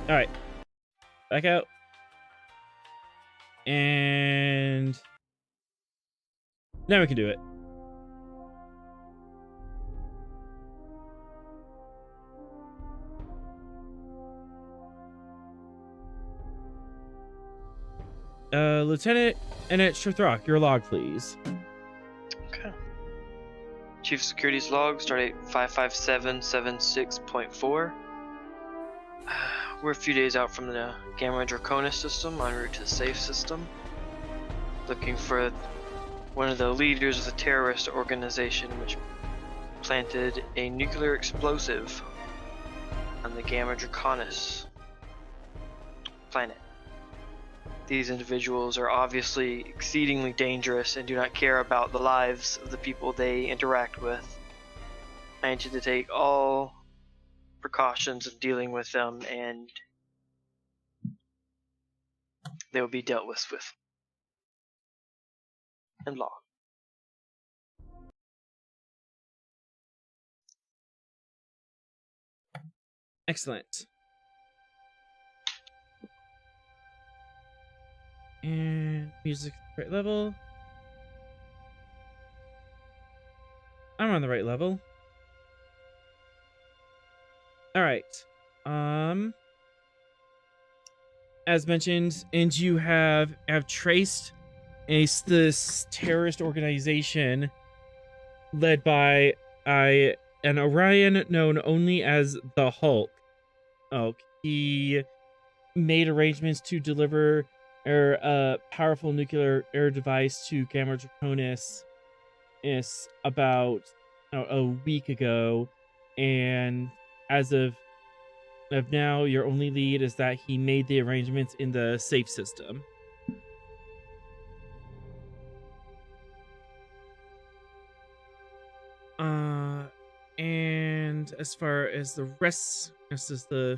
All right, back out. And now we can do it. Lieutenant Annette Shurthrock, your log, please. Okay. Chief Security's log, stardate 55776.4. We're a few days out from the Gamma Draconis system, en route to the Saiph system. Looking for one of the leaders of the terrorist organization which planted a nuclear explosive on the Gamma Draconis planet. These individuals are obviously exceedingly dangerous and do not care about the lives of the people they interact with. I need you to take all precautions of dealing with them, and they will be dealt with in law. Excellent. And music right level. I'm on the right level. All right. As mentioned, and you have traced this terrorist organization led by an Orion known only as the Hulk. Oh, he made arrangements to deliver a powerful nuclear air device to Gamma Draconis is about a week ago, and as of now, your only lead is that he made the arrangements in the Saiph system. And as far as the rest of the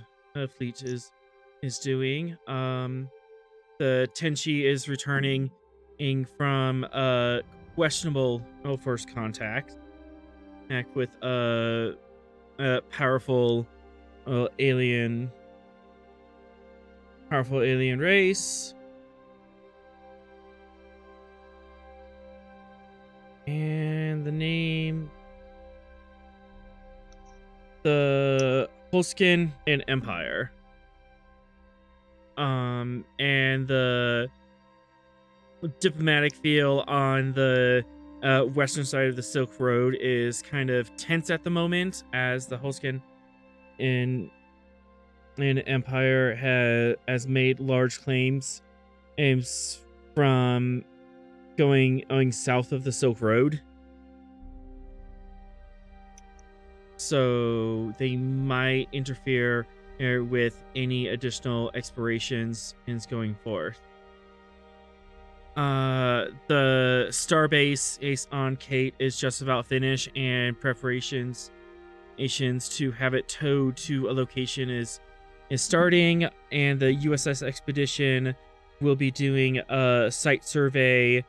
fleet is doing, the Tenchi is returning from a questionable first contact with a powerful alien race. And the name, the Holskin and Empire. And the diplomatic feel on the western side of the Silk Road is kind of tense at the moment, as the Holskin in Empire has made large claims from going south of the Silk Road. So they might interfere with any additional explorations going forth. The starbase Ace on Kate is just about finished, and preparations to have it towed to a location is starting, and the USS Expedition will be doing a site survey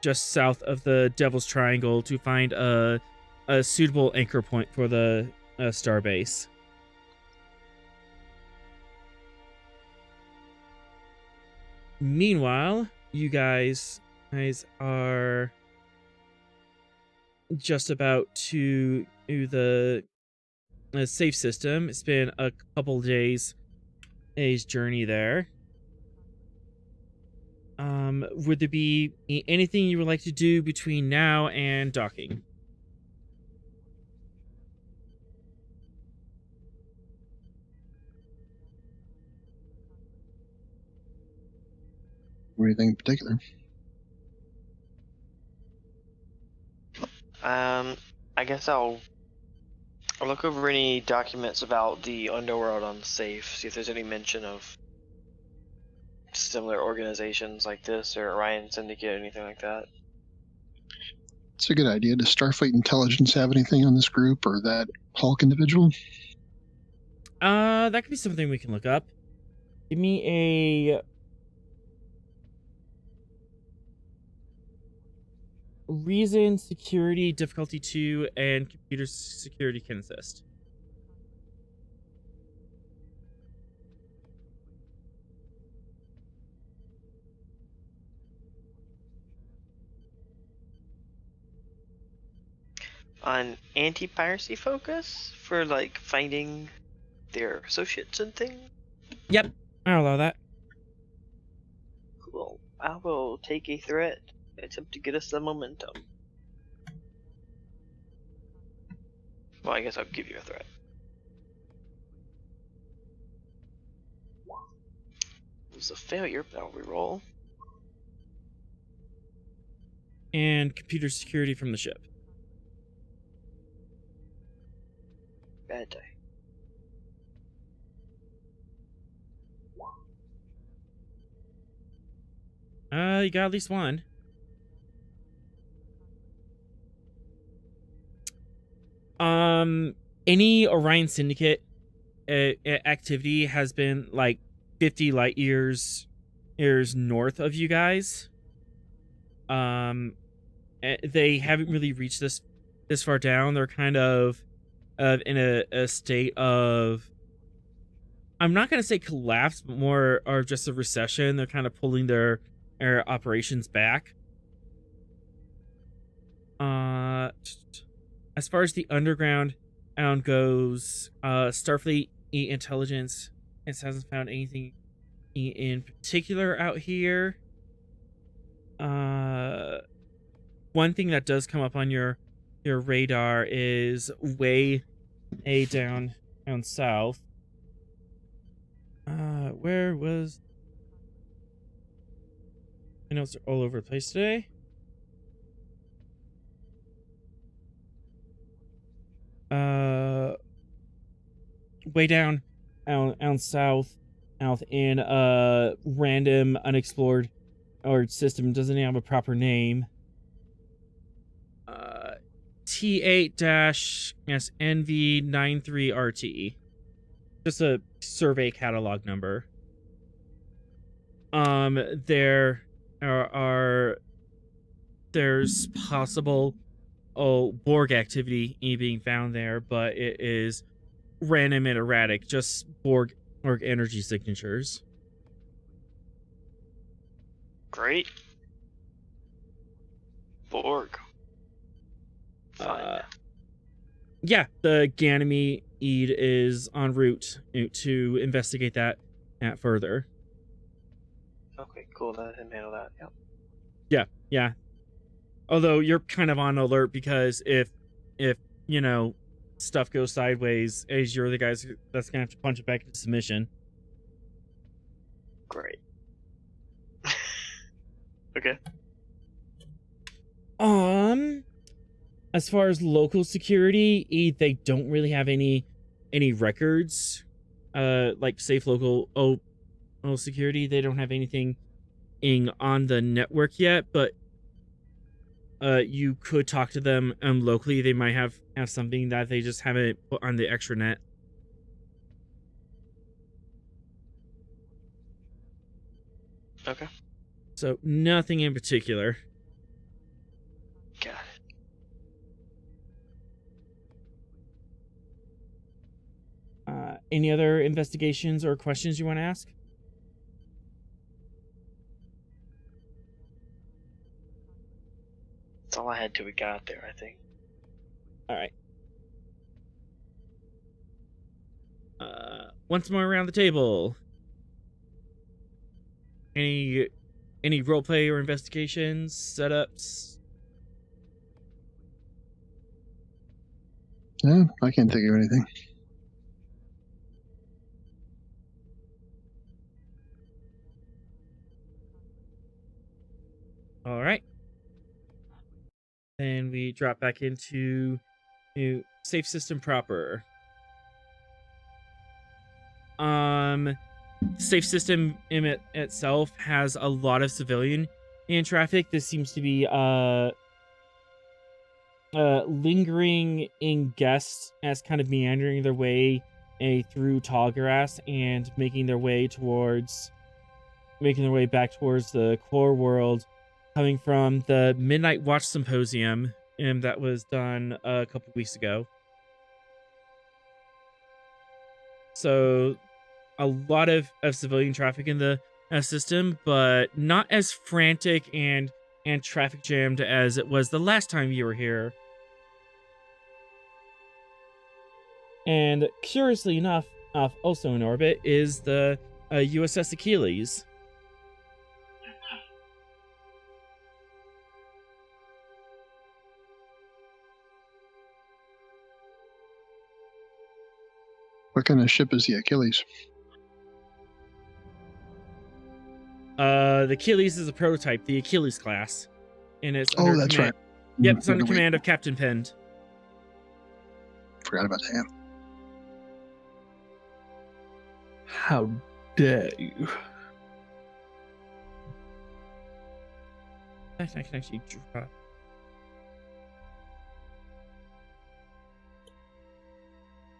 just south of the Devil's Triangle to find a suitable anchor point for the starbase. Meanwhile, you guys are just about to do the Saiph system. It's been a couple days journey there. Would there be anything you would like to do between now and docking? Anything in particular? I guess I'll look over any documents about the underworld on the Saiph, see if there's any mention of similar organizations like this, or Orion Syndicate, or anything like that. It's a good idea. Does Starfleet Intelligence have anything on this group or that Hulk individual? That could be something we can look up. Give me a reason, security, difficulty 2, and computer security can assist. on anti-piracy focus for like finding their associates and things. Yep, I'll allow that. Cool. I will take a threat, attempt to get us the momentum. Well, I guess I'll give you a threat. It was a failure, but I'll reroll. And computer security from the ship. Bad day. You got at least one. Any Orion Syndicate activity has been like 50 light years north of you guys. They haven't really reached this far down. They're kind of in a state of, I'm not gonna say collapse, but more or just a recession. They're kind of pulling their operations back. As far as the underground goes, Starfleet intelligence hasn't found anything in particular out here. One thing that does come up on your radar is way down south. Where was? I know it's all over the place today. Way down south in a random unexplored or system, doesn't have a proper name. T8-NV93RT. Just a survey catalog number. There's possible Borg activity being found there, but it is random and erratic, just Borg energy signatures. Great. Borg. Fine. Yeah, the Ganymede is en route to investigate that further. Okay, cool. Let him handle that. Yep. Yeah. Although you're kind of on alert because if you know stuff goes sideways, as you're the guys that's gonna have to punch it back into submission. Great. Okay. As far as local security, they don't really have any records. Like safe local security, they don't have anything on the network yet, but you could talk to them locally. They might have something that they just haven't put on the extranet. Okay. So nothing in particular. Got it. Any other investigations or questions you want to ask? That's all I had till we got there, I think. All right. Once more around the table. Any roleplay or investigations, setups? Yeah, I can't think of anything. All right. Then we drop back into safe system proper. Safe system in itself has a lot of civilian in traffic. This seems to be lingering in guests as kind of meandering their way through tall grass and making their way back towards the core world, coming from the Midnight Watch Symposium that was done a couple weeks ago. So a lot of civilian traffic in the system, but not as frantic and traffic jammed as it was the last time you were here. And curiously enough, also in orbit is the USS Achilles. What kind of ship is the Achilles? The Achilles is a prototype, the Achilles class. And it's Oh, under that's command. right. Yep, it's under Right away. command of Captain Pend. Forgot about that. How dare you? I can actually draw.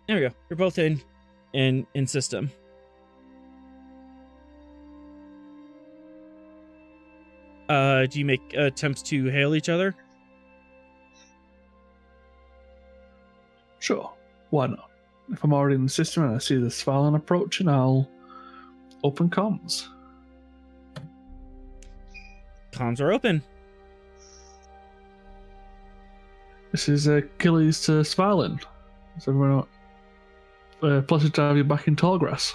There we go. You're both in system. Do you make attempts to hail each other? Sure, why not? If I'm already in the system and I see the Svalinn approaching, I'll open comms. Comms are open. This is Achilles to Svalinn. Is everyone pleasure to have you back in Tallgrass.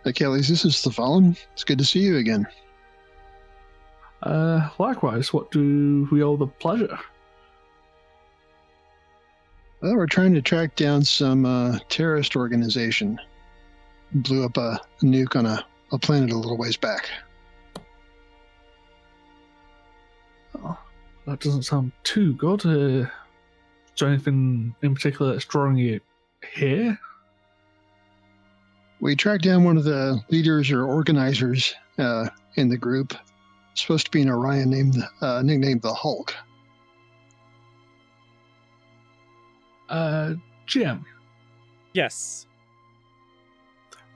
Achilles, this is Svalinn. It's good to see you again. Likewise, what do we owe the pleasure? Well, we're trying to track down some terrorist organization. Blew up a nuke on a planet a little ways back. Oh, that doesn't sound too good. Is there anything in particular that's drawing you here? We tracked down one of the leaders or organizers in the group. Supposed to be an Orion nicknamed the Hulk. GM, Yes.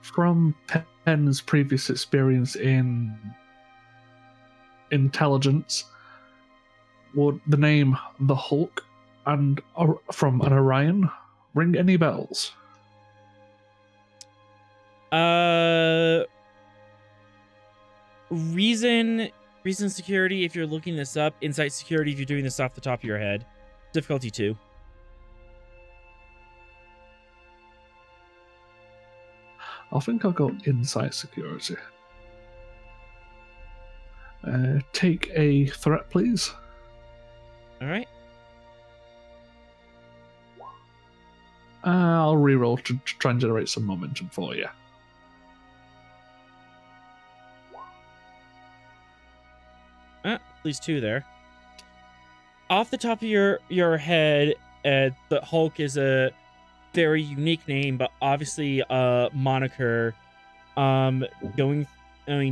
from Penn's previous experience in intelligence, would the name the Hulk and from an Orion ring any bells? Reason security if you're looking this up. Insight security if you're doing this off the top of your head. Difficulty 2. I think I'll go insight security. Take a threat, please. All right. I'll reroll to try and generate some momentum for you. At least 2 there. Off the top of your head, the Hulk is a very unique name, but obviously a moniker. Going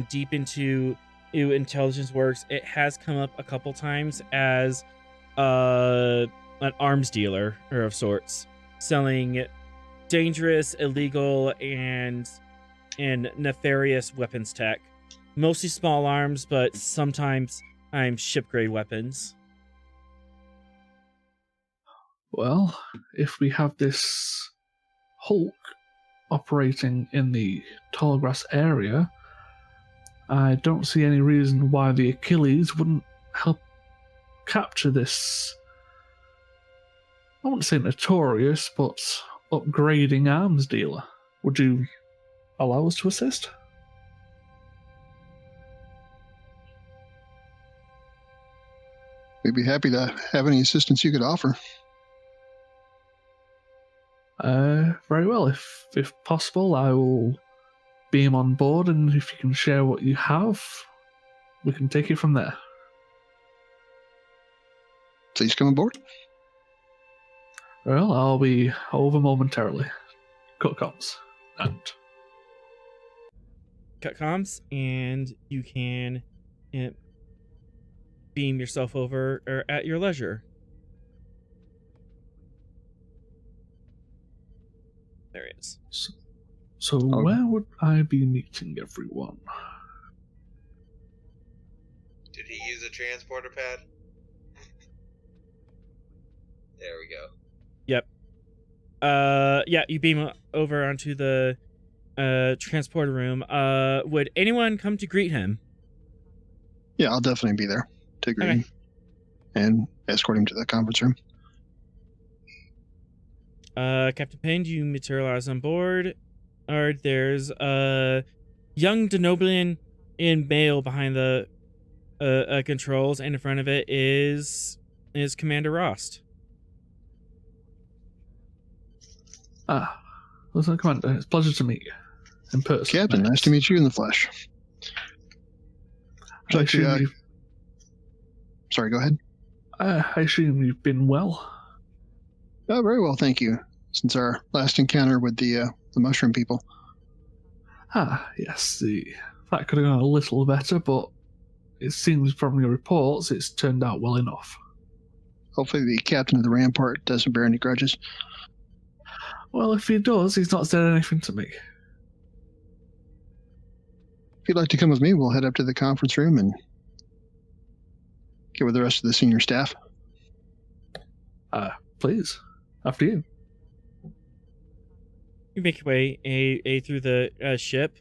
deep into intelligence works, it has come up a couple times as an arms dealer or of sorts, selling dangerous, illegal, and nefarious weapons tech. Mostly small arms, but sometimes ship-grade weapons. Well, if we have this Hulk operating in the Tallgrass area, I don't see any reason why the Achilles wouldn't help capture this, I wouldn't say notorious, but upgrading arms dealer. Would you allow us to assist? We'd be happy to have any assistance you could offer. Very well. If possible, I will beam on board, and if you can share what you have, we can take it from there. Please come aboard. Well, I'll be over momentarily. Cut comms. And Cut comms, and you can beam yourself over or at your leisure. There it is. So where would I be meeting everyone? Did he use a transporter pad? There we go. Yep. Yeah, you beam over onto the transporter room. Would anyone come to greet him? Yeah, I'll definitely be there to greet him and escort him to the conference room. Captain Payne, you materialize on board. Alright, there's a young Denoblian in mail behind the controls, and in front of it is Commander Rost. Listen, Commander, it's a pleasure to meet you in person. Captain, nice to meet you in the flesh. I assume Sorry, go ahead. I assume you've been well. Oh, very well, thank you. Since our last encounter with the mushroom people. Yes, that could have gone a little better, but it seems from your reports it's turned out well enough. Hopefully the captain of the Rampart doesn't bear any grudges. Well, if he does, he's not said anything to me. If you'd like to come with me, we'll head up to the conference room and get with the rest of the senior staff. Please, after you. You make your way through the ship.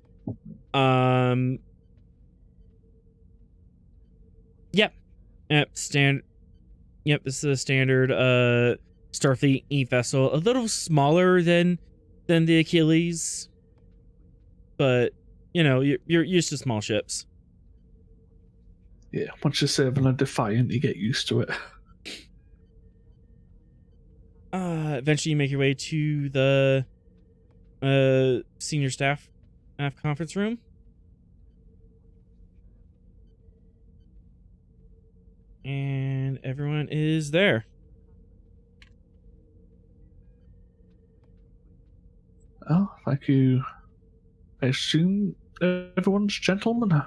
Yep. Yep, this is a standard Starfleet vessel. A little smaller than the Achilles, but you know, you're used to small ships. Yeah, once you're serving a Defiant, you get used to it. Eventually you make your way to the senior staff conference room. And everyone is there. Oh, thank you. I assume everyone's gentlemen?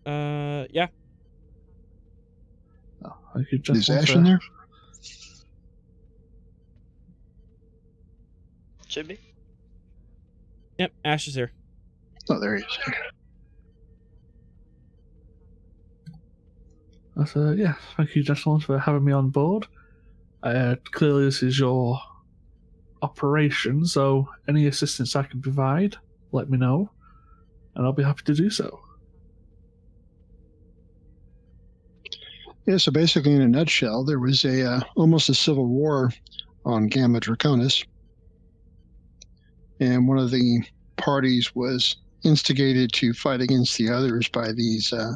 Yeah. Oh, thank you, Is gentlemen. Ash in there? Should be. Yep, Ash is here. Oh, there he is. Yeah, thank you, gentlemen, for having me on board. Clearly, this is your operation, so any assistance I can provide, let me know, and I'll be happy to do so. Yeah, so basically, in a nutshell, there was almost a civil war on Gamma Draconis, and one of the parties was instigated to fight against the others by these. I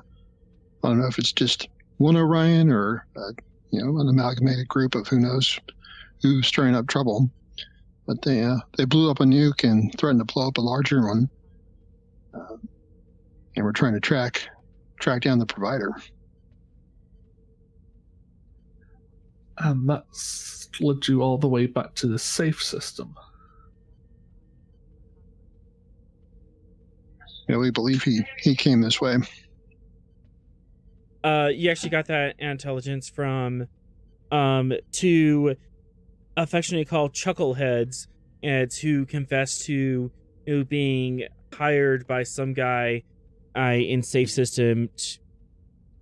don't know if it's just one Orion or an amalgamated group of who knows who's stirring up trouble. But they blew up a nuke and threatened to blow up a larger one, and we're trying to track down the provider. And that's led you all the way back to the Saiph system. Yeah, we believe he came this way. You actually got that intelligence from two affectionately called chuckleheads, and who confessed to being hired by some guy in Saiph system.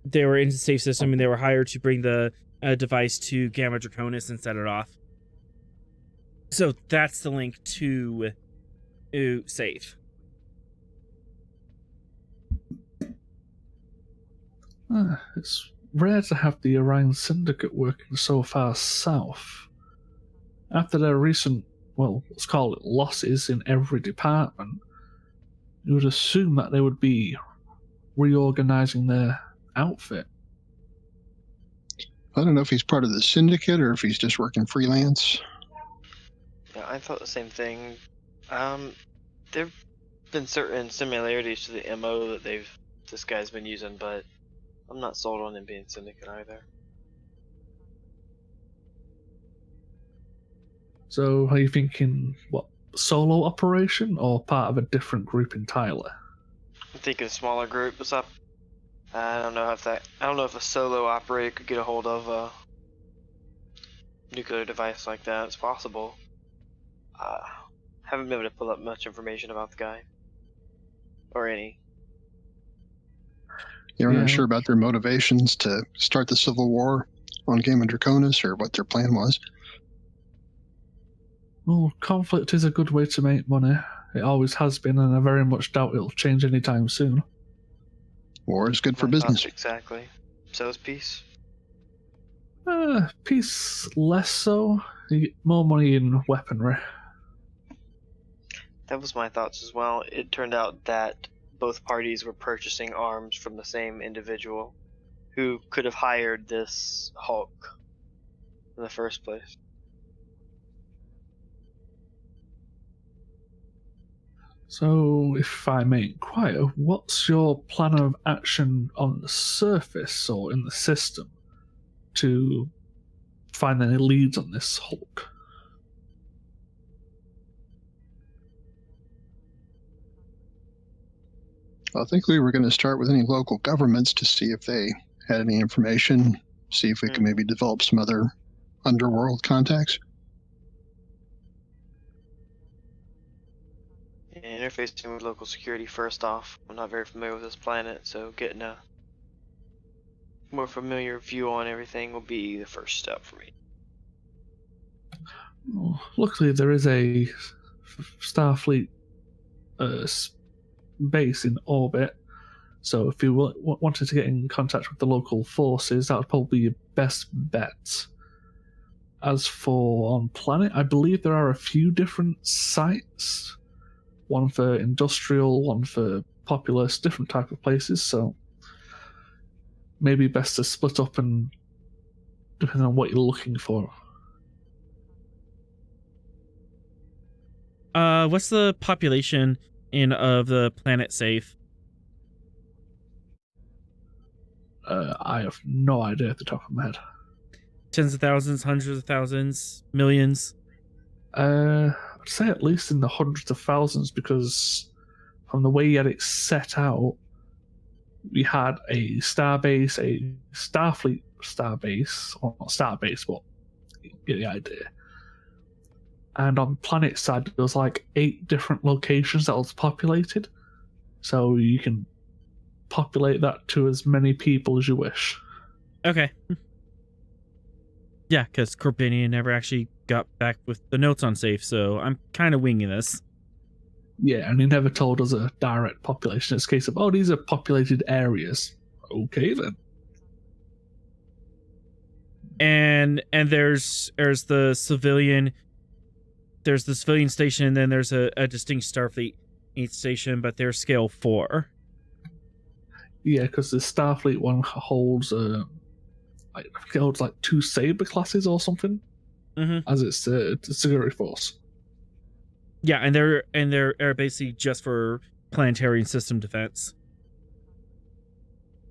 They were in the Saiph system and they were hired to bring the device to Gamma Draconis and set it off. So that's the link to Saiph. It's rare to have the Orion Syndicate working so far south. After their recent, well, let's call it losses in every department, you would assume that they would be reorganizing their outfit. I don't know if he's part of the syndicate or if he's just working freelance. Yeah, I thought the same thing. There've been certain similarities to the MO that this guy's been using, but I'm not sold on him being syndicate either. So are you thinking, solo operation or part of a different group entirely? I'm thinking smaller group. What's up? I don't know if a solo operator could get a hold of a nuclear device like that. It's possible. Haven't been able to pull up much information about the guy. Or any. You're not sure about their motivations to start the Civil War on Gamma Draconis or what their plan was. Well, conflict is a good way to make money. It always has been, and I very much doubt it'll change anytime soon. War is good for My business. thoughts exactly. So is peace. Peace less so. You get more money in weaponry. That was my thoughts as well. It turned out that both parties were purchasing arms from the same individual who could have hired this Hulk in the first place. So, if I may inquire, what's your plan of action on the surface or in the system to find any leads on this Hulk? I think we were going to start with any local governments to see if they had any information, see if we can maybe develop some other underworld contacts. Interfacing with local security first off. I'm not very familiar with this planet, so getting a more familiar view on everything will be the first step for me. Well, luckily, there is a Starfleet base in orbit, so if you wanted to get in contact with the local forces, that would probably be your best bet. As for on planet, I believe there are a few different sites. One for industrial, one for populous, different type of places, so maybe best to split up and depending on what you're looking for. What's the population of the planet Saiph? I have no idea at the top of my head. Tens of thousands, hundreds of thousands, millions? I'd say at least in the hundreds of thousands, because from the way you had it set out, we had a starbase, a Starfleet starbase, or not starbase, but you get the idea. And on planet side, there was like 8 different locations that was populated, so you can populate that to as many people as you wish. Okay. Yeah, because Corbinian never actually got back with the notes on Saiph, so I'm kind of winging this. Yeah, and he never told us a direct population. It's a case of, oh, these are populated areas. Okay, then. And there's the civilian station, and then there's a distinct Starfleet station, but they're scale 4. Yeah, because the Starfleet one holds I think it holds like 2 Saber classes or something, as its security force. Yeah, and they're basically just for planetary and system defense.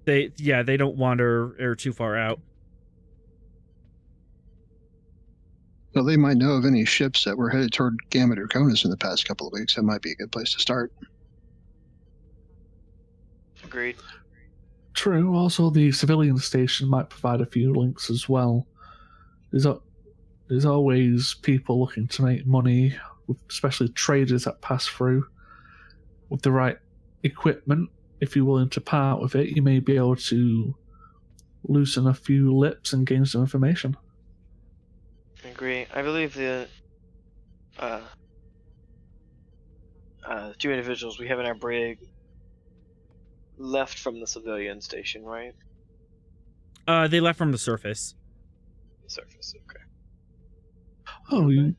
They don't wander too far out. Well, they might know of any ships that were headed toward Gamma Draconis in the past couple of weeks. That might be a good place to start. Agreed. True. Also, the civilian station might provide a few links as well. There's always people looking to make money, especially traders that pass through. With the right equipment, if you're willing to part with it, you may be able to loosen a few lips and gain some information. I agree. I believe the 2 individuals we have in our brig left from the civilian station, right? They left from the surface. The surface, okay. Oh, you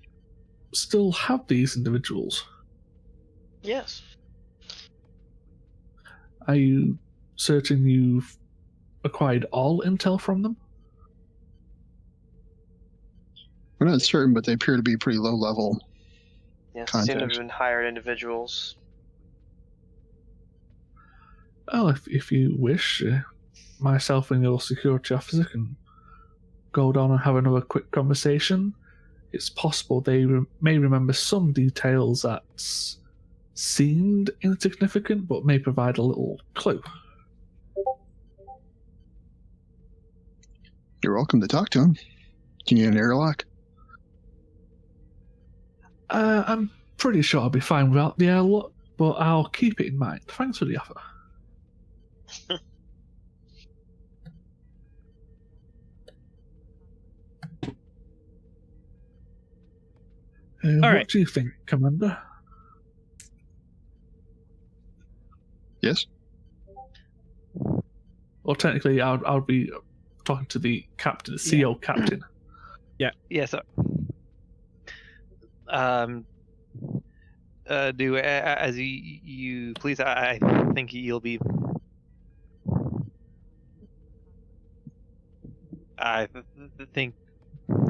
still have these individuals? Yes. Are you certain you've acquired all intel from them? We're not certain, but they appear to be pretty low level. Yes, they seem to have Contacts. been hired individuals. Well, if you wish, myself and your security officer can go down and have another quick conversation. It's possible they may remember some details that seemed insignificant, but may provide a little clue. You're welcome to talk to him. Do you need an airlock? I'm pretty sure I'll be fine without the airlock, but I'll keep it in mind. Thanks for the offer. All right. What do you think, Commander? Yes? Or technically, I'll be talking to the captain, the CO captain. Yeah, so do as you please. I think you'll be. I think,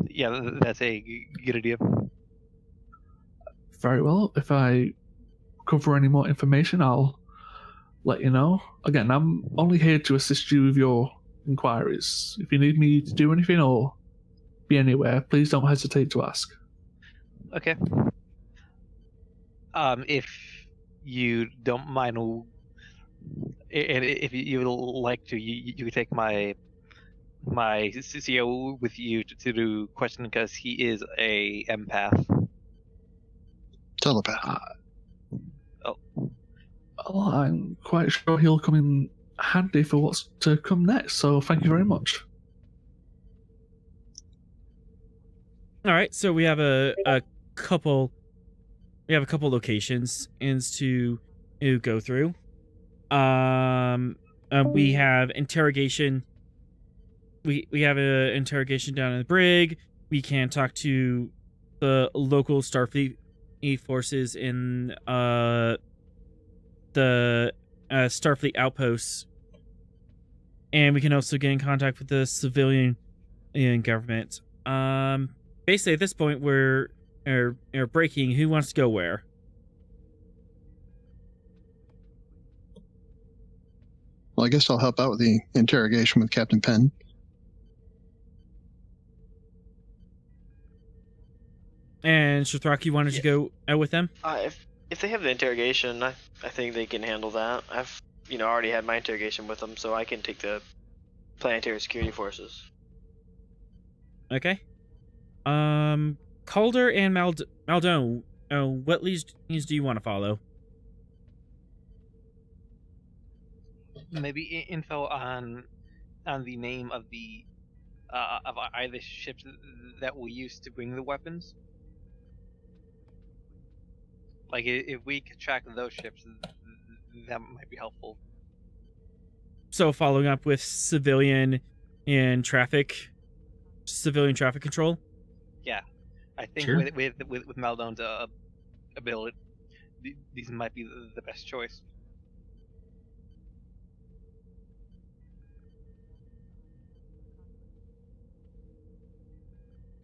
yeah, that's a good idea. Very well. If I cover any more information, I'll let you know. Again, I'm only here to assist you with your inquiries. If you need me to do anything or be anywhere, please don't hesitate to ask. Okay. If you don't mind, and if you would like to, you could take my CCO with you to do questioning because he is a empath. Telepath. Well, I'm quite sure he'll come in handy for what's to come next, so thank you very much. All right, so we have a couple locations to go through. We have interrogation. We have an interrogation down in the brig. We can talk to the local Starfleet forces in the Starfleet outposts, and we can also get in contact with the civilian government. Basically, at this point, we're breaking. Who wants to go where? Well, I guess I'll help out with the interrogation with Captain Penn. And Shathraki wanted to go out with them? If they have the interrogation, I think they can handle that. I've already had my interrogation with them, so I can take the planetary security forces. Okay. Calder and Maldon, what leads do you want to follow? Maybe info on the name of the of either ships that we use to bring the weapons. Like, if we could track those ships, that might be helpful. So following up with civilian traffic control? Yeah. I think Sure. with Maldon's ability, these might be the best choice.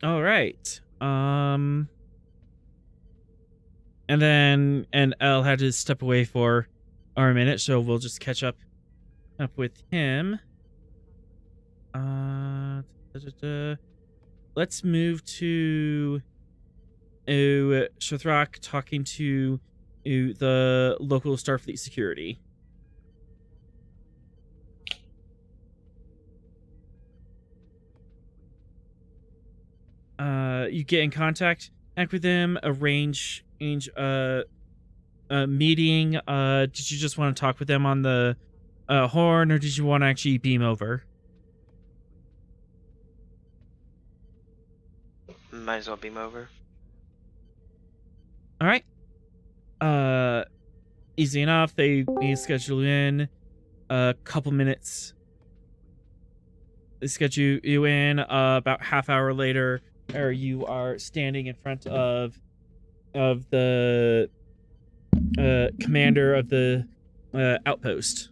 All right. And Elle had to step away for a minute, so we'll just catch up with him. Let's move to Shathrak talking to the local Starfleet security. You get in contact with them, arrange a meeting. Did you just want to talk with them on the horn, or did you want to actually beam over? Might as well beam over. All right. Easy enough. They schedule in a couple minutes. They schedule you in about half hour later, or you are standing in front of the commander of the outpost.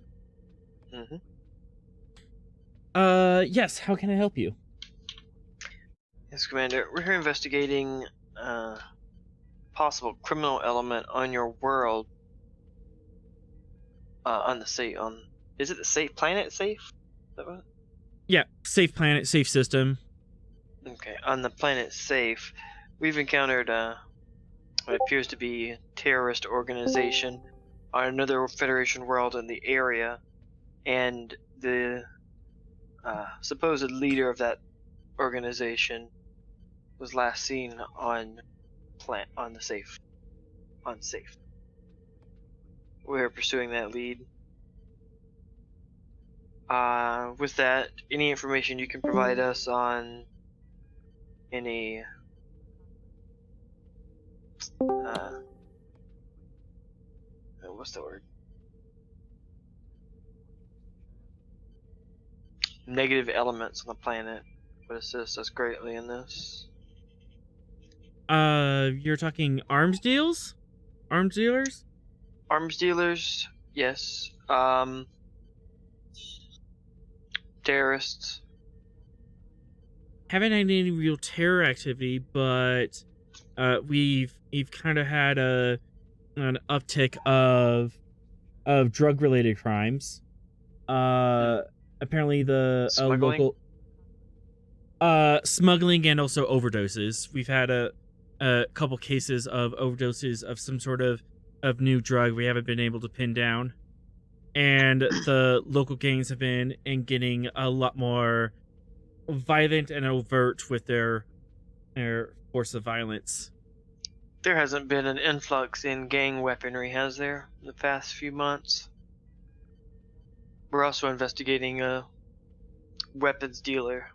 Mm-hmm. Yes, how can I help you? Yes, Commander. We're here investigating possible criminal element on your world. On the Saiph. Is it the Saiph planet? Saiph? Is that what? Yeah, safe planet, safe system. Okay, on the planet Saiph, we've encountered what appears to be a terrorist organization on another Federation world in the area, and the supposed leader of that organization was last seen on the Saiph. On Saiph. We're pursuing that lead. With that, any information you can provide us on any what's the word? negative elements on the planet would assist us greatly in this. You're talking arms deals? Arms dealers? Arms dealers, yes. Terrorists. Haven't had any real terror activity, but we've kind of had an uptick of drug related crimes. Apparently the Smuggling? local smuggling and also overdoses. We've had a couple cases of overdoses of some sort of new drug we haven't been able to pin down, and the local gangs have been getting a lot more violent and overt with their force of violence. There hasn't been an influx in gang weaponry, has there, in the past few months? We're also investigating a weapons dealer.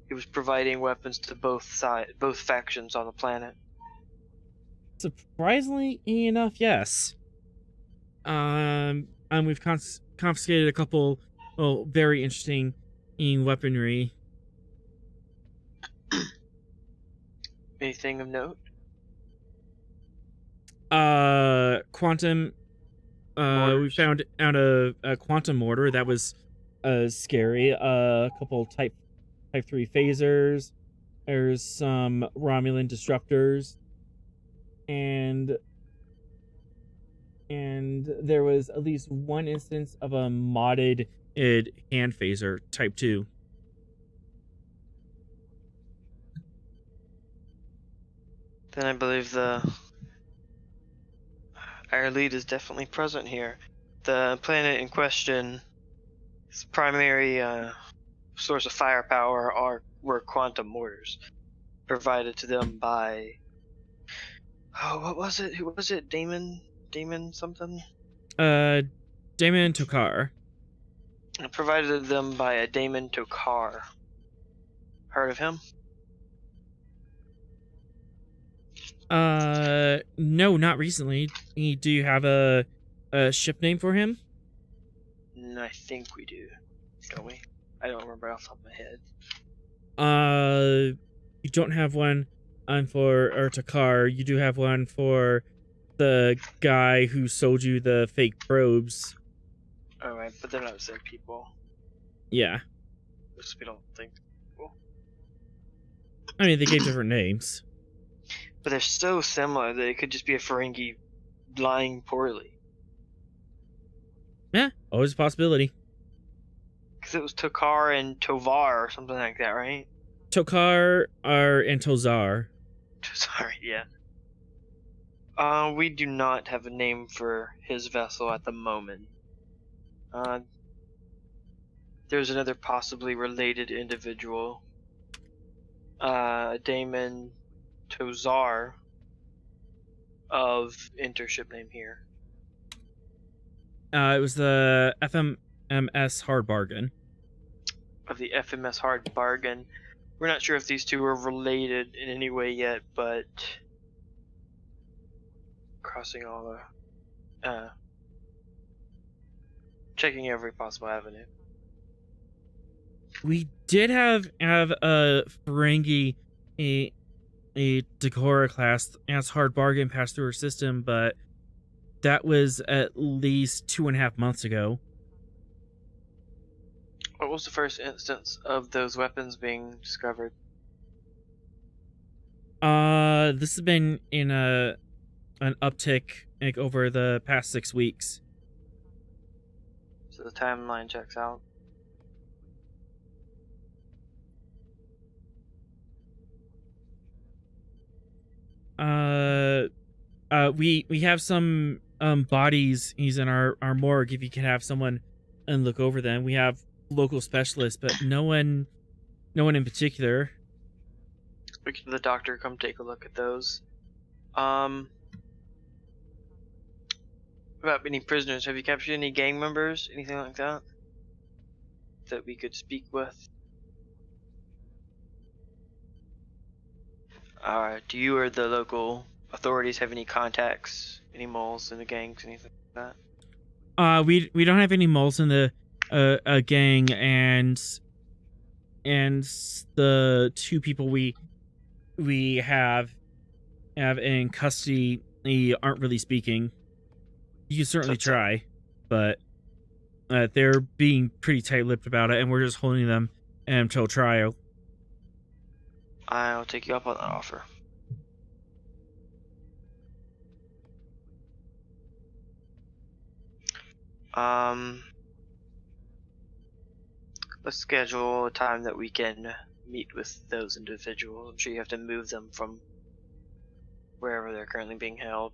He was providing weapons to both factions on the planet. Surprisingly enough, yes. And we've confiscated a couple very interesting weaponry. Anything of note? Quantum. We found out a quantum mortar that was scary. A couple type 3 phasers. There's some Romulan disruptors, and there was at least one instance of a modded hand phaser type 2. Then I believe our lead is definitely present here. The planet in question, its primary source of firepower were quantum mortars, provided to them by what was it? Who was it? Damon something? Damon Tokar. Provided to them by a Damon Tokar. Heard of him? No, not recently. Do you have a ship name for him? I think we do. Don't we? I don't remember off the top of my head. You don't have one for Takar. You do have one for the guy who sold you the fake probes. Alright, but they're not the same people. Yeah. Which we don't think. I mean, they gave different names. But they're so similar that it could just be a Ferengi lying poorly. Yeah, always a possibility. Because it was Tokar and Tovar or something like that, right? Tokar and Tozar. Sorry, yeah. We do not have a name for his vessel at the moment. There's another possibly related individual. Damon Tozar of Intership name here. It was the FMS Hard Bargain. Of the FMS Hard Bargain. We're not sure if these two are related in any way yet, but crossing all the checking every possible avenue. We did have a Ferengi, a Decorah class as Hard Bargain pass through our system, but that was at least 2.5 months ago. What was the first instance of those weapons being discovered? This has been in an uptick like over the past 6 weeks. So the timeline checks out. We have some bodies. He's in our morgue. If you can have someone and look over them, we have local specialists, but no one in particular. We can have the doctor come take a look at those. About any prisoners, have you captured any gang members, anything like that we could speak with? Do you or the local authorities have any contacts, any moles in the gangs, anything like that? We don't have any moles in the gang, and the 2 people we have in custody aren't really speaking. You can certainly That's it. try, but they're being pretty tight-lipped about it, and we're just holding them until trial. I'll take you up on that offer. Let's schedule a time that we can meet with those individuals. I'm sure you have to move them from wherever they're currently being held.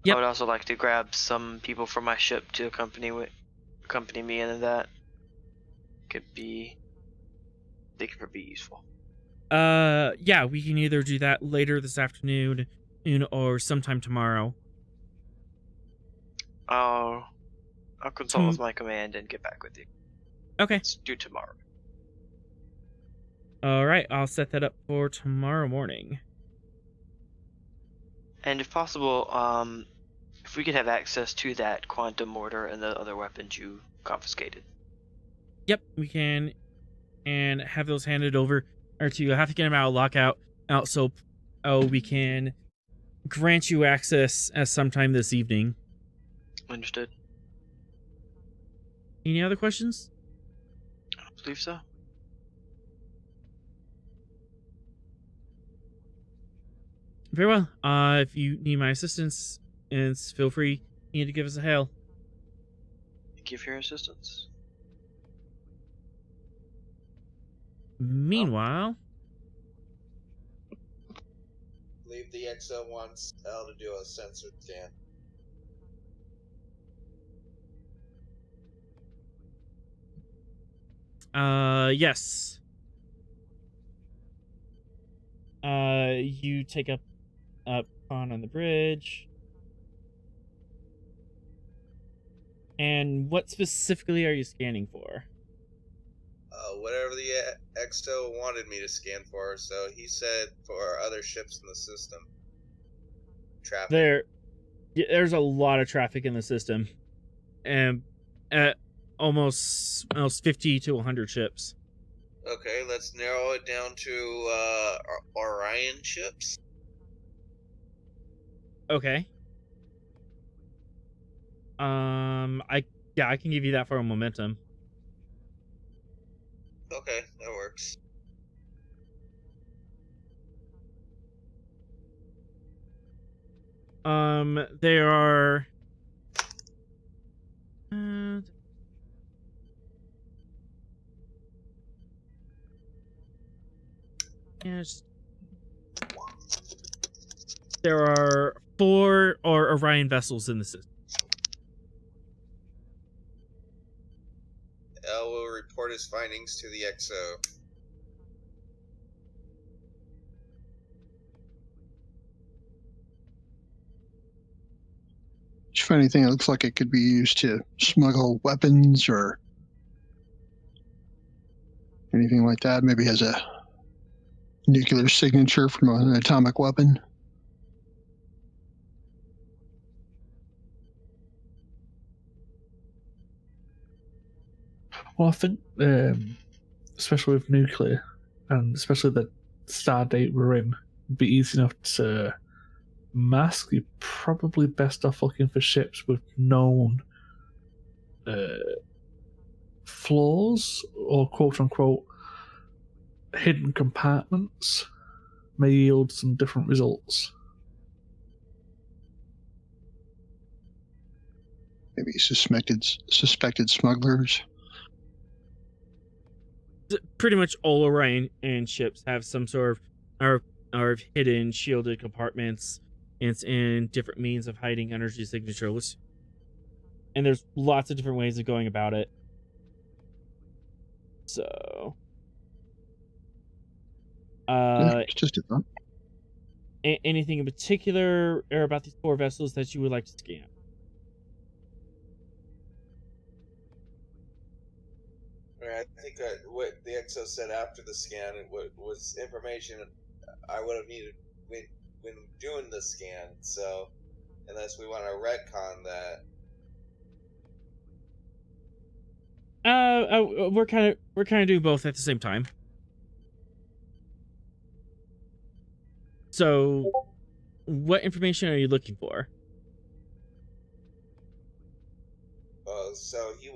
Yep. I would also like to grab some people from my ship to accompany me into that. They could be useful. Yeah, we can either do that later this afternoon or sometime tomorrow. I'll consult with my command and get back with you. Okay. Let's do tomorrow. All right, I'll set that up for tomorrow morning. And if possible, if we could have access to that quantum mortar and the other weapons you confiscated. Yep, we can, and have those handed over to you. I have to get them out of lockout so we can grant you access as sometime this evening. Understood. Any other questions? I believe so. Very well. If you need my assistance, feel free. You need to give us a hail. Thank you for your assistance. Meanwhile, Leave the XO wants L to do a sensor scan. yes. You take up on the bridge. And what specifically are you scanning for? Whatever the XO wanted me to scan for, so he said for other ships in the system. Traffic. There's a lot of traffic in the system. And at almost 50 to 100 ships. Okay, let's narrow it down to Orion ships. Okay. I can give you that for a momentum. Okay, that works. There are yes. There are 4 Orion vessels in the system. L will report his findings to the XO. Did you find anything that looks like it could be used to smuggle weapons or anything like that? Maybe has a nuclear signature from an atomic weapon? Well, I think, especially with nuclear, and especially the star date we're in, it'd be easy enough to mask. You're probably best off looking for ships with known flaws or quote-unquote hidden compartments may yield some different results. Maybe suspected smugglers. Pretty much all Orion and ships have some sort of are hidden shielded compartments. It's in different means of hiding energy signatures. And there's lots of different ways of going about it. So It's just a thought. anything in particular about these 4 vessels that you would like to scan? I think that what the XO said after the scan was information I would have needed when doing the scan. So, unless we want to retcon that. we're kind of doing both at the same time. So, what information are you looking for? So he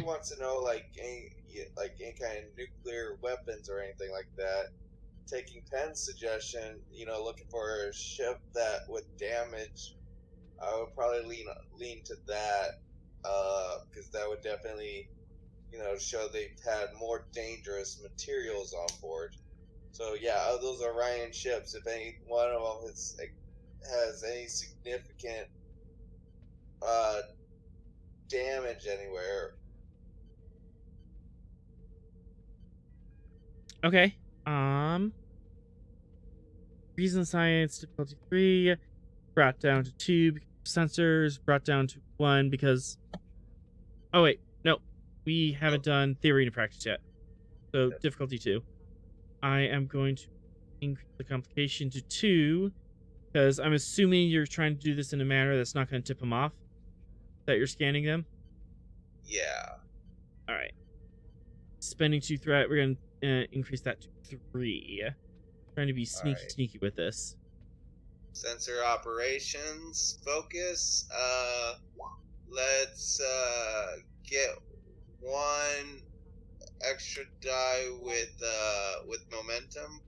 wants to know like any kind of nuclear weapons or anything like that. Taking Penn's suggestion, looking for a ship that would damage, I would probably lean to that, because that would definitely, show they've had more dangerous materials on board. So yeah, of those Orion ships, if any one of them has any significant damage anywhere. Okay. Reason science difficulty 3 brought down to 2 because sensors, brought down to 1 because. Oh wait, no, we haven't done theory and practice yet. So difficulty 2. I am going to increase the complication to 2 because I'm assuming you're trying to do this in a manner that's not going to tip them off that you're scanning them. Yeah. All right. Spending 2 threat. We're going to increase that to 3. Trying to be sneaky with this. Sensor operations focus. Let's get 1 extra die with momentum.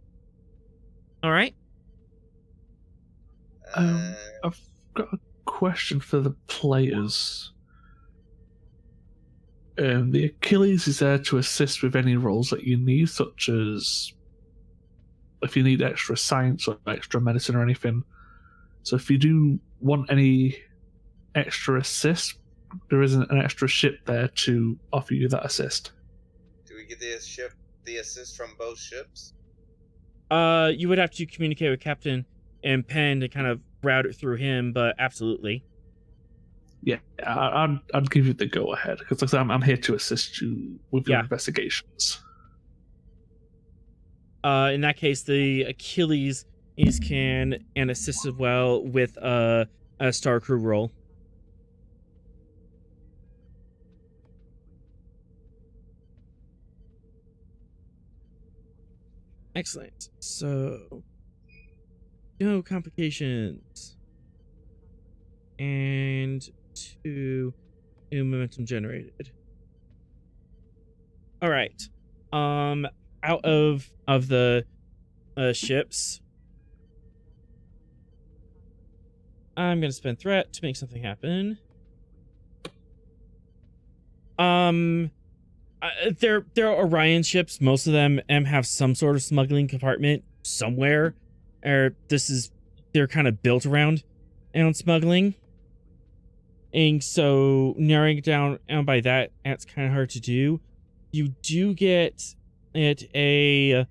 All right. I've got a question for the players. The Achilles is there to assist with any roles that you need, such as if you need extra science or extra medicine or anything. So if you do want any extra assist, there isn't an extra ship there to offer you that assist. Do we get the assist from both ships? You would have to communicate with Captain and Penn to kind of route it through him, but absolutely. Yeah, I'd give you the go ahead because like I'm here to assist you with your investigations. In that case, the Achilles can and assist as well with a Star Crew role. Excellent. So, no complications. And 2 new momentum generated. All right. Out of the ships, I'm gonna spend threat to make something happen. They're Orion ships. Most of them have some sort of smuggling compartment somewhere, or they're kind of built around smuggling. And so narrowing it down by that's kind of hard to do. You do get a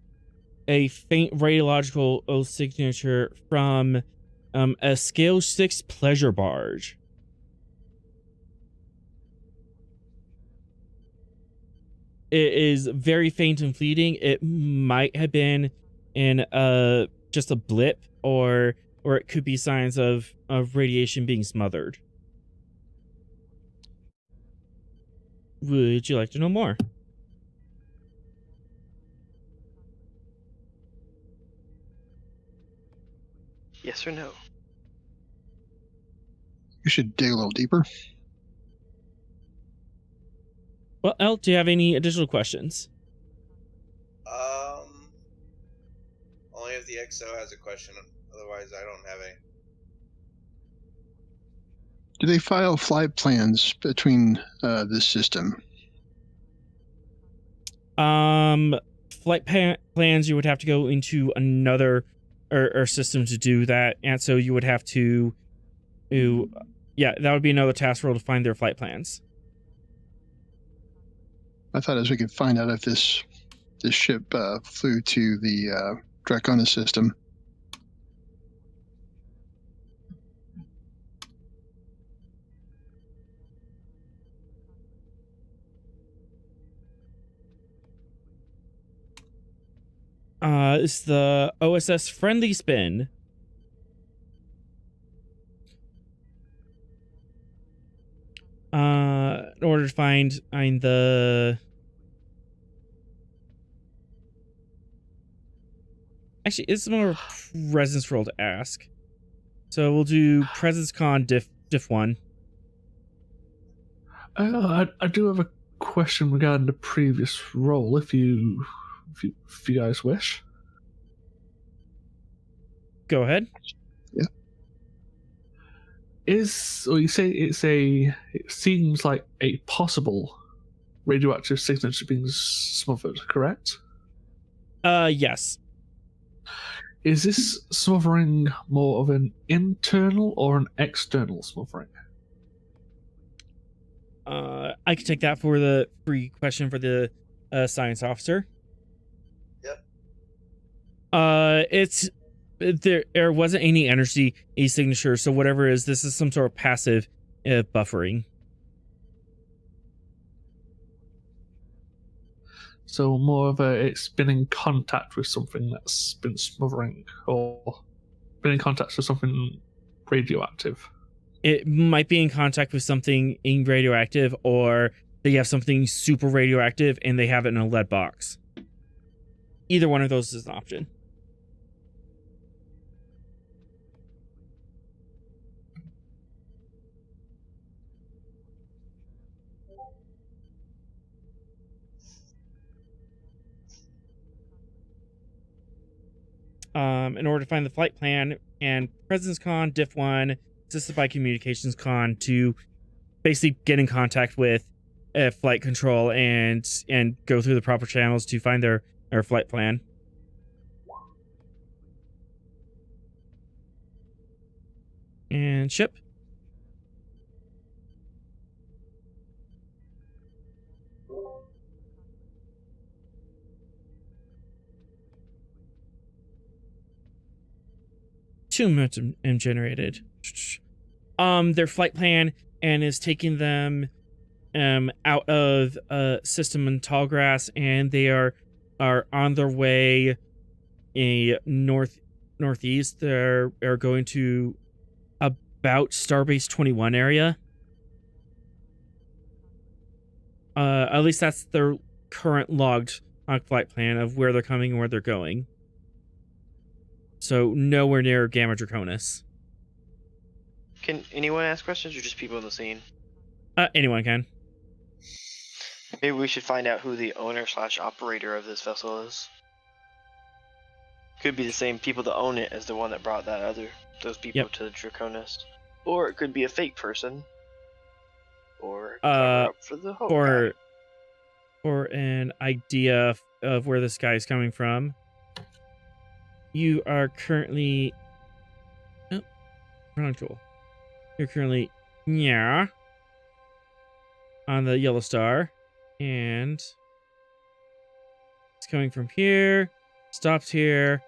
faint radiological signature from a scale 6 pleasure barge. It is very faint and fleeting. It might have been in just a blip, or it could be signs of radiation being smothered. Would you like to know more? Yes or no? You should dig a little deeper. Well, Elle, do you have any additional questions? Only if the XO has a question. Otherwise, I don't have any. Do they file flight plans between this system? Flight plans, you would have to go into another or system to do that, and so you would have to, that would be another task roll to find their flight plans. I thought as we could find out if this ship flew to the Draconis system. It's the OSS Friendly Spin. In order to find the Actually, it's more of a presence roll to ask. So we'll do presence con diff 1. I do have a question regarding the previous roll, if you guys wish. Go ahead. You say it seems like a possible radioactive signature being smothered, correct? Yes. Is this smothering more of an internal or an external smothering? I can take that for the free question for the science officer. Yep. There wasn't any energy signature, so whatever it is, this is some sort of passive buffering. So more of it's been in contact with something that's been smothering, or been in contact with something radioactive. It might be in contact with something radioactive, or they have something super radioactive and they have it in a lead box. Either one of those is an option. In order to find the flight plan and presence con diff 1, assisted by communications con, to basically get in contact with flight control and go through the proper channels to find their flight plan. And ship. Two momentum generated. Their flight plan and is taking them out of system in Tallgrass, and they are on their way northeast. They're going to about Starbase 21 area. At least that's their current logged flight plan of where they're coming and where they're going. So nowhere near Gamma Draconis. Can anyone ask questions or just people in the scene? Anyone can. Maybe we should find out who the owner/operator of this vessel is. Could be the same people that own it as the one that brought those people to the Draconis. Or it could be a fake person. Or cover up for the whole guy. For an idea of where this guy is coming from, you are currently... Oh, wrong tool. You're currently on the yellow star, and it's coming from here, stops here,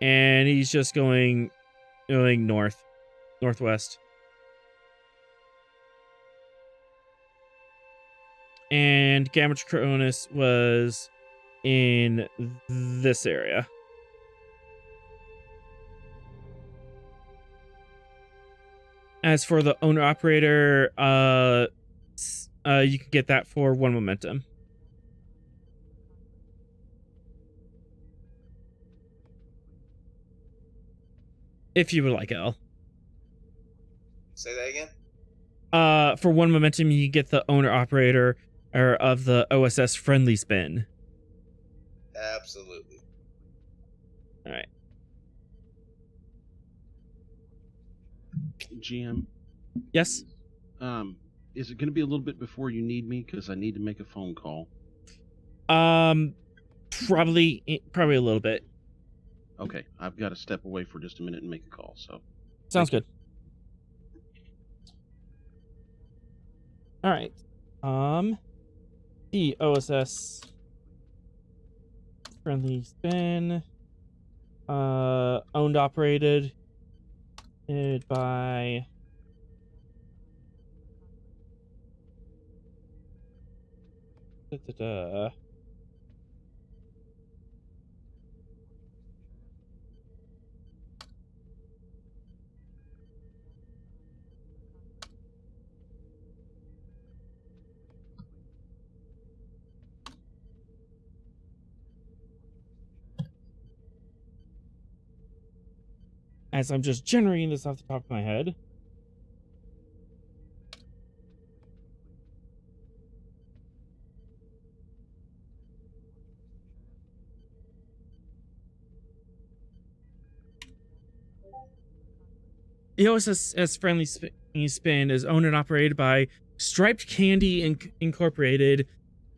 and he's just going northwest. And Gamma Draconis was in this area. As for the owner-operator, you can get that for 1 momentum. If you would like, L. Say that again? For 1 momentum, you get the owner-operator of the OSS Friendly Spin. Absolutely. All right. GM. Yes? Is it going to be a little bit before you need me? Because I need to make a phone call. Probably a little bit. Okay, I've got to step away for just a minute and make a call, so... Sounds good. All right. The OSS Friendly Spin, owned, operated by as I'm just generating this off the top of my head. EOS as Friendly Spin is owned and operated by Striped Candy Incorporated.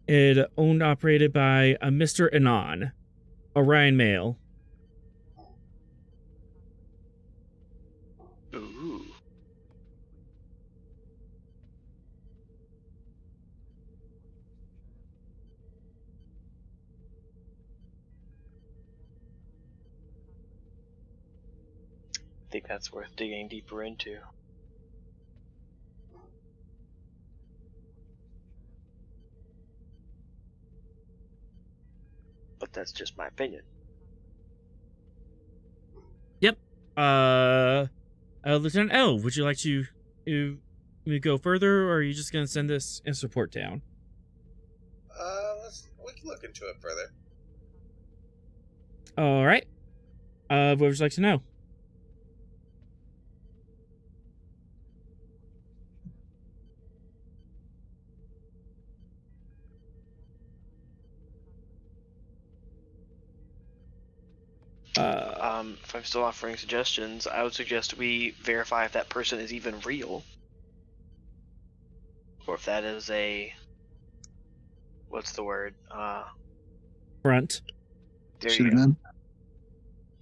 It owned and operated by Mr. Anon, Orion male. Ooh. I think that's worth digging deeper into. But that's just my opinion. Yep. Lieutenant L, would you like to go further, or are you just gonna send this report down? We can look into it further. All right. What would you like to know? If I'm still offering suggestions, I would suggest we verify if that person is even real. Or if that is a... What's the word? Front. There you go. Pseudonym. Yeah,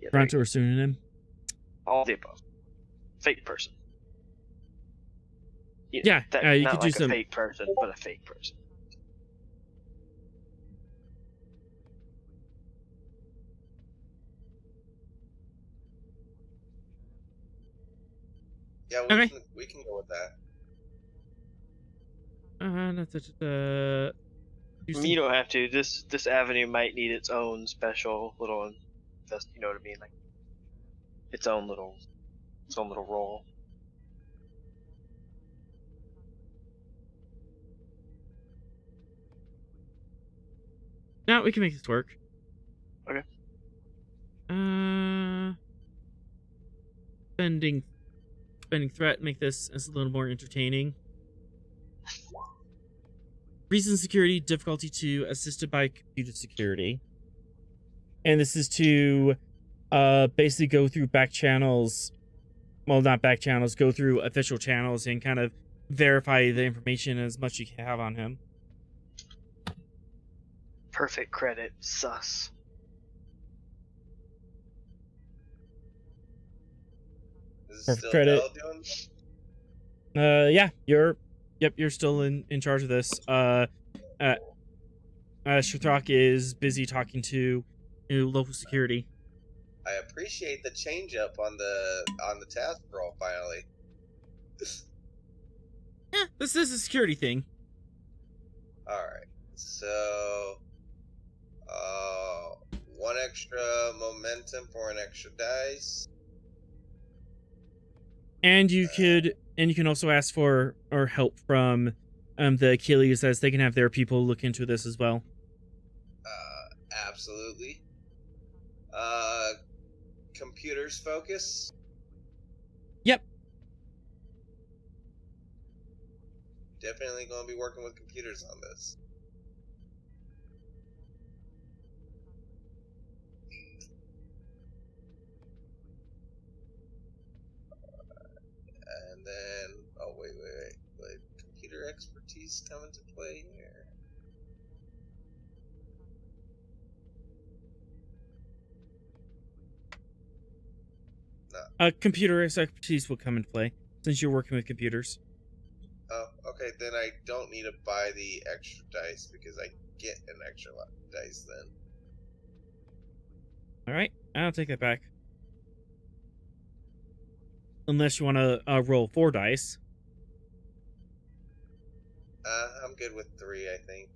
there Front you or pseudonym? go. All the above. Fake person. Yeah, you not could like do some... a fake person, but a fake person. Yeah, Okay. we can go with that. You don't have to. This avenue might need its own special little you know what I mean? Like its own little role. No, we can make this work. Okay. Spending threat, make this as a little more entertaining. Reason security, difficulty 2, assisted by computer security. And this is to basically go through back channels. Well, not back channels, go through official channels and kind of verify the information as much as you can have on him. Perfect credit, sus. Is it Perfect still credit. Dell doing? Yeah, you're still in charge of this. Shuthrak is busy talking to local security. I appreciate the change up on the task roll finally. Yeah, this is a security thing. Alright. So one extra momentum for an extra dice. And you can also ask for help from the Achilles, as they can have their people look into this as well. Absolutely. Computers focus. Yep. Definitely going to be working with computers on this. And then, oh wait, computer expertise come into play here. No. Computer expertise will come into play since you're working with computers. Oh, okay, then I don't need to buy the extra dice because I get an extra lot of dice then. All right, I'll take that back. Unless you want to roll 4 dice. I'm good with 3, I think.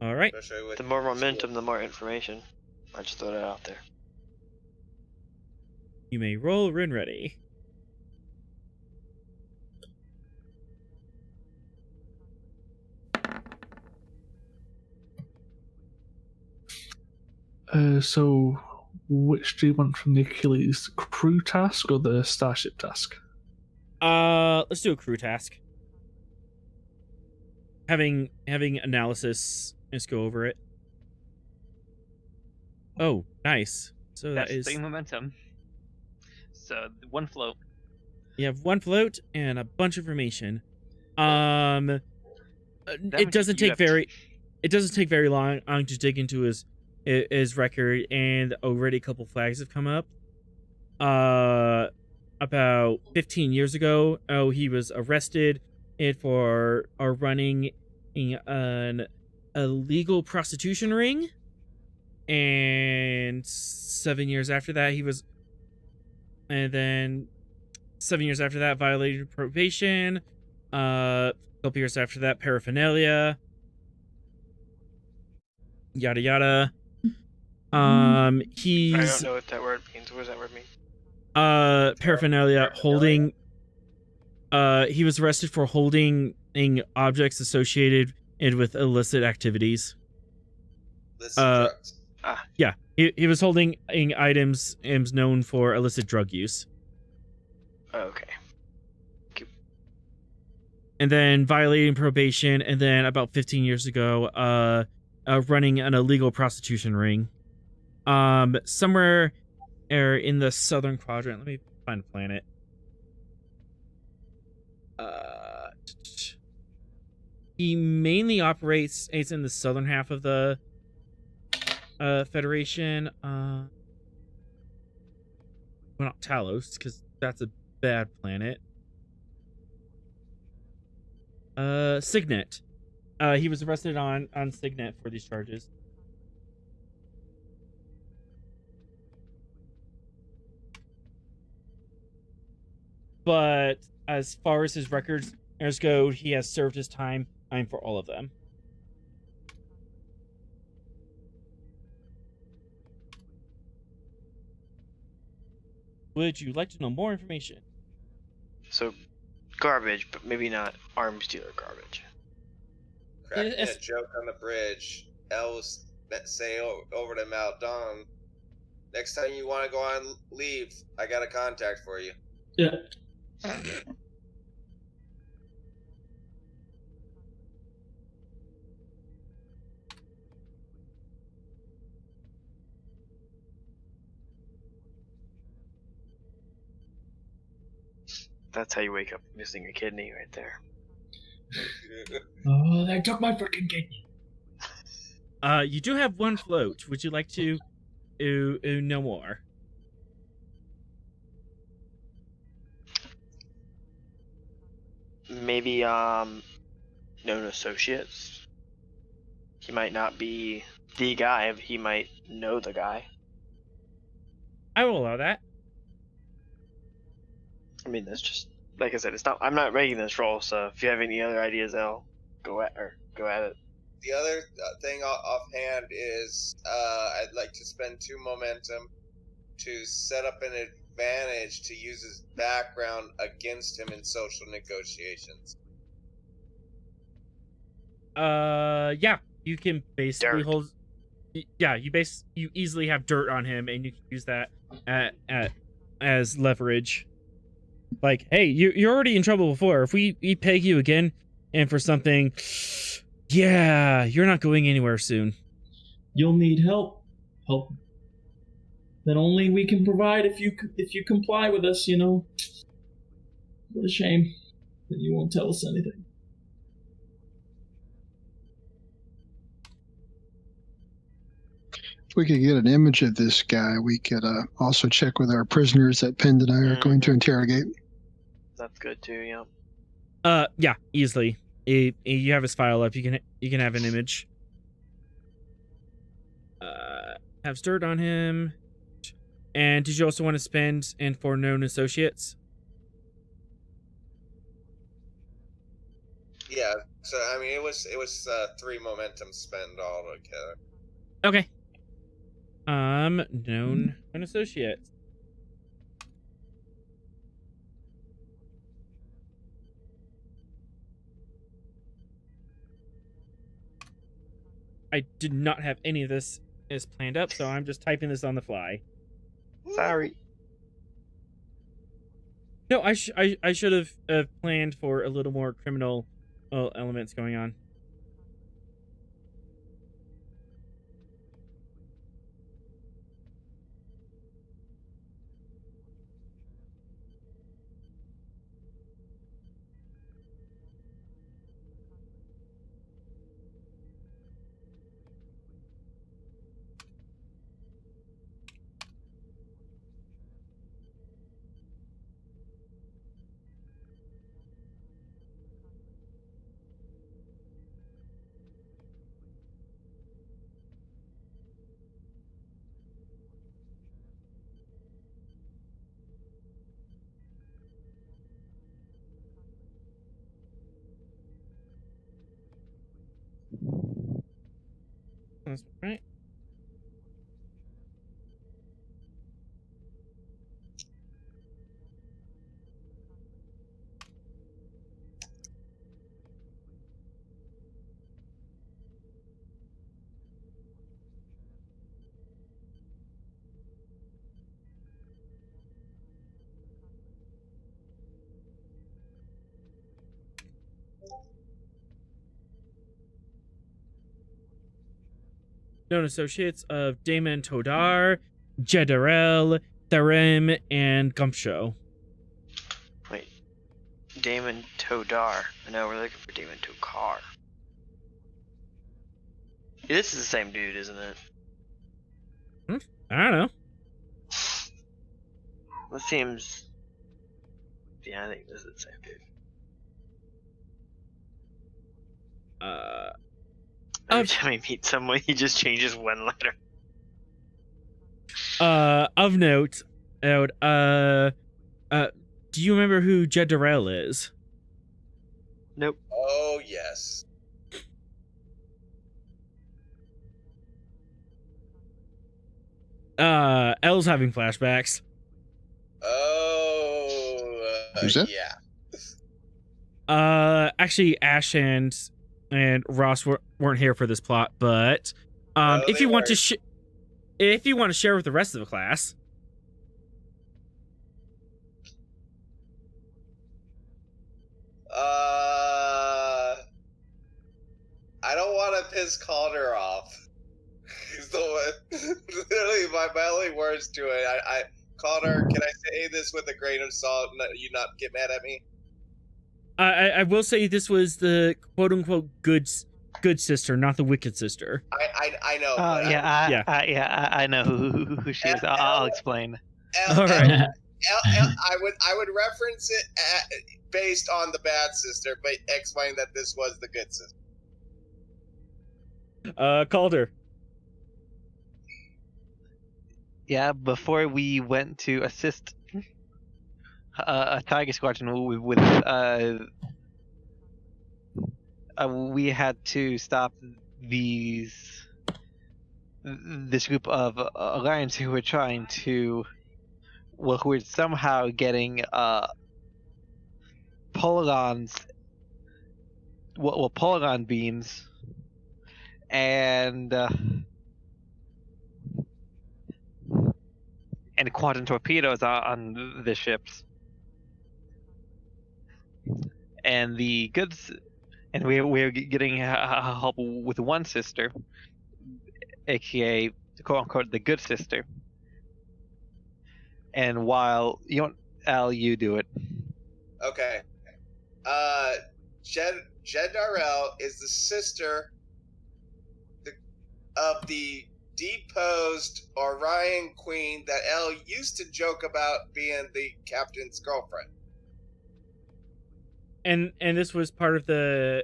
All right. Especially with The more momentum, the more information. I just throw that out there. You may roll when ready. So which do you want from the Achilles? Crew task or the starship task? Let's do a crew task. Having analysis, let's go over it. Oh, nice. So That's that is... three momentum. So one float. You have one float and a bunch of information. It doesn't take very long to dig into his record, and already a couple flags have come up. About 15 years ago, he was arrested for running an illegal prostitution ring, and 7 years after that, violated probation. A couple years after that, paraphernalia. Yada yada. I don't know what that word means. What does that word mean? Paraphernalia, holding. He was arrested for holding objects associated with illicit activities. Illicit drugs. Yeah, he was holding items known for illicit drug use. Okay. And then violating probation, and then about 15 years ago, running an illegal prostitution ring. Somewhere in the southern quadrant. Let me find a planet. He mainly operates. It's in the southern half of the Federation. Well, not Talos, because that's a bad planet. Signet. He was arrested on Signet for these charges. But as far as his records go, he has served his time for all of them. Would you like to know more information? So, garbage, but maybe not arms dealer garbage. Cracking a joke on the bridge. Elves that say over to Maldon, next time you want to go on leave, I got a contact for you. Yeah. That's how you wake up missing a kidney right there. Oh, they took my freaking kidney. You do have one float. Would you like to know more? Maybe known associates. He might not be the guy, but he might know the guy. I will allow that. I mean, that's just like I said. It's not. I'm not making this roll, so if you have any other ideas, I'll go at it. The other thing offhand is I'd like to spend 2 momentum to set up an advantage to use his background against him in social negotiations. Yeah, you can basically Dirt. hold. Yeah, you easily have dirt on him, and you can use that as leverage. Like, hey, you're already in trouble before. If we peg you again, and for something, yeah, you're not going anywhere soon. You'll need help that only we can provide if you comply with us. You know. What a shame that you won't tell us anything. If we could get an image of this guy, we could also check with our prisoners that Pend and I are going to interrogate. That's good too. Yeah. Yeah, easily. You have his file up. You can have an image. Have dirt on him. And did you also want to spend for known associates? Yeah. So I mean, it was 3 momentum spent all together. Okay. Known associates. I did not have any of this as planned up, so I'm just typing this on the fly. Sorry. No, I should have planned for a little more criminal elements going on. That's right. Known associates of Damon Todar, Jedarel, Tharem, and Gumpsho. Wait, Damon Todar. I know we're looking for Damon Tokar. Yeah, this is the same dude, isn't it? I don't know. That seems. Yeah, I think this is the same dude. Every time he meets someone, he just changes one letter. Of note, do you remember who Jedarel is? Nope. Oh, yes. Elle's having flashbacks. Oh, Who's that? yeah. Actually, Ash and Ross weren't here for this plot, but No, if they you want to weren't. if you want to share with the rest of the class, I don't want to piss Calder off. Literally, my only words to it. Calder, can I say this with a grain of salt and you not get mad at me? I will say this was the quote unquote good sister, not the wicked sister. I know. Oh but yeah, I know who she is. I'll explain. All right. I would reference it based on the bad sister, but explain that this was the good sister. Calder. Yeah, before we went to assist a tiger squadron with we had to stop this group of Alliance who were trying to, who were somehow getting polygons, polygon beams, and quantum torpedoes on the ships. And the goods, and we're getting help with one sister, aka quote unquote the good sister. And while you do it. Okay. Jedarel is the sister of the deposed Orion Queen that Elle used to joke about being the captain's girlfriend. And this was part of the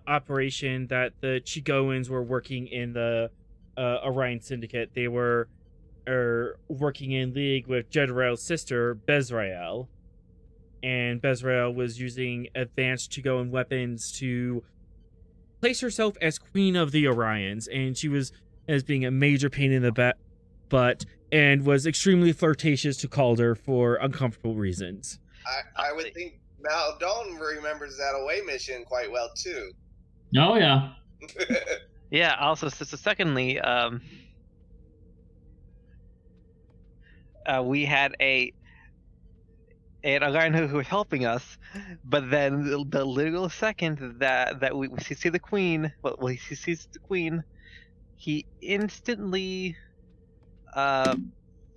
operation that the Chigoans were working in the Orion Syndicate. They were working in league with Jedarel's sister, Bezrael. And Bezrael was using advanced Chigoan weapons to place herself as Queen of the Orions. And she was as being a major pain in the butt and was extremely flirtatious to Calder for uncomfortable reasons. I would think Maldon remembers that away mission quite well too. Oh yeah. Yeah. Also, so secondly, we had an guy who was helping us, but then the literal second that we see the queen, he sees the queen, he instantly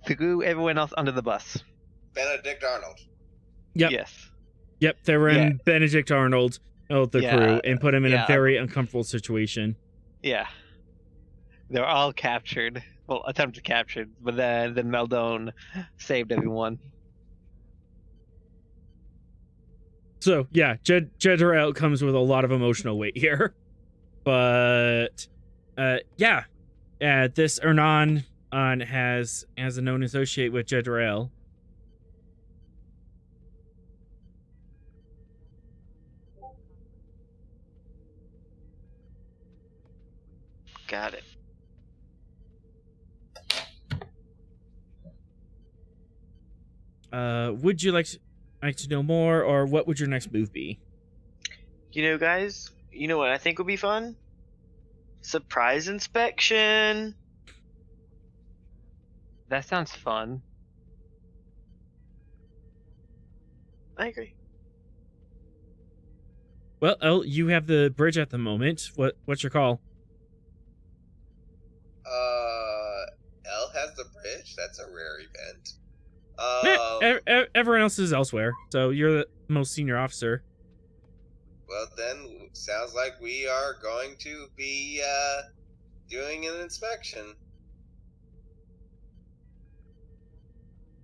threw everyone else under the bus. Benedict Arnold. Yep. Yes. Yep, they were in Benedict Arnold, the Yeah, crew, and put him in a very uncomfortable situation. Yeah. They were all captured. Well, attempted captured, but then Maldon saved everyone. So, yeah, Jeddrael comes with a lot of emotional weight here. But, this Ernan has a known associate with Jeddrael. Got it. Would you like to know more, or what would your next move be? You know, guys, you know what I think would be fun? Surprise inspection. That sounds fun. I agree. Well, El, you have the bridge at the moment. What's your call? L has the bridge? That's a rare event. Everyone else is elsewhere, so you're the most senior officer. Well, then, sounds like we are going to be doing an inspection.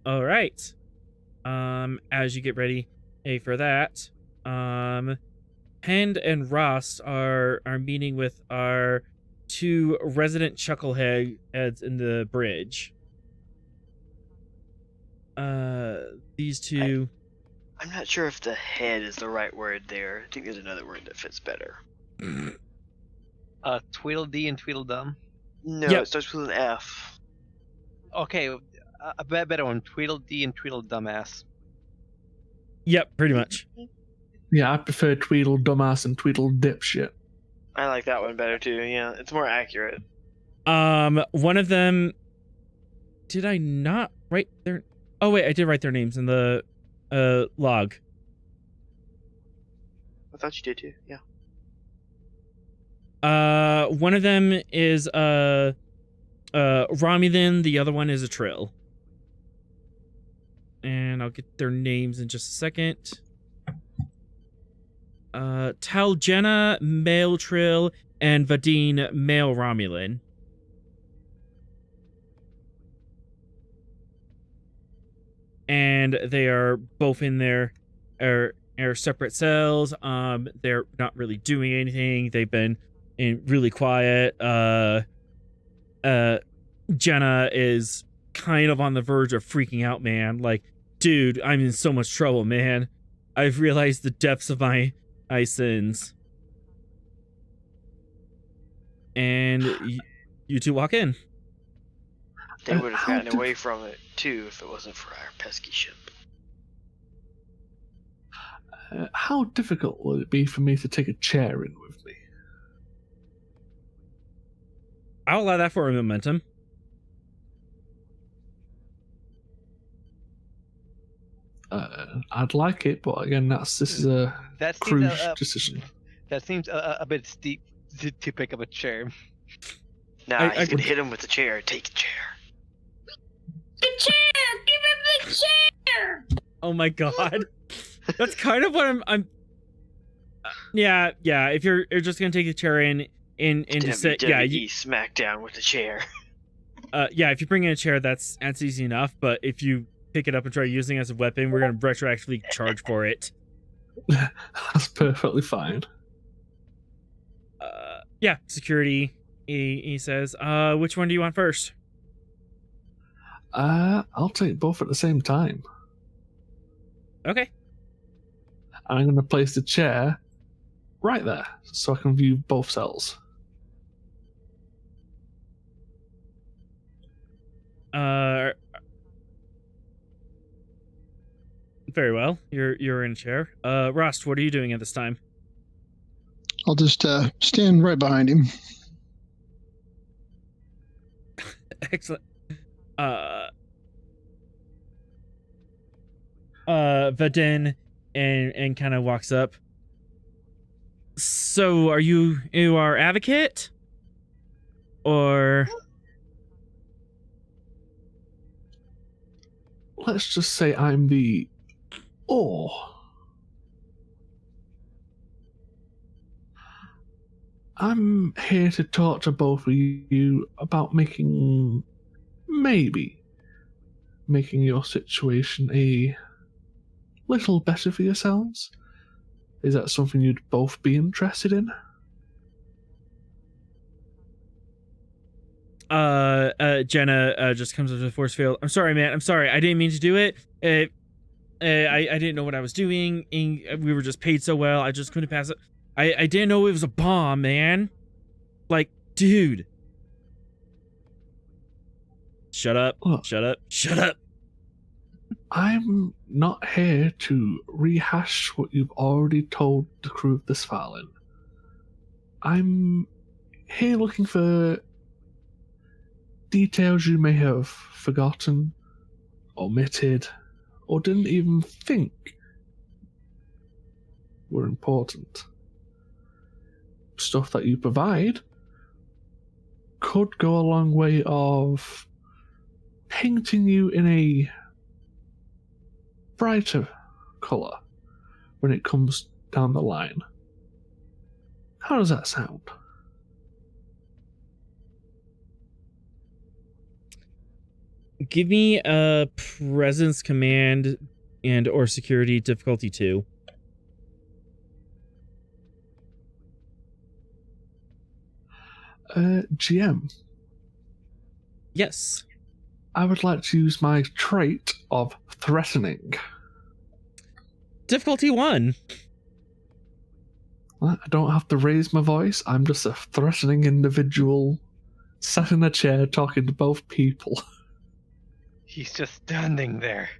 All right. As you get ready, for that, Pend and Rost are meeting with our 2 resident chuckleheads in the bridge. These 2. I'm not sure if the head is the right word there. I think there's another word that fits better. Tweedledee and Tweedledum. No, Yep. it starts with an F. Okay, a better one. Tweedledee and Tweedledumbass. Yep, pretty much. Yeah, I prefer Tweedle Dumbass and Tweedle Dipshit. I like that one better too. Yeah, it's more accurate. One of them. Did I not write their? Oh wait, I did write their names in the log. I thought you did too. Yeah. One of them is Romulan. The other one is a Trill. And I'll get their names in just a second. Talgenna, male Trill, and Vadine, male Romulan. And they are both in their separate cells. They're not really doing anything. They've been really quiet. Jenna is kind of on the verge of freaking out, man. Like, dude, I'm in so much trouble, man. I've realized the depths of my sins. And you 2 walk in. They would have how gotten away from it too if it wasn't for our pesky ship. How difficult will it be for me to take a chair in with me? I'll allow that for a momentum. I'd like it, but again, this is a That cruise seems decision. That seems a bit steep to pick up a chair. Nah, I he's gonna could- hit him with the chair. Take the chair. The chair! Give him the chair! Oh my god. That's kind of what I'm yeah, if you're just gonna take the chair in just sit, yeah, WWE smackdown with the chair. if you bring in a chair, that's easy enough, but if you pick it up and try using it as a weapon, we're gonna retroactively charge for it. That's perfectly fine. Security, he says. Which one do you want first? I'll take both at the same time. Okay. I'm going to place the chair right there so I can view both cells. Very well. You're in a chair. Rost, what are you doing at this time? I'll just stand right behind him. Excellent. Vadin and kind of walks up. So, are you our advocate? Or... Let's just say I'm the... I'm here to talk to both of you about making your situation a little better for yourselves. Is that something you'd both be interested in? Jenna just comes up to the force field. I'm sorry, man. I'm sorry. I didn't mean to do it. I didn't know what I was doing. We were just paid so well. I just couldn't pass it. I didn't know it was a bomb, man. Like, dude. Shut up. Look, Shut up. Shut up. I'm not here to rehash what you've already told the crew of the Svalinn. I'm here looking for details you may have forgotten, omitted, or didn't even think were important. Stuff that you provide could go a long way of painting you in a brighter colour when it comes down the line. How does that sound? Give me a presence command and or security difficulty 2. GM. Yes. I would like to use my trait of threatening. Difficulty 1. I don't have to raise my voice. I'm just a threatening individual sat in a chair talking to both people. He's just standing there,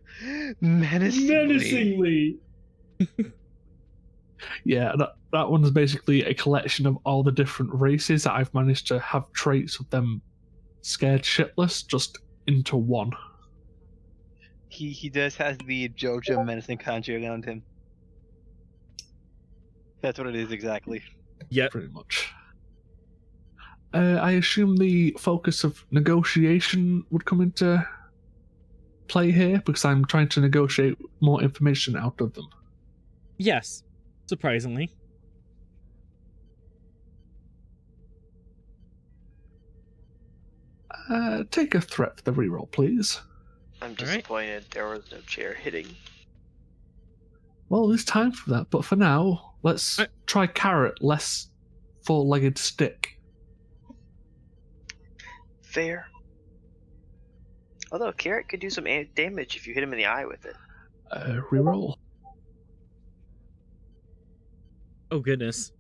menacingly. Menacingly. Yeah, that one's basically a collection of all the different races that I've managed to have traits of them scared shitless just into one. He does has the Jojo menacing conjure around him. That's what it is exactly. Yep. Pretty much. I assume the focus of negotiation would come into play here because I'm trying to negotiate more information out of them. Yes. Surprisingly. Take a threat for the reroll, please. I'm disappointed there was no chair hitting. Well, there's time for that, but for now, let's try carrot, less four-legged stick. Fair. Although carrot could do some damage if you hit him in the eye with it. Reroll. Oh, goodness.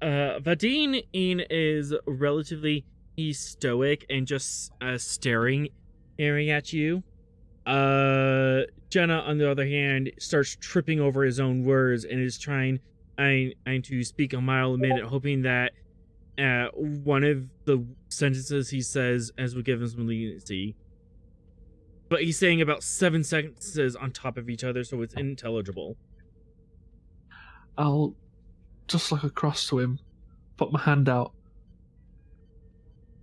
Vadin is relatively stoic and just staring at you. Jenna, on the other hand, starts tripping over his own words and is trying to speak a mile a minute, hoping that one of the sentences he says as will give him some leniency. But he's saying about 7 sentences on top of each other, so it's unintelligible. I'll just look across to him, put my hand out.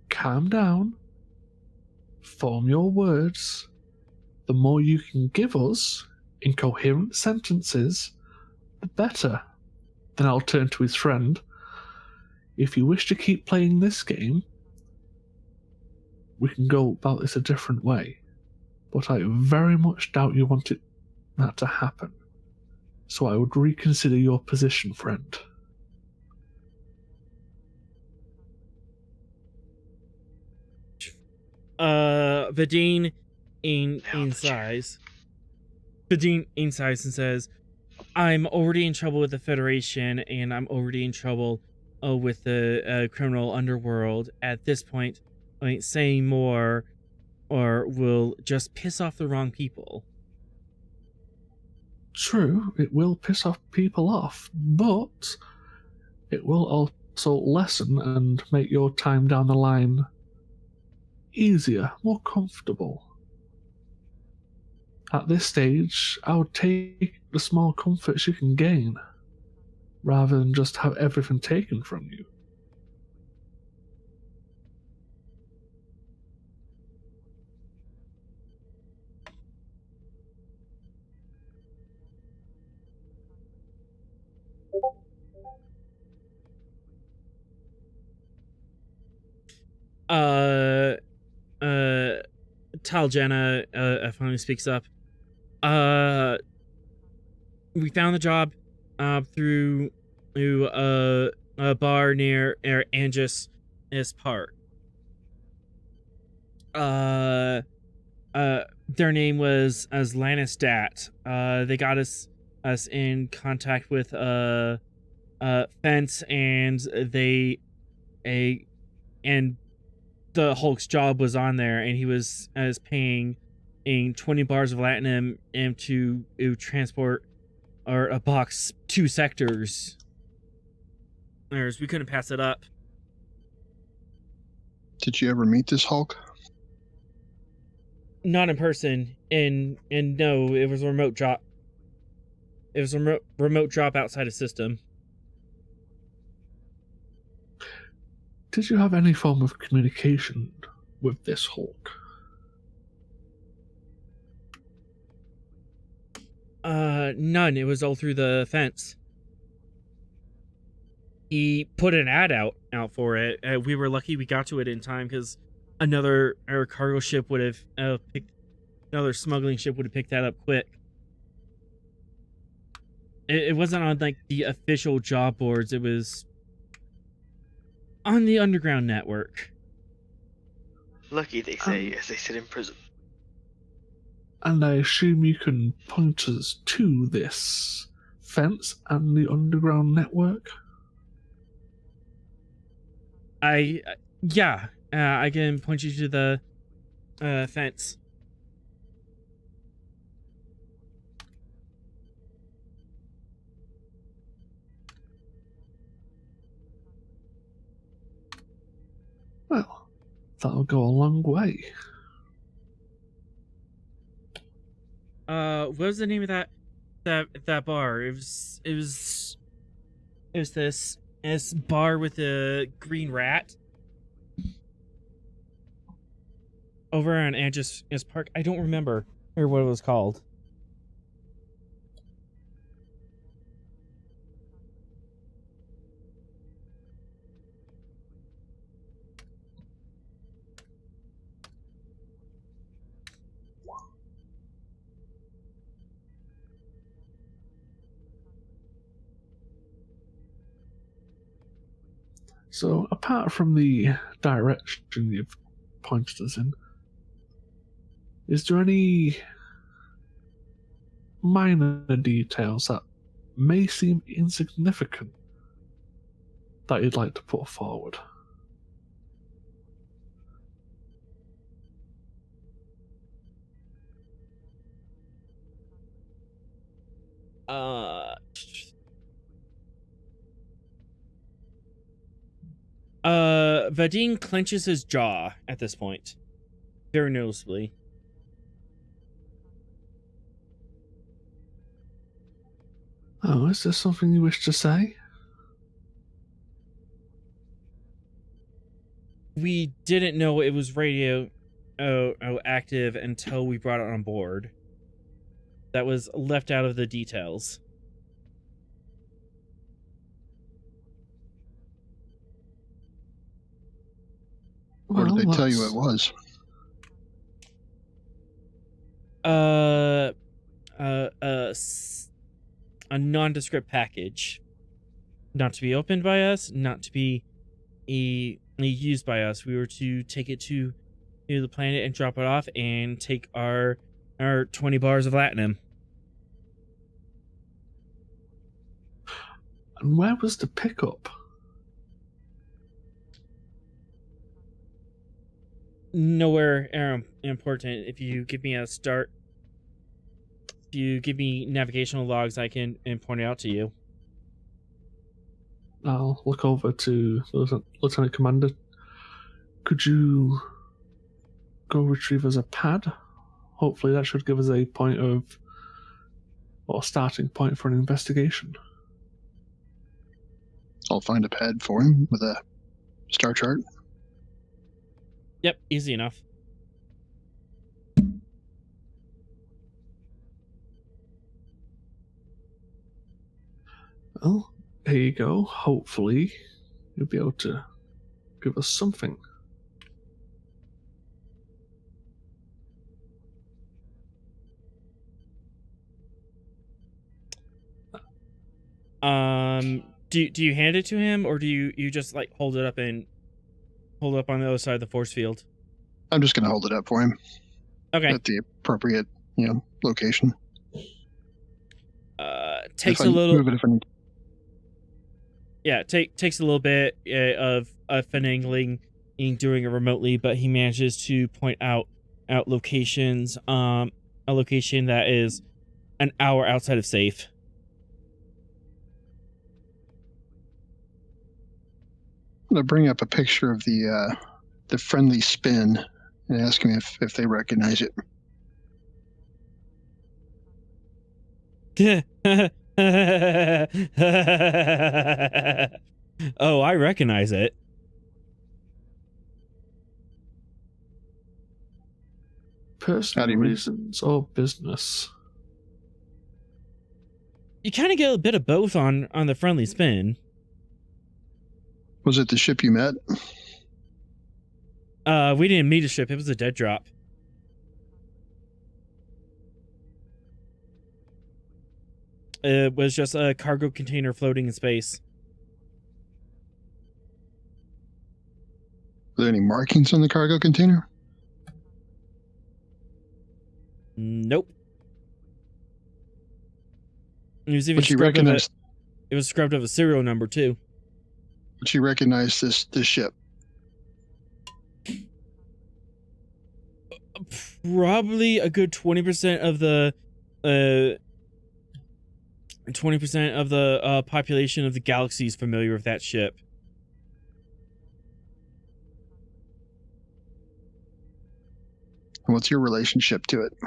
Calm down. Form your words. The more you can give us in coherent sentences, the better. Then I'll turn to his friend. If you wish to keep playing this game, we can go about this a different way. But I very much doubt you wanted that to happen. So I would reconsider your position, friend. Vadin sighs. Vadin sighs and says, I'm already in trouble with the Federation, and I'm already in trouble with the criminal underworld. At this point, saying more or will just piss off the wrong people. True, it will piss off people off, but it will also lessen and make your time down the line easier, more comfortable. At this stage, I would take the small comforts you can gain, rather than just have everything taken from you. Taljenna finally speaks up. We found the job through a bar near Angus Park. Their name was as Lannistat. They got us in contact with Fence, and and the Hulk's job was on there, and he was paying 20 bars of latinum to transport or a box 2 sectors. We couldn't pass it up. Did you ever meet this Hulk? Not in person, and no, it was a remote drop. It was a remote drop outside a system. Did you have any form of communication with this Hulk? None. It was all through the Fence. He put an ad out for it. We were lucky we got to it in time, because another cargo ship would have another smuggling ship would have picked that up quick. It wasn't on like the official job boards. It was on the underground network. Lucky, they say, as they sit in prison. And I assume you can point us to this Fence and the underground network? I can point you to the Fence. Well, that'll go a long way. What was the name of that bar? It was this bar with a green rat over on Angus Park. I don't remember what it was called. So, apart from the direction you've pointed us in, is there any minor details that may seem insignificant that you'd like to put forward? Vadim clenches his jaw at this point, very noticeably. Oh, is there something you wish to say? We didn't know it was radio active until we brought it on board. That was left out of the details. Or did they tell you it was? A nondescript package, not to be opened by us, not to be used by us. We were to take it to the planet and drop it off, and take our 20 bars of latinum. And where was the pickup? Nowhere important. If you give me a start, if you give me navigational logs, I can point it out to you. I'll look over to the Lieutenant Commander. Could you go retrieve us a pad? Hopefully that should give us a point of, or starting point for an investigation. I'll find a pad for him with a star chart. Yep, easy enough. Well, here you go. Hopefully you'll be able to give us something. Do you hand it to him, or do you just like hold it up on the other side of the force field? I'm just going to hold it up for him. Okay. At the appropriate, location. Takes a little. Yeah, takes a little bit of finagling in doing it remotely, but he manages to point out locations. A location that is an hour outside of Saiph. I'm going to bring up a picture of the friendly spin and ask him if they recognize it. Oh, I recognize it. Personal reasons or business? You kind of get a bit of both on the friendly spin. Was it the ship you met? We didn't meet a ship. It was a dead drop. It was just a cargo container floating in space. Were there any markings on the cargo container? Nope. It was even But you scrubbed of recognized. it was scrubbed of a serial number too. But you recognize this ship. Probably a good 20% of the 20% of the population of the galaxy is familiar with that ship. And what's your relationship to it?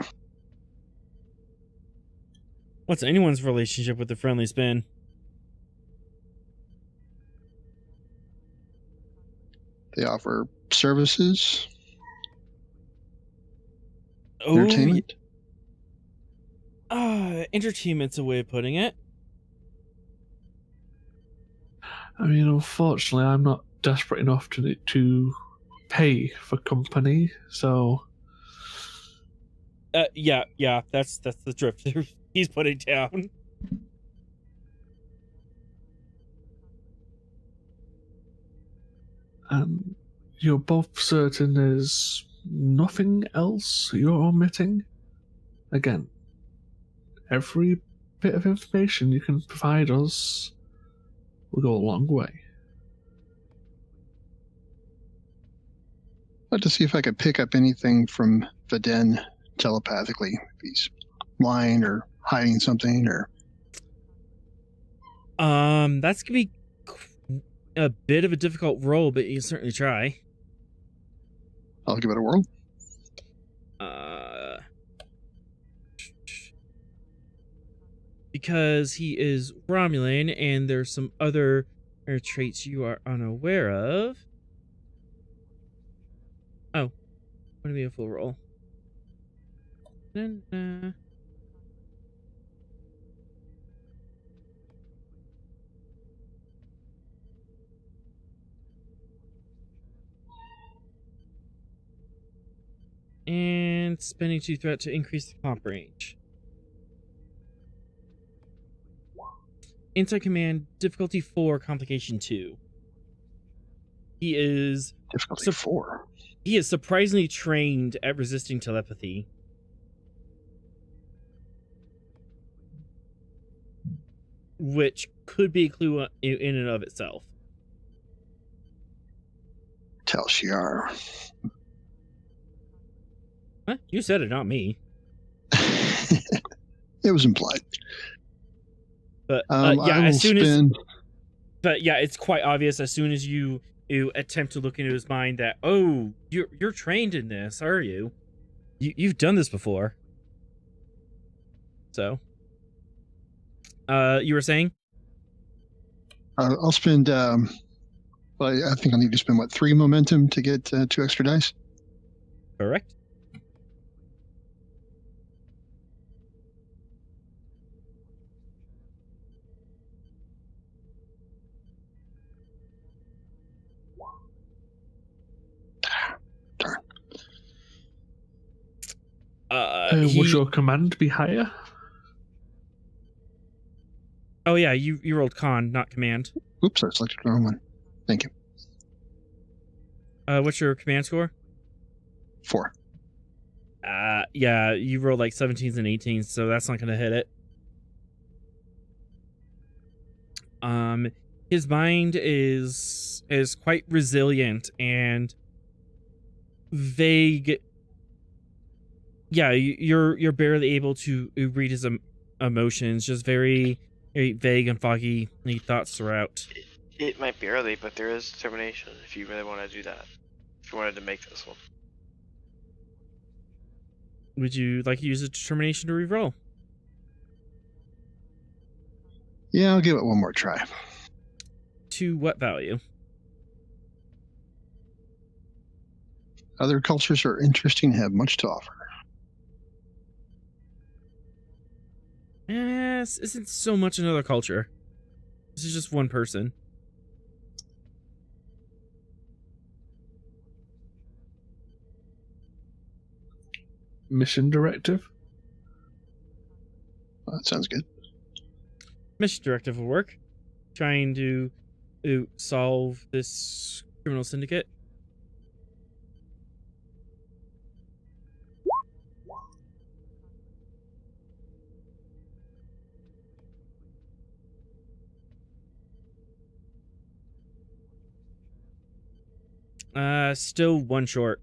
What's anyone's relationship with the friendly spin? They offer services, Oh, entertainment. entertainment's a way of putting it. I mean, unfortunately, I'm not desperate enough to pay for company, so... Yeah, that's the drift he's putting down. And you're both certain there's nothing else you're omitting? Again, every bit of information you can provide us will go a long way. I'd like to see if I could pick up anything from Vaden telepathically. If he's lying or hiding something, or That's gonna be a bit of a difficult role, but you can certainly try. I'll give it a whirl. Because he is Romulan, and there's some other traits you are unaware of. Oh, want to be a full roll. And spending 2 threat to increase the comp range. Insight command, difficulty 4, complication 2. He is Difficulty 4. He is surprisingly trained at resisting telepathy. Which could be a clue in and of itself. Tell Shiar. Huh? You said it, not me. It was implied. But I yeah, will as soon as spend But yeah, it's quite obvious as soon as you attempt to look into his mind that, oh, you're trained in this, are you? You've done this before. So, you were saying? I'll spend. Well, I think I'll need to spend 3 momentum to get 2 extra dice. Correct. Darn. Would your command be higher? Oh yeah, you rolled con, not command. Oops, I selected the wrong one. Thank you. What's your command score? 4. Yeah, you rolled like 17s and 18s, so that's not gonna hit it. His mind is quite resilient and vague. Yeah, you're barely able to read his emotions, just very vague and foggy thoughts throughout. It might be early, but there is determination if you really want to do that. If you wanted to make this one. Would you like to use a determination to reroll? Yeah, I'll give it one more try. To what value? Other cultures are interesting and have much to offer. This isn't so much another culture. This is just one person. Mission directive? Well, that sounds good. Mission directive will work. Trying to solve this criminal syndicate. Still one short.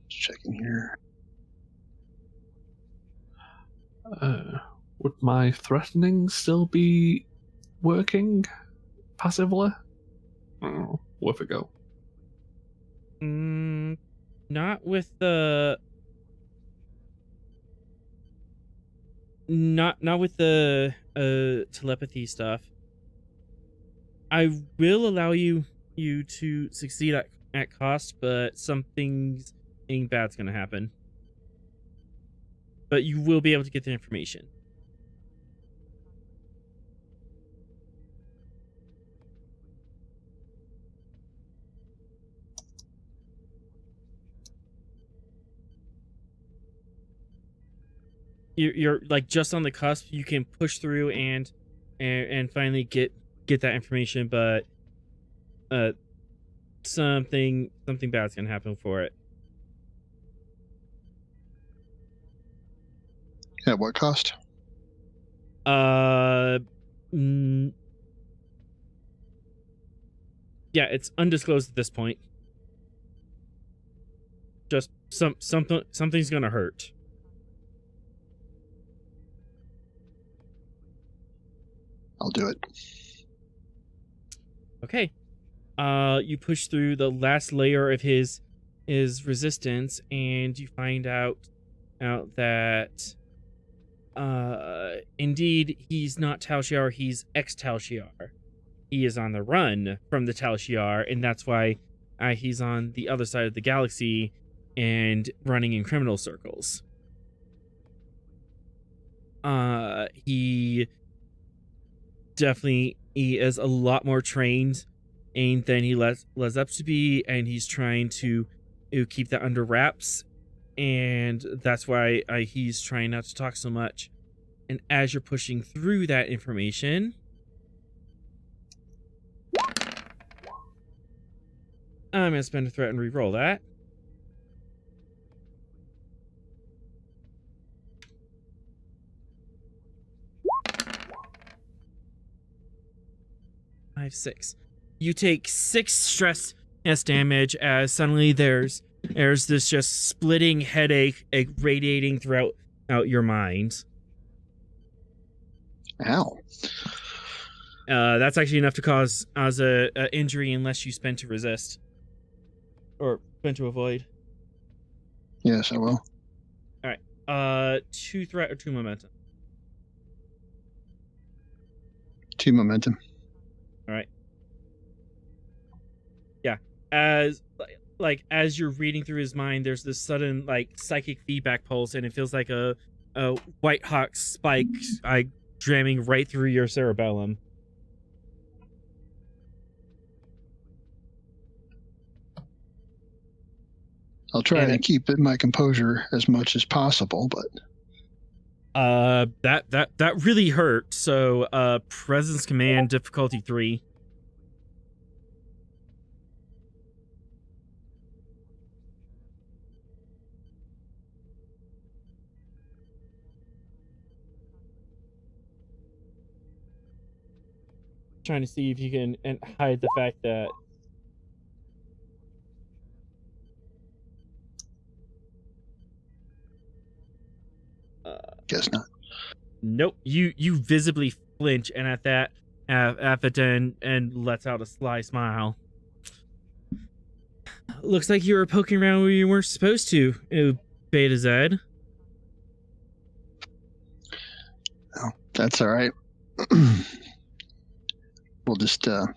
Checking here. Would my threatening still be working passively? Oh, worth a go. Not with the not with the telepathy stuff. I will allow you to succeed at cost, but something bad's gonna happen. But you will be able to get the information. You're like just on the cusp. You can push through and finally get that information, but something bad's gonna happen for it. At what cost? Yeah, it's undisclosed at this point. Just something's gonna hurt. I'll do it. Okay. You push through the last layer of his resistance, and you find out that indeed he's not Tal Shiar, he's ex-Tal Shiar. He is on the run from the Tal Shiar, and that's why he's on the other side of the galaxy and running in criminal circles. He definitely is a lot more trained than he lets up to be, and he's trying to keep that under wraps, and that's why he's trying not to talk so much. And as you're pushing through that information, I'm gonna spend a threat and re-roll that. Five, 6. You take 6 stress damage as suddenly there's There's this just splitting headache radiating throughout your mind. Ow. That's actually enough to cause a injury unless you spend to resist. Or spend to avoid. Yes, I will. 2 threat or 2 momentum. 2 momentum. Alright. Yeah. As you're reading through his mind, there's this sudden psychic feedback pulse, and it feels like a white hot spike jamming right through your cerebellum. I'll try to keep my composure as much as possible, but that really hurt. So presence command difficulty 3. Trying to see if you can hide the fact that guess not. nope, you visibly flinch, and at that Aphaden and lets out a sly smile. Looks like you were poking around where you weren't supposed to, Beta Z. Oh, that's all right. We'll just let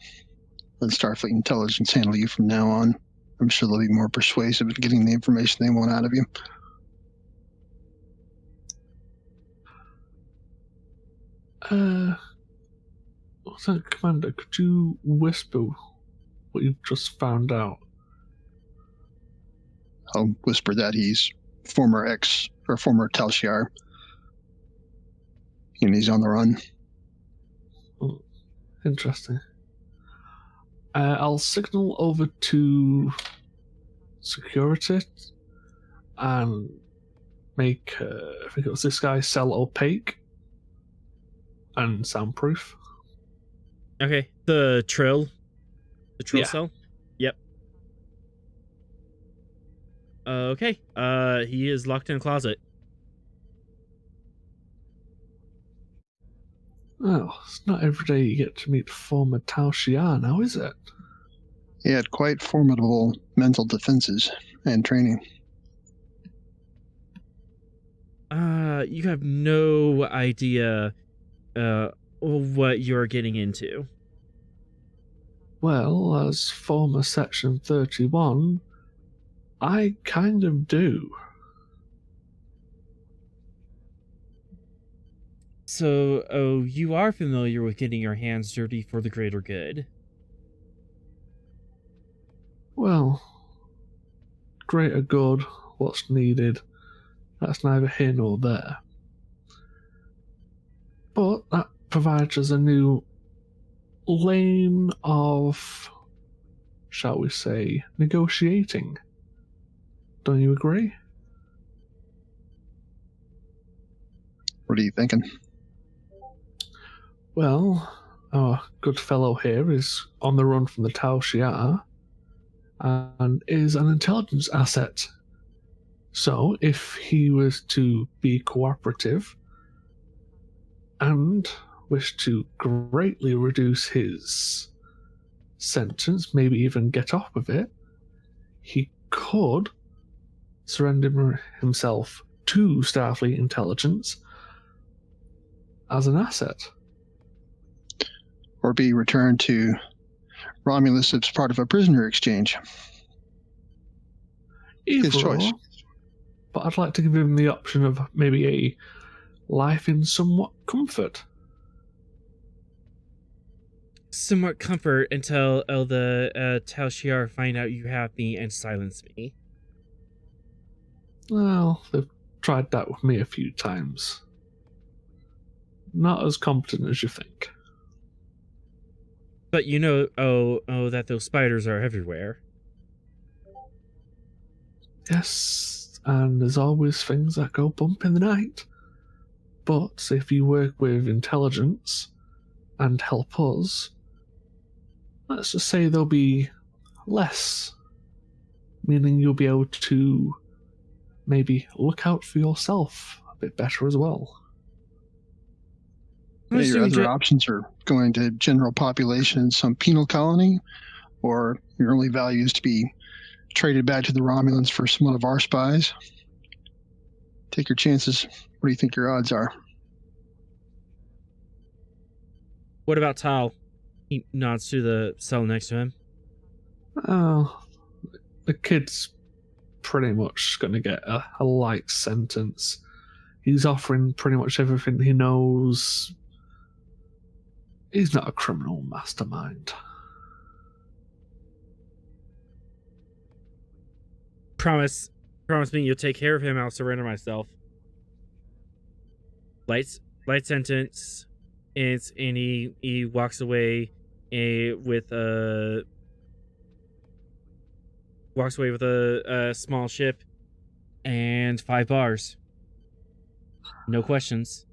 Starfleet Intelligence handle you from now on. I'm sure they'll be more persuasive at getting the information they want out of you. Commander, could you whisper what you just found out? I'll whisper that he's former Tal Shiar, and he's on the run. Oh, interesting. I'll signal over to security and make, I think it was this guy, cell opaque and soundproof. Okay, the Trill cell? Yep. Okay, he is locked in a closet. Oh, it's not every day you get to meet former Tal Shiar now, is it? He had quite formidable mental defenses and training. You have no idea what you're getting into. Well, as former Section 31, I kind of do. So, you are familiar with getting your hands dirty for the greater good. Well, greater good, what's needed, that's neither here nor there. But that provides us a new lane of, shall we say, negotiating. Don't you agree? What are you thinking? Well, our good fellow here is on the run from the Tal Shiar and is an intelligence asset. So, if he was to be cooperative and wish to greatly reduce his sentence, maybe even get off of it, he could surrender himself to Starfleet Intelligence as an asset. Or be returned to Romulus as part of a prisoner exchange. Either His choice. or, but I'd like to give him the option of maybe a life in somewhat comfort. Somewhat comfort until the Tal Shiar find out you have me and silence me. Well, they've tried that with me a few times. Not as competent as you think. But you know, that those spiders are everywhere. Yes, and there's always things that go bump in the night. But if you work with intelligence and help us, let's just say there'll be less meaning you'll be able to maybe look out for yourself a bit better as well. Yeah, your other options are going to general population in some penal colony, or your only value is to be traded back to the Romulans for one of our spies. Take your chances. What do you think your odds are? What about Tal? He nods to the cell next to him. Oh, the kid's pretty much going to get a light sentence. He's offering pretty much everything he knows. He's not a criminal mastermind. Promise me you'll take care of him. I'll surrender myself. Light sentence. And he walks away with a small ship and 5 bars. No questions.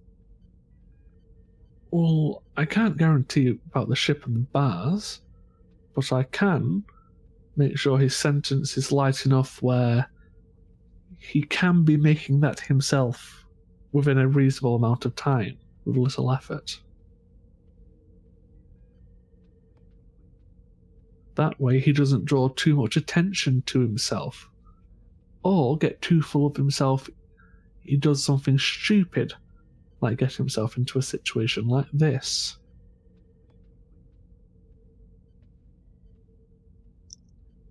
Well, I can't guarantee about the ship and the bars, but I can make sure his sentence is light enough where he can be making that himself within a reasonable amount of time with little effort. That way he doesn't draw too much attention to himself, or get too full of himself he does something stupid, like get himself into a situation like this.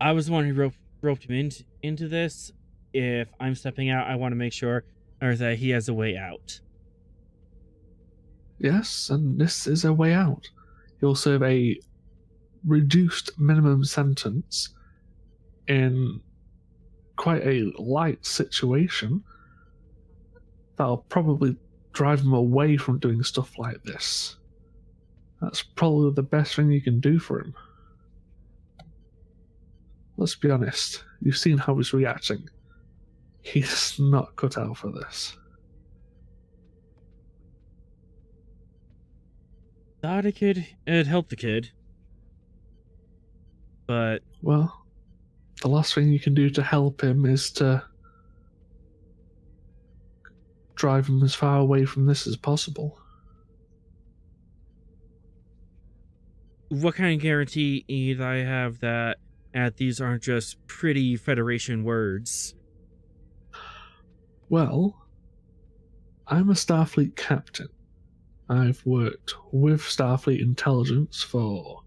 I was the one who roped him into this. If I'm stepping out, I want to make sure that he has a way out. Yes, and this is a way out. He'll serve a reduced minimum sentence in quite a light situation that'll probably drive him away from doing stuff like this. That's probably the best thing you can do for him. Let's be honest, you've seen how he's reacting. He's not cut out for this. Thought it'd help the kid. But... well, the last thing you can do to help him is to drive him as far away from this as possible. What kind of guarantee do I have that these aren't just pretty Federation words? Well, I'm a Starfleet captain. I've worked with Starfleet intelligence for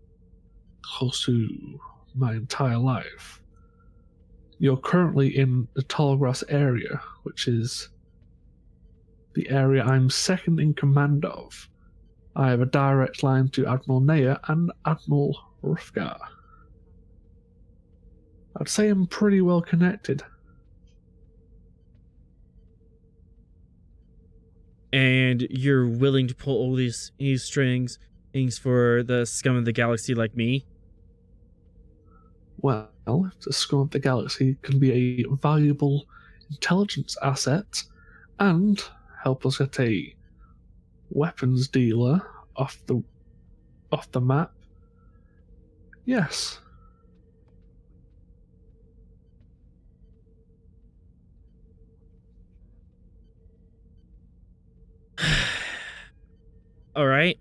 close to my entire life. You're currently in the Tallgrass area, which is the area I'm second in command of. I have a direct line to Admiral Naya and Admiral Rufgar. I'd say I'm pretty well connected. And you're willing to pull all these strings, things for the scum of the galaxy like me? Well, the scum of the galaxy can be a valuable intelligence asset and help us get a weapons dealer off the map. Yes. All right.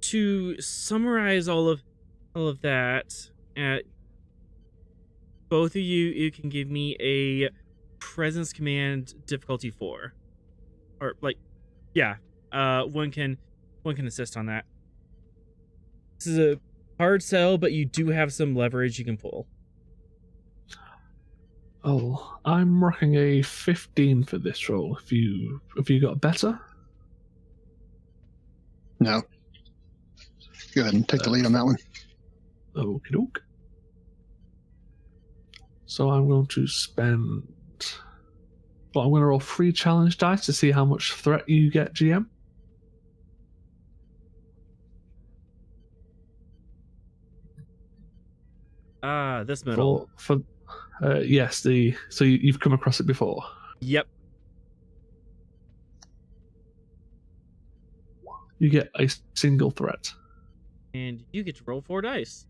To summarize all of that, both of you can give me a presence command difficulty 4, or one can assist on that. This is a hard sell, but you do have some leverage you can pull. Oh, I'm rocking a 15 for this roll. Have you got better? No. Go ahead and take the lead on that one. Okie doke. So I'm going to spend... well, I'm going to roll 3 challenge dice to see how much threat you get, GM. This middle. Yes, so you've come across it before. Yep. You get a single threat. And you get to roll 4 dice.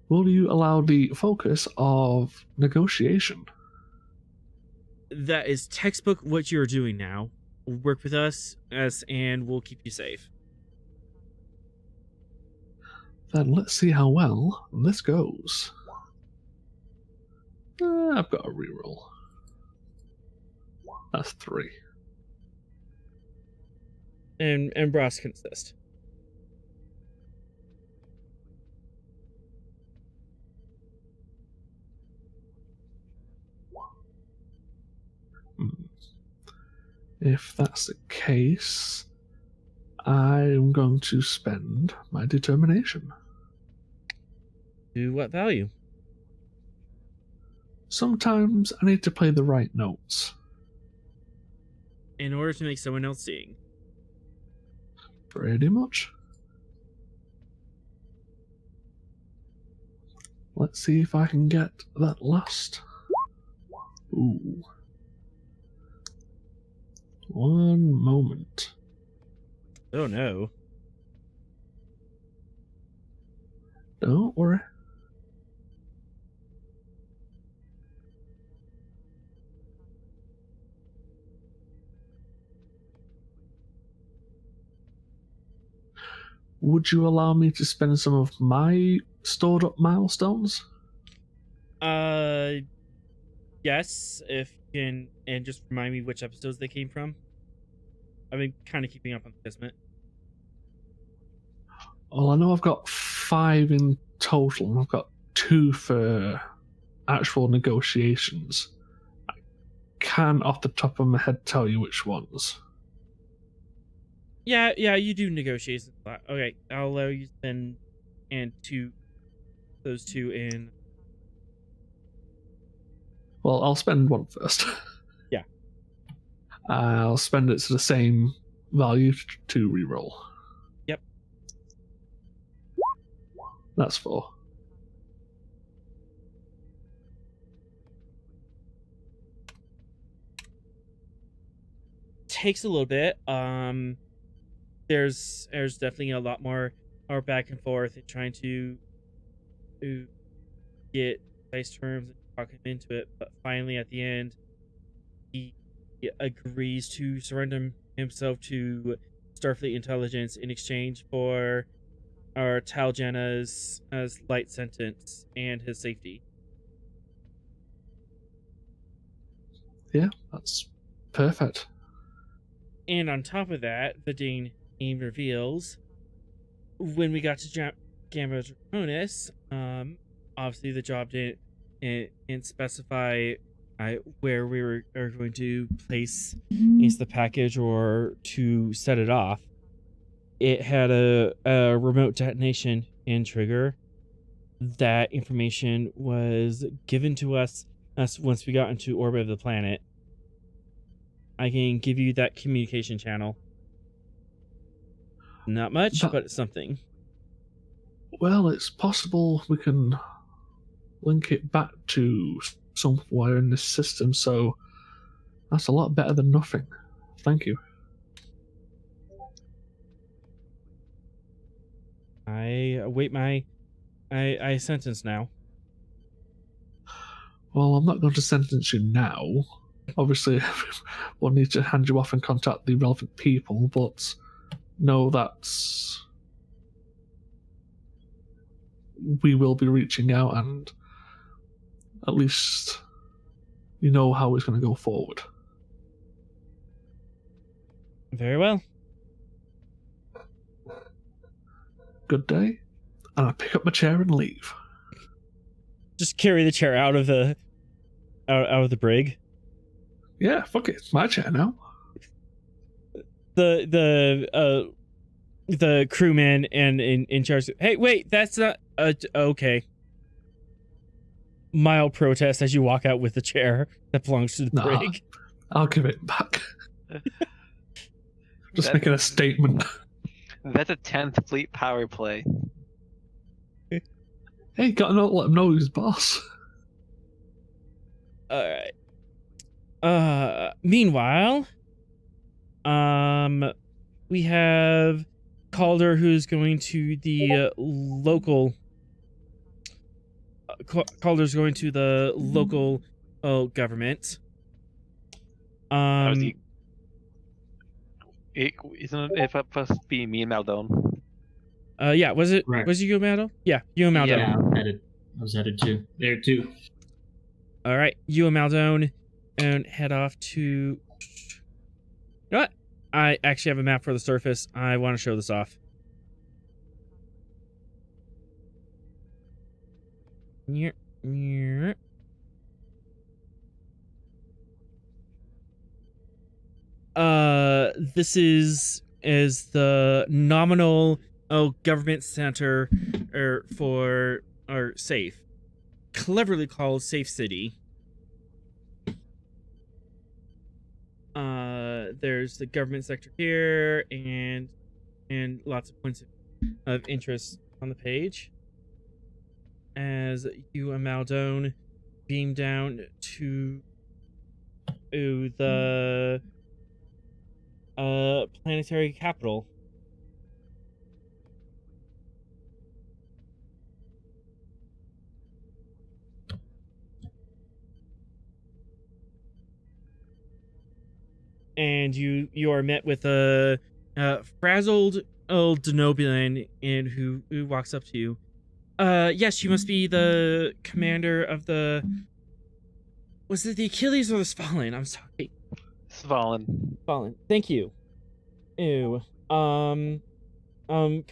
Will you allow the focus of negotiation? That is textbook what you're doing now. Work with us, and we'll keep you safe. Then let's see how well this goes. I've got a reroll. That's 3. And Brass can assist. If that's the case, I'm going to spend my determination. To what value? Sometimes I need to play the right notes. In order to make someone else sing. Pretty much. Let's see if I can get that last. Ooh. One moment. Oh no. Don't worry. Would you allow me to spend some of my stored up milestones? Yes, if you can, and just remind me which episodes they came from. I've been kind of keeping up on the Kismet. Well, I know I've got 5 in total, and I've got 2 for actual negotiations. I can't, off the top of my head, tell you which ones. Yeah, you do negotiations a lot. Okay, I'll allow you to spend those 2 in. Well, I'll spend one first. Yeah. I'll spend it to the same value to reroll. Yep. That's 4. Takes a little bit. There's definitely a lot more back and forth and trying to get nice terms and talk him into it, but finally at the end he agrees to surrender himself to Starfleet intelligence in exchange for our Taljanna's light sentence and his safety. Yeah, that's perfect. And on top of that, the Dean reveals when we got to Gamma Draconis, obviously the job didn't specify where we are going to place the package or to set it off. It had a remote detonation and trigger. That information was given to us once we got into orbit of the planet. I can give you that communication channel. Not much, but it's something. Well, it's possible we can link it back to somewhere in this system, so that's a lot better than nothing. Thank you. I await my sentence now. Well, I'm not going to sentence you now. Obviously, we'll need to hand you off and contact the relevant people, but know that we will be reaching out, and at least you know how it's going to go forward. Very well. Good day. And I pick up my chair and leave. Just carry the chair out of the brig. Yeah, fuck it. It's my chair now. The crewman and in charge. Hey, wait, that's not okay. Mild protest as you walk out with the chair that belongs to the brig. I'll give it back. Just making a statement. That's a 10th fleet power play. Hey, gotta let him know who's boss. Alright. Meanwhile, we have Calder, who's going to the local. Calder's going to the local government. Isn't it supposed to be me and Maldon? Yeah, was it you, Maldon? Yeah, you and Maldon. Yeah. I was headed to there too. All right, you and Maldon, and head off to. You know what? I actually have a map for the surface. I want to show this off. This is the nominal government center for Saiph, cleverly called Safe City. There's the government sector here, and lots of points of interest on the page. As you and Maldon beam down to the planetary capital. And you are met with a frazzled old denoted and who walks up to you. Yes, you must be the commander of the. Was it the Achilles or the Svalinn? I'm sorry. Svalinn. Thank you. Ew. Come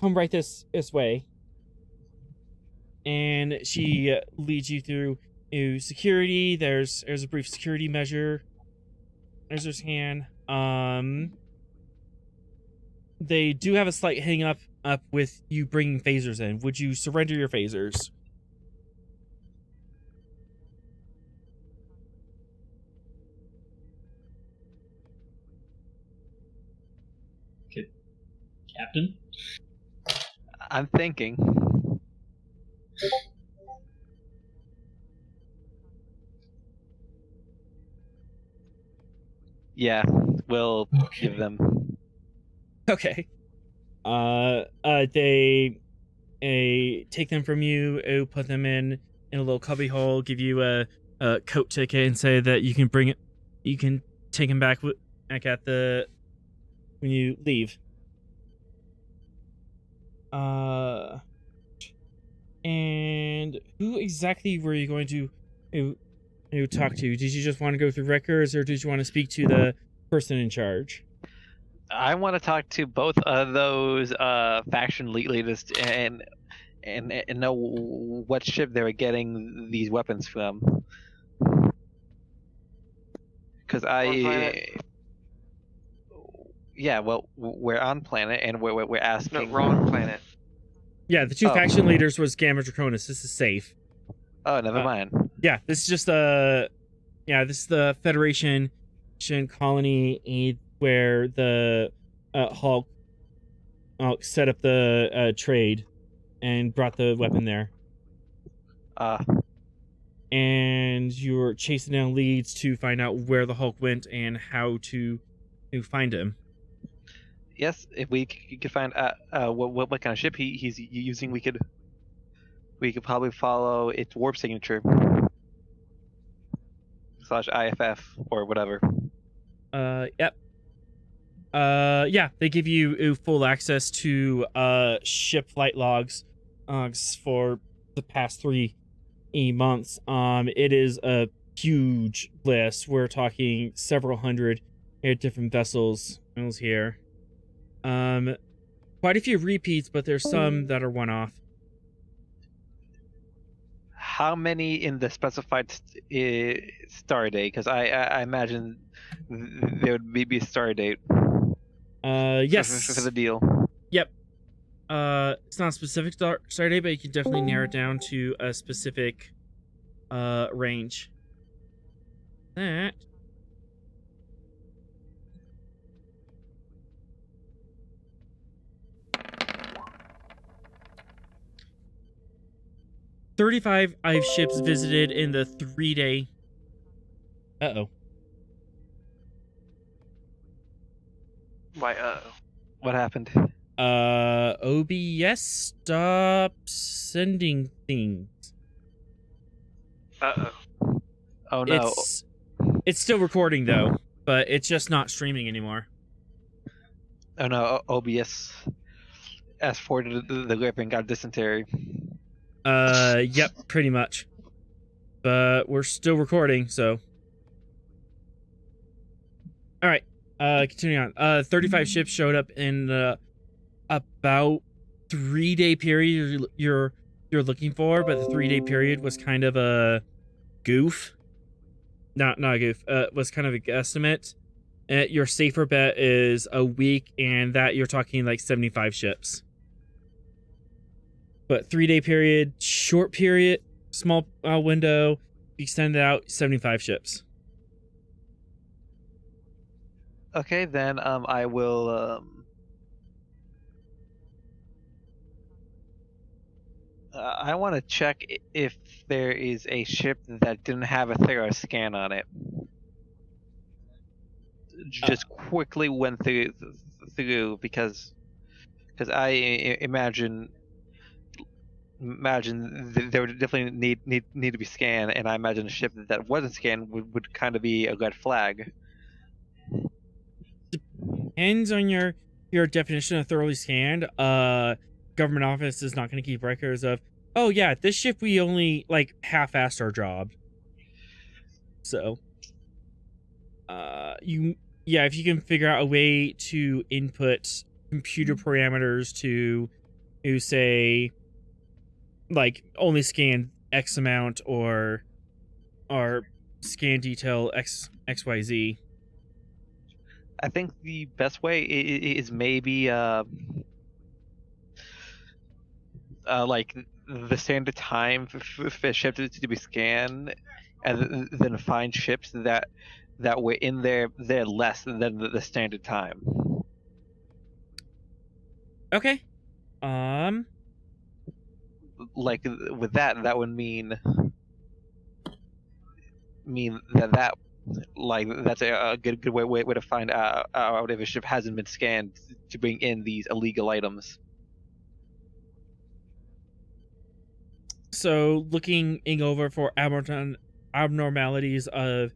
right this way. And she leads you through security. There's a brief security measure. There's her hand. They do have a slight hang up with you bringing phasers in. Would you surrender your phasers? Captain? I'm thinking. Yeah, we'll give them. Okay. They take them from you, put them in a little cubby hole, give you a coat ticket, and say that you can bring it. You can take them back at the when you leave. And who exactly were you going to talk to? Did you just want to go through records, or did you want to speak to the person in charge? I want to talk to both of those faction leaders and know what ship they were getting these weapons from. Because we're on planet and we're asking. No, wrong planet. Yeah, the two faction leaders was Gamma Draconis. This is Saiph. Oh, never mind. Yeah, this is just this is the Federation colony where the Hulk set up the trade and brought the weapon there. And you're chasing down leads to find out where the Hulk went and how to find him. Yes, if we could find what kind of ship he's using, we could probably follow its warp signature / IFF or whatever. Yep. Yeah, they give you full access to ship flight logs for the past 3 months. It is a huge list. We're talking several hundred different vessels here. Quite a few repeats, but there's some that are one-off. How many in the specified star date? Because I imagine there would be a star date. Yes. For the deal. Yep. It's not a specific star date, but you can definitely narrow it down to a specific range. That. $35 ships visited in the 3-day. Why, What happened? OBS stopped sending things. Uh-oh. Oh no. It's still recording though, but it's just not streaming anymore. Oh no. OBS S4 the grip and got dysentery. Yep, pretty much. But we're still recording, so. All right. Continuing on. 35 ships showed up in about 3-day period you're looking for, but the 3-day period was kind of a goof. Not a goof. Was kind of a guesstimate. Your safer bet is a week, and that you're talking like 75 ships. But 3-day period, short period, small window, extend it out, 75 ships. Okay, then I will I want to check if there is a ship that didn't have a thorough scan on it. Just quickly went through because I imagine there would definitely need to be scanned, and I imagine a ship that wasn't scanned would kind of be a red flag. Depends on your definition of thoroughly scanned. Government office is not going to keep records of, oh yeah, this ship we only like half-assed our job. So, if you can figure out a way to input computer parameters to say, like, only scan X amount or scan detail XYZ. I think the best way is maybe like the standard time for ships to be scanned, and then find ships that were in there less than the standard time. Okay. Like with that would mean that like that's a good way to find out if a ship hasn't been scanned to bring in these illegal items. So looking over for abnormalities of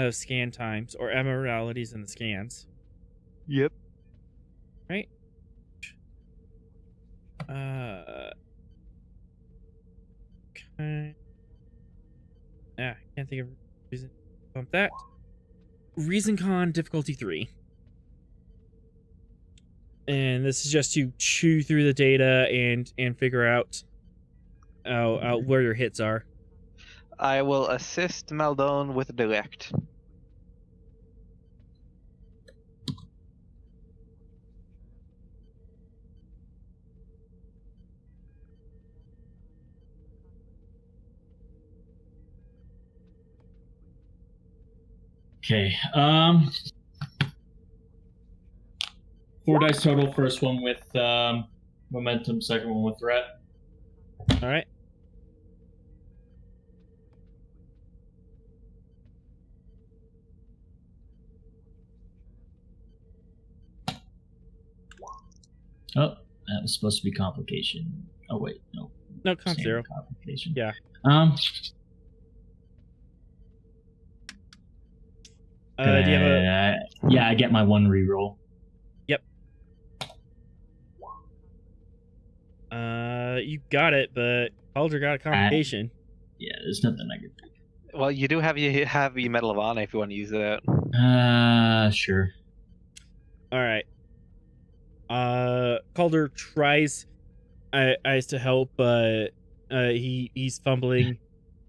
scan times or abnormalities in the scans. Yep. Right. Okay. I can't think of reason. Bump that. ReasonCon difficulty 3. And this is just to chew through the data and figure out where your hits are. I will assist Maldon with direct. Okay. 4 dice total. First one with momentum. Second one with threat. All right. Oh, that was supposed to be complication. Oh wait, no. No, comp 0. Complication. Yeah. Do you have a? Yeah, I get my 1 reroll. Yep. You got it, but Calder got a complication. Yeah, there's nothing I can do. Well, you do have your Medal of Honor if you want to use it. Sure. All right. Calder tries to help, but he's fumbling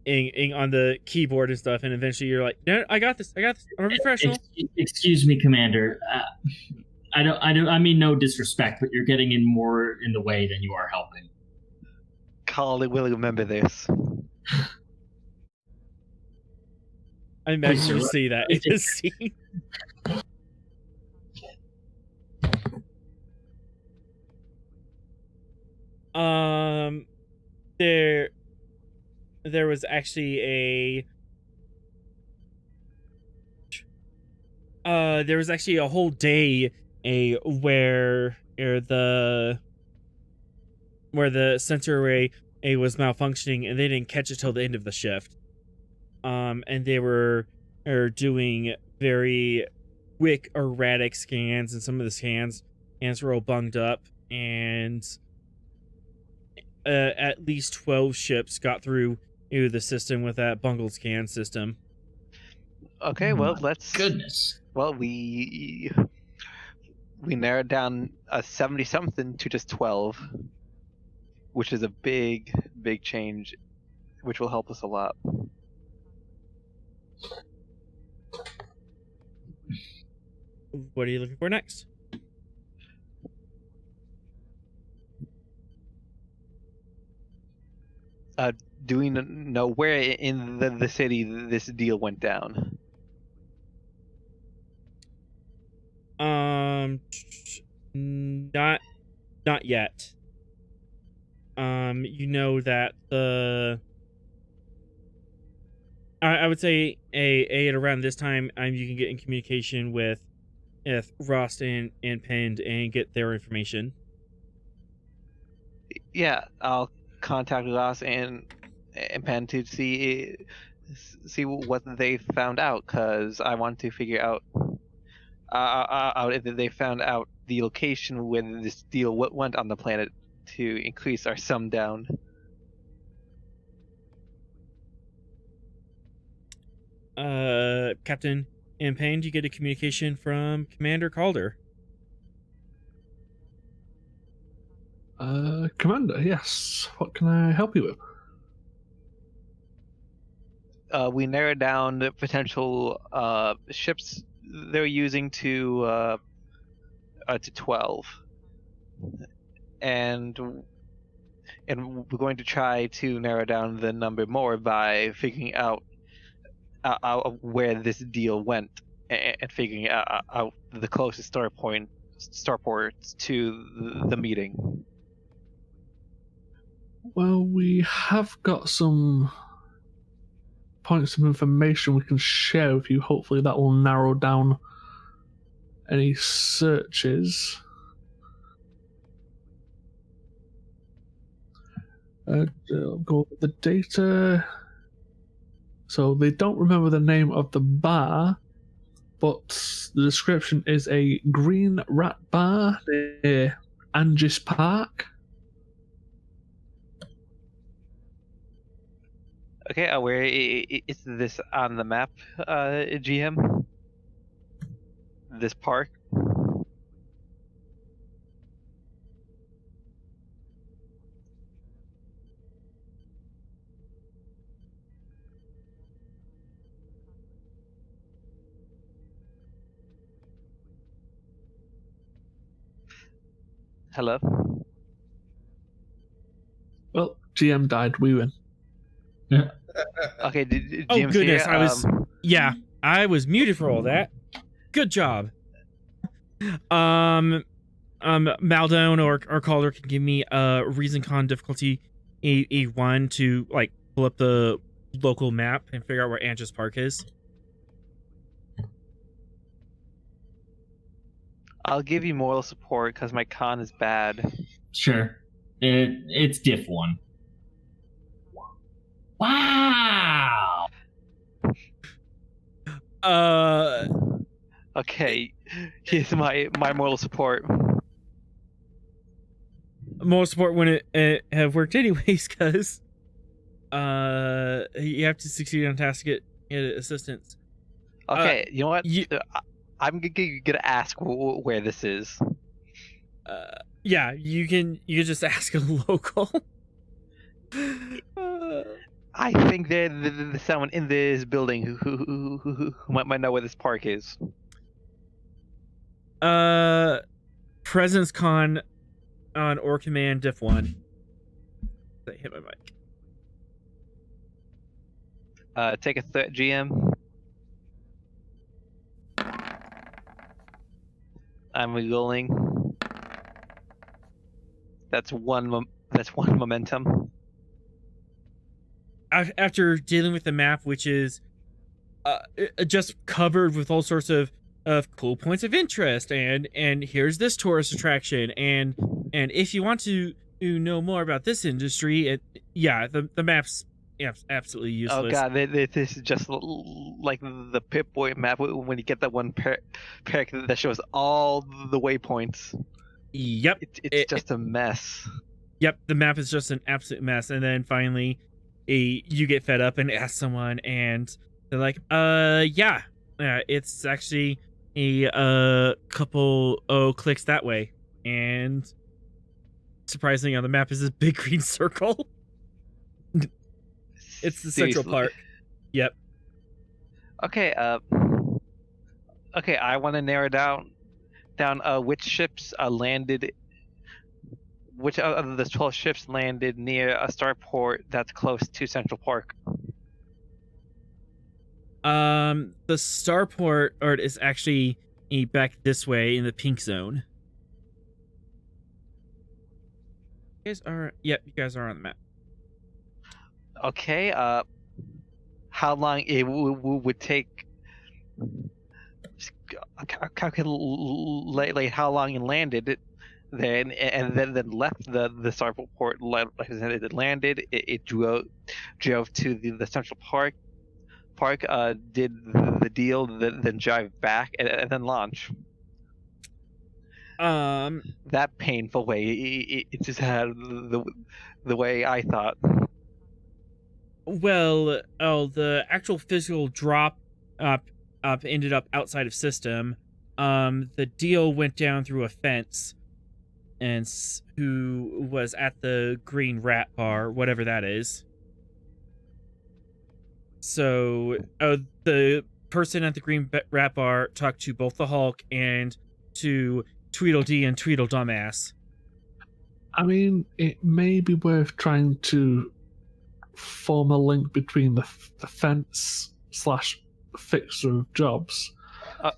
on the keyboard and stuff, and eventually you're like, no, I got this. I'm a professional. Excuse me, Commander. I mean no disrespect, but you're getting in more in the way than you are helping. Calder will remember this. I imagine you see that in the scene. There was actually a whole day where the sensor array was malfunctioning, and they didn't catch it till the end of the shift. And they were doing very quick, erratic scans, and some of the scans were all bunged up, and at least 12 ships got through the system with that bungled scan system. Okay, well, My let's. Goodness. Well, we narrowed down a 70-something to just 12, which is a big change, which will help us a lot. What are you looking for next? Do we know where in the city this deal went down? Not yet. You know that I would say at around this time, you can get in communication with Rost and Pend and get their information. Yeah, I'll contact Ross and Pen to see what they found out, because I want to figure out if they found out the location where this deal went on the planet to increase our sum down. Captain Payne, do you get a communication from Commander Calder? Commander, yes. What can I help you with? We narrowed down the potential ships they're using to 12, and we're going to try to narrow down the number more by figuring out where this deal went and figuring out the closest starports to the meeting. Well, we have got some points of information we can share with you. Hopefully that will narrow down any searches. I'll go over the data. So they don't remember the name of the bar, but the description is a green rat bar near Angis Park. Okay, where is this on the map, GM? This park? Hello? Well, GM died, we win. Okay, Oh GM's goodness, here. I was muted for all that. Good job. Maldon or Calder can give me a reason con difficulty A1 to like pull up the local map and figure out where Angis Park is. I'll give you moral support because my con is bad. Sure. It's diff 1. Wow! Okay, here's my moral support. Moral support wouldn't have worked anyways, because you have to succeed on task to get assistance. Okay, you know what? I'm gonna ask where this is. Yeah, you can just ask a local. I think there's someone in this building who might know where this park is. Presence con on or command diff 1. I hit my mic. Take a GM. I'm rolling. That's one momentum. After dealing with the map, which is just covered with all sorts of of cool points of interest, and here's this tourist attraction, and if you want to know more about this industry, the map's absolutely useless. Oh god, this is just like the Pip-Boy map when you get that one pair that shows all the waypoints. Yep. It's just a mess. Yep, the map is just an absolute mess. And then finally, you get fed up and ask someone, and they're like, it's actually a couple clicks that way. And surprisingly, on the map is this big green circle. It's the Central Park. Yep. Okay, I want to narrow down which ships landed. Which of the 12 ships landed near a starport that's close to Central Park? The starport is actually back this way in the pink zone. You guys are on the map. Okay, how long it would take? Calculate how long it landed, then left the starport. Like it landed, it drove to the Central Park. Did the deal, then drive back and then launch. That painful way. It just had the way I thought. Well, the actual physical drop up ended up outside of system. The deal went down through a fence, and who was at the green rat bar, whatever that is. So, the person at the green rat bar talked to both the Hulk and to Tweedledee and Tweedledumbass. I mean, it may be worth trying to form a link between the fence / fixer of jobs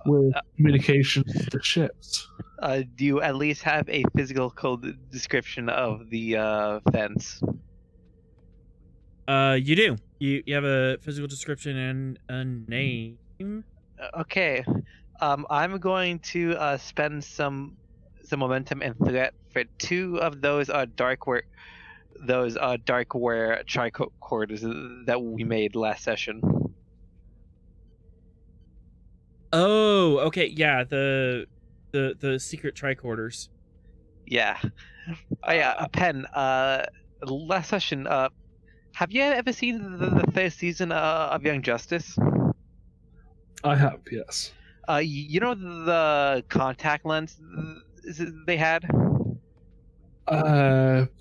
with communication with the ships. Do you at least have a physical code description of the fence? You do. You have a physical description and a name. Okay. I'm going to spend some momentum and threat for 2 of those darkware tricorders that we made last session. Oh, okay, yeah, the secret tricorders. Yeah. Pen. Last session. Have you ever seen the 3rd season of Young Justice? I have, yes. You know the contact lens they had?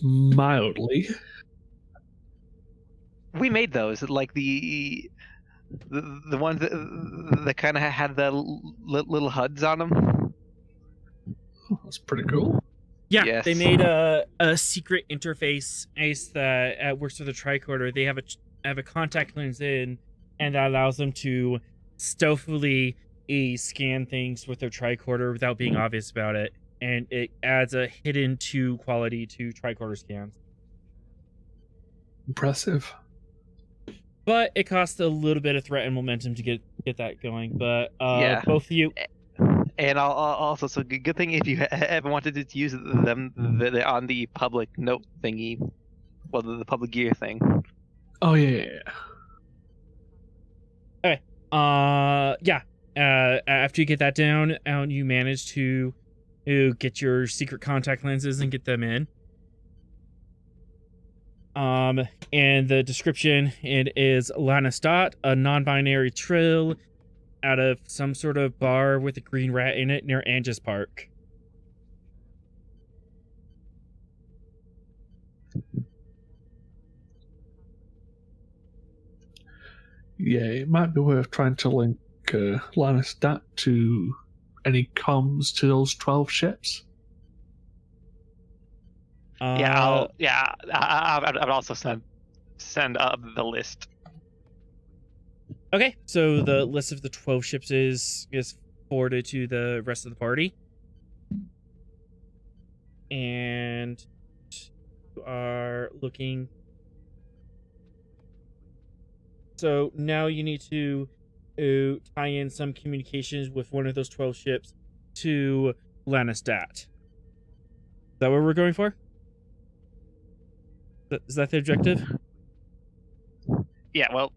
Mildly. We made those, like the ones that kind of had the little HUDs on them. Oh, that's pretty cool. Yeah, yes. They made a secret interface that works with the tricorder. They have a contact lens in, and that allows them to stealthily scan things with their tricorder without being obvious about it. And it adds a hidden 2 quality to tricorder scans. Impressive. But it costs a little bit of threat and momentum to get that going. But yeah. Both of you. And I'll also, so good thing if you ever wanted to use them, they're on the public note thingy, well, the public gear thing. Oh yeah. Okay. After you get that down, you manage to get your secret contact lenses and get them in. And the description, it is Lannistot, a non-binary trill out of some sort of bar with a green rat in it near Angus Park. Yeah, it might be worth trying to link Lannistot to any comms to those 12 ships. I'd also send up the list. Okay, so the list of the 12 ships is forwarded to the rest of the party. And you are looking. So now you need to tie in some communications with one of those 12 ships to Lannistat. Is that what we're going for? Is that the objective? Yeah, well,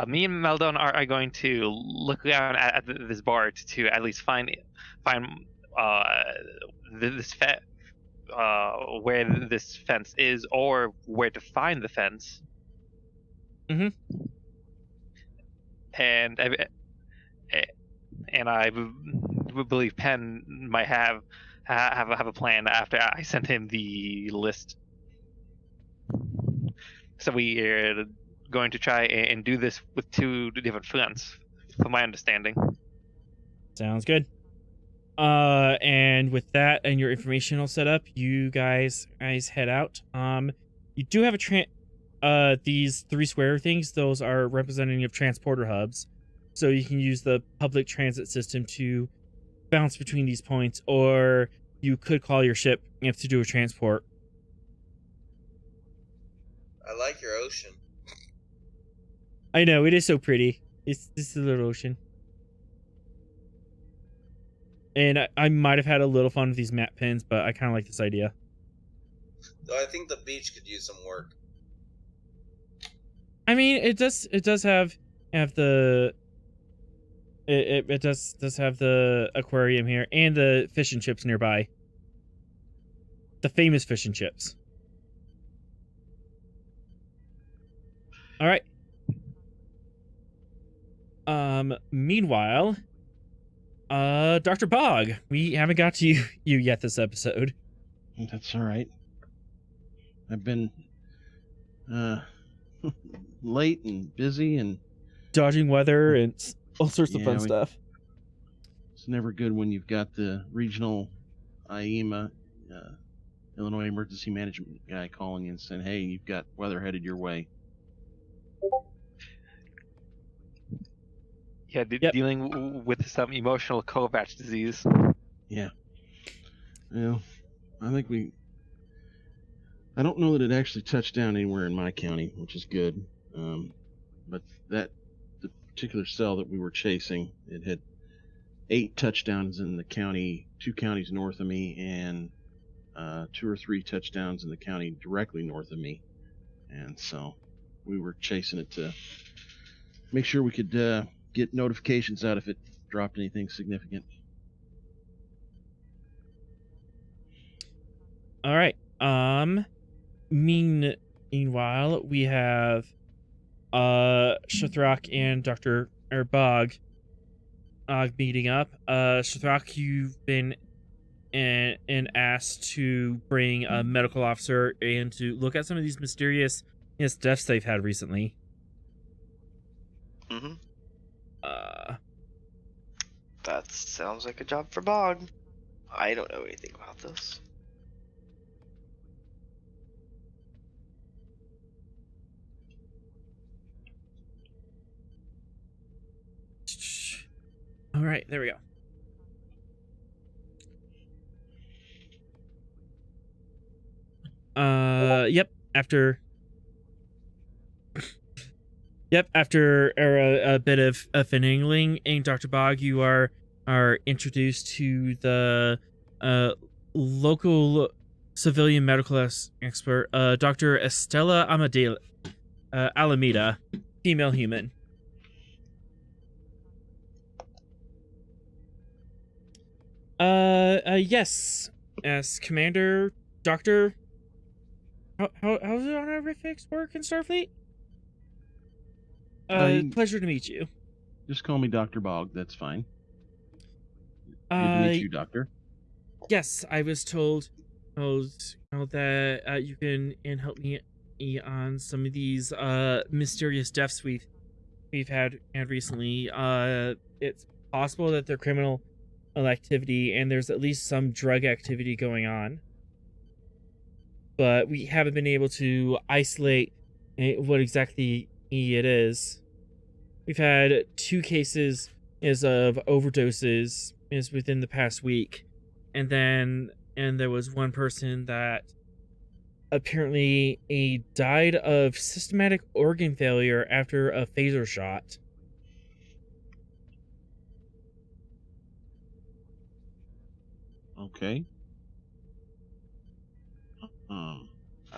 me and Meldon are going to look down at this bar to at least find this where this fence is, or where to find the fence. Mm-hmm. And I believe Penn might have a plan after I sent him the list. So we are going to try and do this with 2 different fronts, from my understanding. Sounds good. And with that and your information all set up, you guys head out. You do have these 3 square things. Those are representative of transporter hubs, so you can use the public transit system to bounce between these points, or you could call your ship if to do a transport. I like your ocean. I know, it is so pretty. It's just a little ocean. And I might have had a little fun with these map pins, but I kind of like this idea. Though I think the beach could use some work. I mean, it does have the it does have the aquarium here and the fish and chips nearby. The famous fish and chips. All right. Meanwhile, Dr. Bog, we haven't got to you yet this episode. That's all right. I've been late and busy and dodging weather and all sorts of fun stuff. It's never good when you've got the regional IEMA, Illinois Emergency Management guy calling you and saying, "Hey, you've got weather headed your way." Yeah, dealing with some emotional Kovacs disease. Yeah. Well, I think I don't know that it actually touched down anywhere in my county, which is good. But the particular cell that we were chasing, it had 8 touchdowns in the county, 2 counties north of me, and 2 or 3 touchdowns in the county directly north of me. And so we were chasing it to make sure we could get notifications out if it dropped anything significant. All right. Meanwhile, we have Shathrak and Dr. Bog meeting up. Shathrak, you've been and asked to bring a medical officer and to look at some of these mysterious deaths they've had recently. Mm-hmm. That sounds like a job for Bog. I don't know anything about this. All right, there we go. Yep. After a bit of finagling, and Dr. Bog, you are introduced to the local civilian medical expert, Dr. Estella Alameda, female human. Yes. As Commander, Doctor. How's it honorifics work in Starfleet? Pleasure to meet you. Just call me Dr. Bog, that's fine. Good to meet you, Doctor. Yes, I was told that you can help me on some of these mysterious deaths we've had recently. It's possible that they're criminal activity, and there's at least some drug activity going on, but we haven't been able to isolate what exactly it is. We've had 2 cases of overdoses within the past week, and there was one person that apparently died of systematic organ failure after a phaser shot. Okay.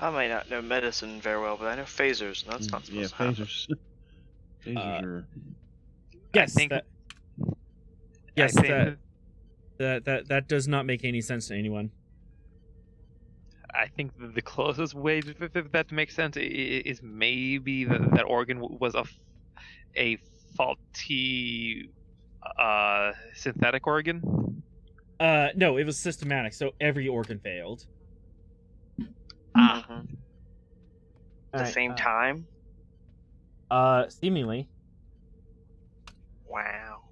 I might not know medicine very well, but I know phasers, and that's not supposed to happen. phasers. Phasers are. Yes, think- that. I Yes, think that does not make any sense to anyone. I think the closest way that makes sense is maybe that organ was a faulty synthetic organ. No, it was systematic, so every organ failed. At the Alright, same time? Seemingly. Wow.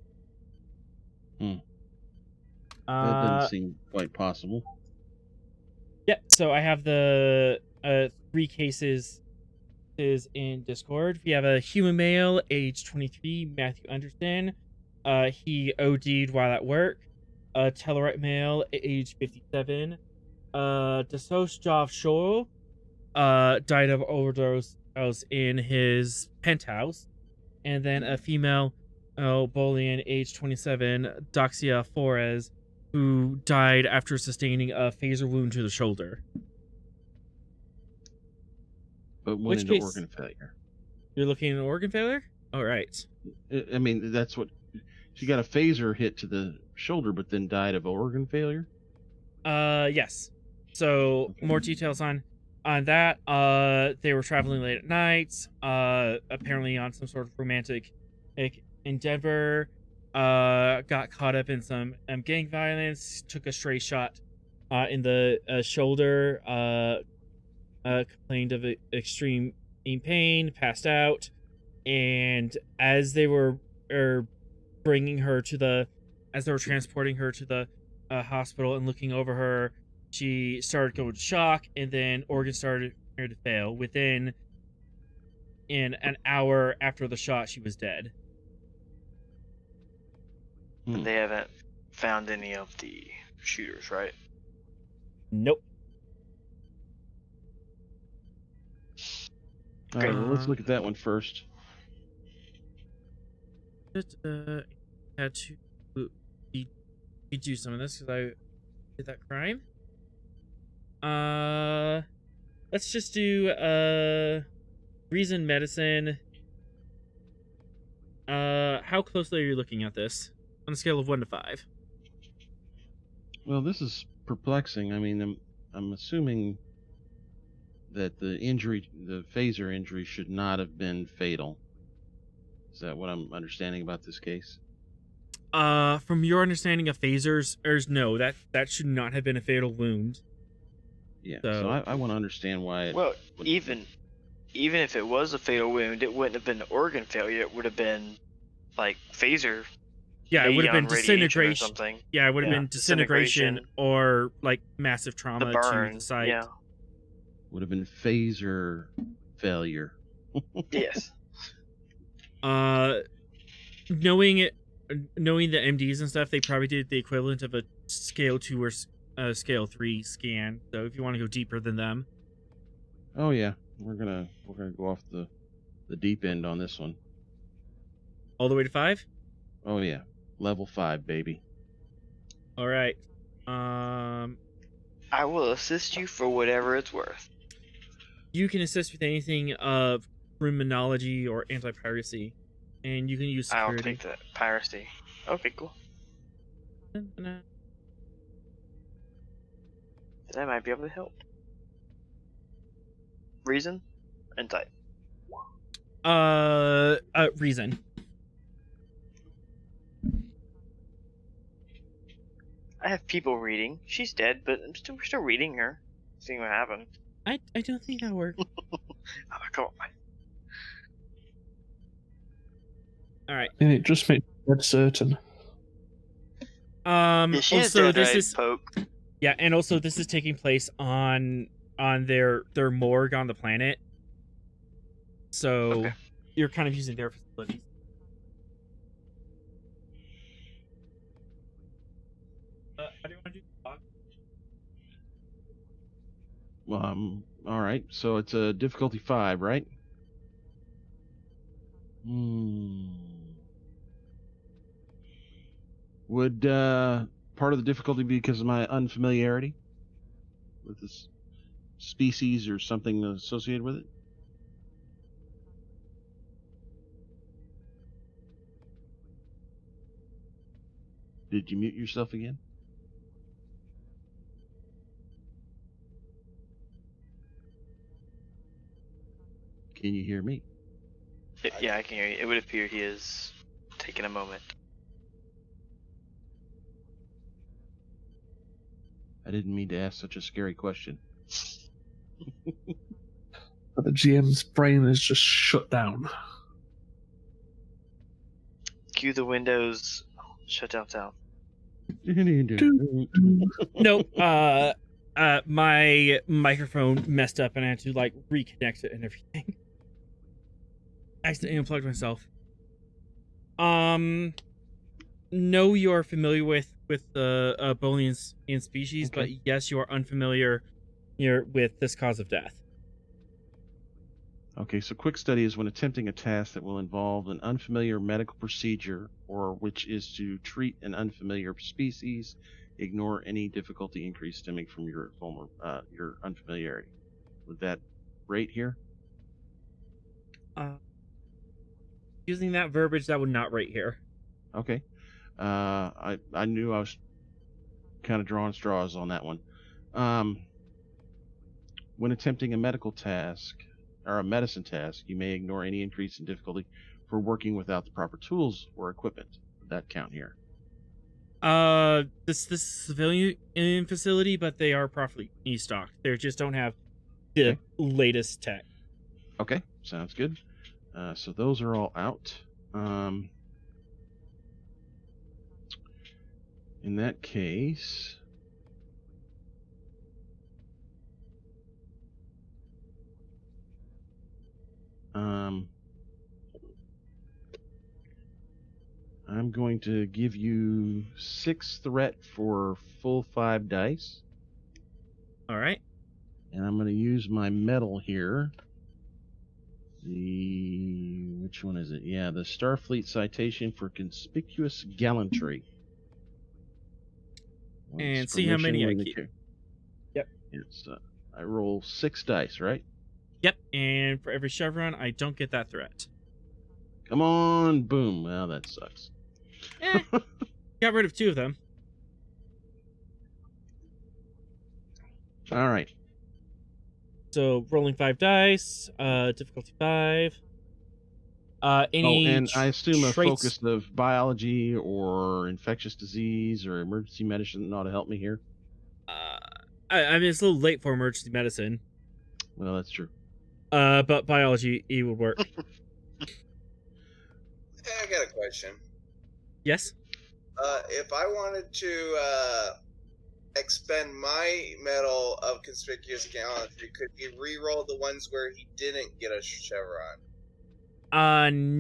That doesn't seem quite possible. Yeah, so I have the 3 cases is in Discord. We have a human male, age 23, Matthew Anderson. He OD'd while at work. A Tellarite male, age 57. Dosage Shore, died of overdose in his penthouse. And then a female, Bolian, age 27, Doxia Flores, who died after sustaining a phaser wound to the shoulder. But went Which into case? organ failure. You're looking at an organ failure? All right. I mean, that's what she got, a phaser hit to the shoulder, but then died of organ failure. Yes. So more details on that. They were traveling late at night. Apparently on some sort of romantic endeavor. Got caught up in some gang violence. Took a stray shot in the shoulder. Complained of extreme pain. Passed out. And as they were bringing her to the, as they were transporting her to the hospital and looking over her, she started going to shock, and then organs started to fail. Within an hour after the shot, she was dead. They haven't found any of the shooters, right? Nope. All right, well, let's look at that one first. Had to do some of this because I did that crime. Let's just do reason medicine. How closely are you looking at this on a scale of 1 to 5? Well, this is perplexing. I mean, I'm assuming that the injury, the phaser injury, should not have been fatal. Is that what I'm understanding about this case? From your understanding of phasers, no, that should not have been a fatal wound. Yeah. So- So I want to understand why. Well, even if it was a fatal wound, it wouldn't have been organ failure. It would have been like phaser. Yeah, it would have been neon radiation or disintegration. something. Yeah, it would have Yeah, been disintegration disintegration. or like massive The trauma to burn. the site. Yeah. Would have been phaser failure. Yes. Knowing the MDs and stuff, they probably did the equivalent of a scale 2 or scale 3 scan. So if you want to go deeper than them, Oh yeah, we're gonna go off the deep end on this one. all the way to 5. Oh yeah, level 5, baby. All right. I will assist you for whatever it's worth. You can assist with anything of criminology or anti-piracy, and you can use I'll security. take that. Piracy. Okay, cool. Then I might be able to help. Reason and type. Reason. I have people reading. She's dead, but we're still reading her. Seeing what happened. I don't think that worked. Oh, come on. All right. And it just makes dead certain. Yeah, she has Also, dead this eye is poke. yeah, and also this is taking place on their morgue on the planet. So Okay. you're kind of using their facilities. How do you want to do the log? All right. So it's a difficulty 5, right? Would part of the difficulty because of my unfamiliarity with this species or something associated with it? Did you mute yourself again? Can you hear me? Yeah, I can hear you. It would appear he is taking a moment. I didn't mean to ask such a scary question. The GM's brain is just shut down. Cue the Windows shutdown sound. Nope. My microphone messed up and I had to like reconnect it and everything. Accidentally unplugged myself. No, you are familiar with the Bolian in species, Okay. but yes, you are unfamiliar here with this cause of death. Okay, so quick study is when attempting a task that will involve an unfamiliar medical procedure or which is to treat an unfamiliar species, ignore any difficulty increase stemming from your unfamiliarity. Would that rate here? Using that verbiage, that would not rate here. Okay. I knew I was kind of drawing straws on that one. When attempting a medical task or a medicine task, you may ignore any increase in difficulty for working without the proper tools or equipment. Would that count here? This civilian facility, but they are properly stocked. They just don't have the latest tech. Okay, sounds good. So those are all out. In that case, I'm going to give you 6 threat for full 5 dice. All right. And I'm going to use my medal here. Which one is it? Yeah, the Starfleet citation for conspicuous gallantry. And see how many I keep. Yep. It's, I roll 6 dice, right? Yep. And for every chevron, I don't get that threat. Come on, boom. Well, that sucks. Got rid of 2 of them. All right. So rolling 5 dice, difficulty 5. Any and I assume a traits... focus of biology or infectious disease or emergency medicine ought to help me here. I mean, it's a little late for emergency medicine. Well, that's true. But biology, it would work. Hey, I got a question. Yes? If I wanted to expend my medal of conspicuous gallantry, could he re-roll the ones where he didn't get a chevron?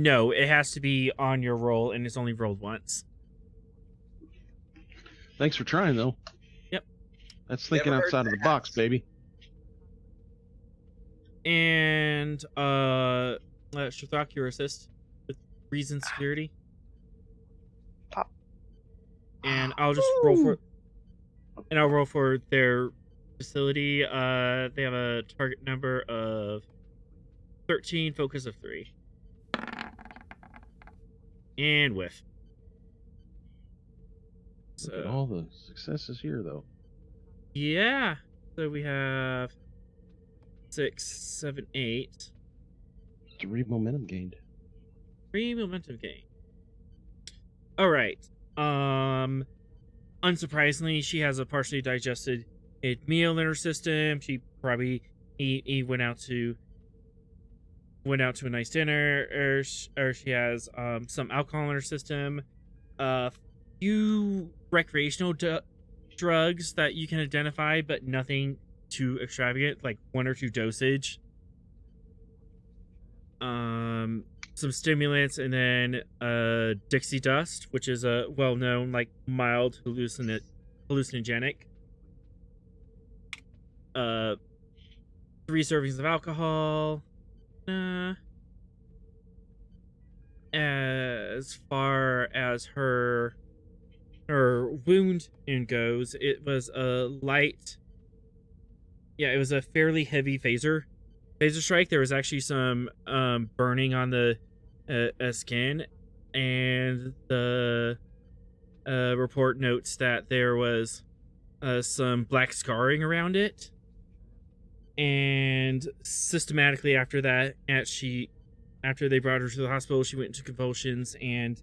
No. It has to be on your roll, and it's only rolled once. Thanks for trying, though. Yep. That's thinking outside of the box, baby. And, Shithrak, your assist with reason security. Pop. And I'll just roll for... And I'll roll for their facility. They have a target number of 13, focus of 3. And whiff. Look at all the successes here, though. Yeah. So we have 6, 7, 8. 3 momentum gained. 3 momentum gain. All right. Unsurprisingly, she has a partially digested meal in her system. She probably went out to a nice dinner, or she has some alcohol in her system. Few recreational drugs that you can identify, but nothing too extravagant, like 1 or 2 dosage. Some stimulants, and then Dixie dust, which is a well-known, like, mild hallucinogenic. 3 servings of alcohol. As far as her her wound goes, it was a light. Yeah, it was a fairly heavy phaser strike. There was actually some burning on the skin, and the report notes that there was some black scarring around it. And systematically after that, after they brought her to the hospital, she went into convulsions and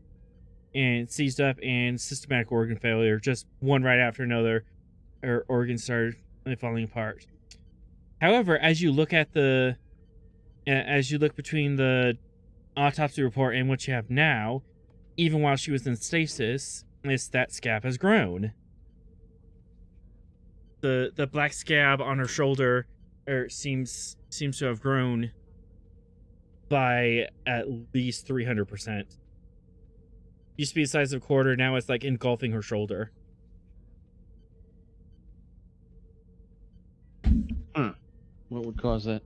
seized up and systematic organ failure. Just one right after another, her organs started falling apart. However, as you look between the autopsy report and what you have now, even while she was in stasis, that scab has grown. The black scab on her shoulder seems to have grown by at least 300%. Used to be the size of a quarter, now it's like engulfing her shoulder. What would cause that?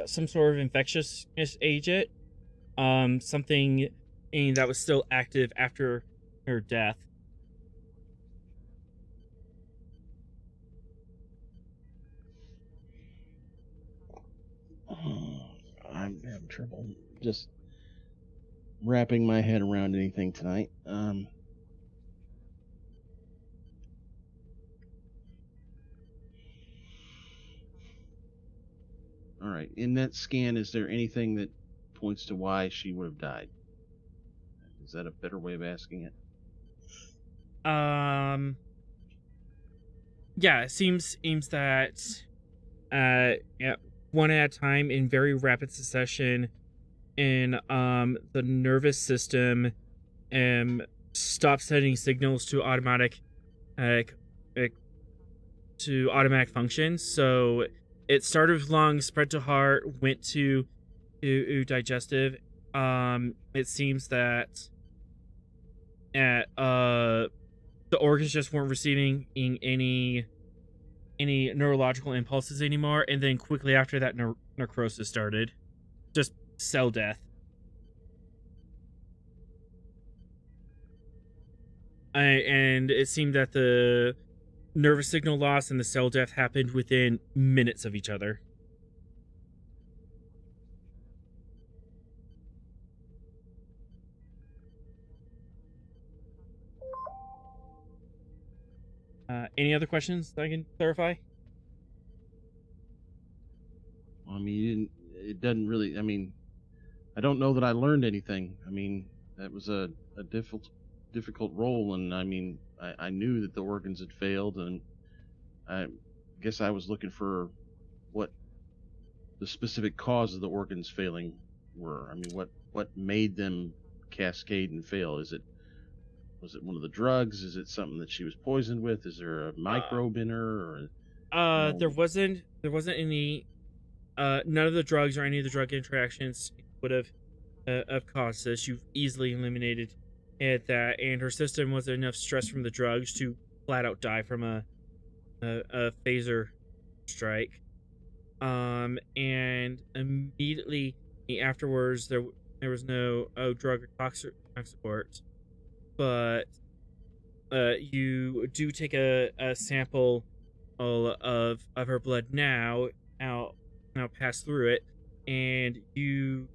Some sort of infectious agent. Something that was still active after her death. I'm having trouble just wrapping my head around anything tonight. All right. In that scan, is there anything that points to why she would have died? Is that a better way of asking it? Yeah, it seems that one at a time in very rapid succession, and the nervous system stopped sending signals to automatic function. So it started with lungs, spread to heart, went to digestive. It seems that the organs just weren't receiving any neurological impulses anymore, and then quickly after that, necrosis started. Just cell death. And it seemed that the nervous signal loss and the cell death happened within minutes of each other. Any other questions that I can clarify? I mean, it doesn't really. I mean, I don't know that I learned anything. I mean, that was a difficult role, and I mean, I knew that the organs had failed, and I guess I was looking for what the specific cause of the organs failing were. I mean, what made them cascade and fail? Was it one of the drugs? Is it something that she was poisoned with? Is there a microbe in her? Or there wasn't any. None of the drugs or any of the drug interactions would have caused this. You've easily eliminated that, and her system was enough stress from the drugs to flat out die from a phaser strike. And immediately afterwards, there was no drug or toxic support, but you do take a sample of her blood now pass through it, and you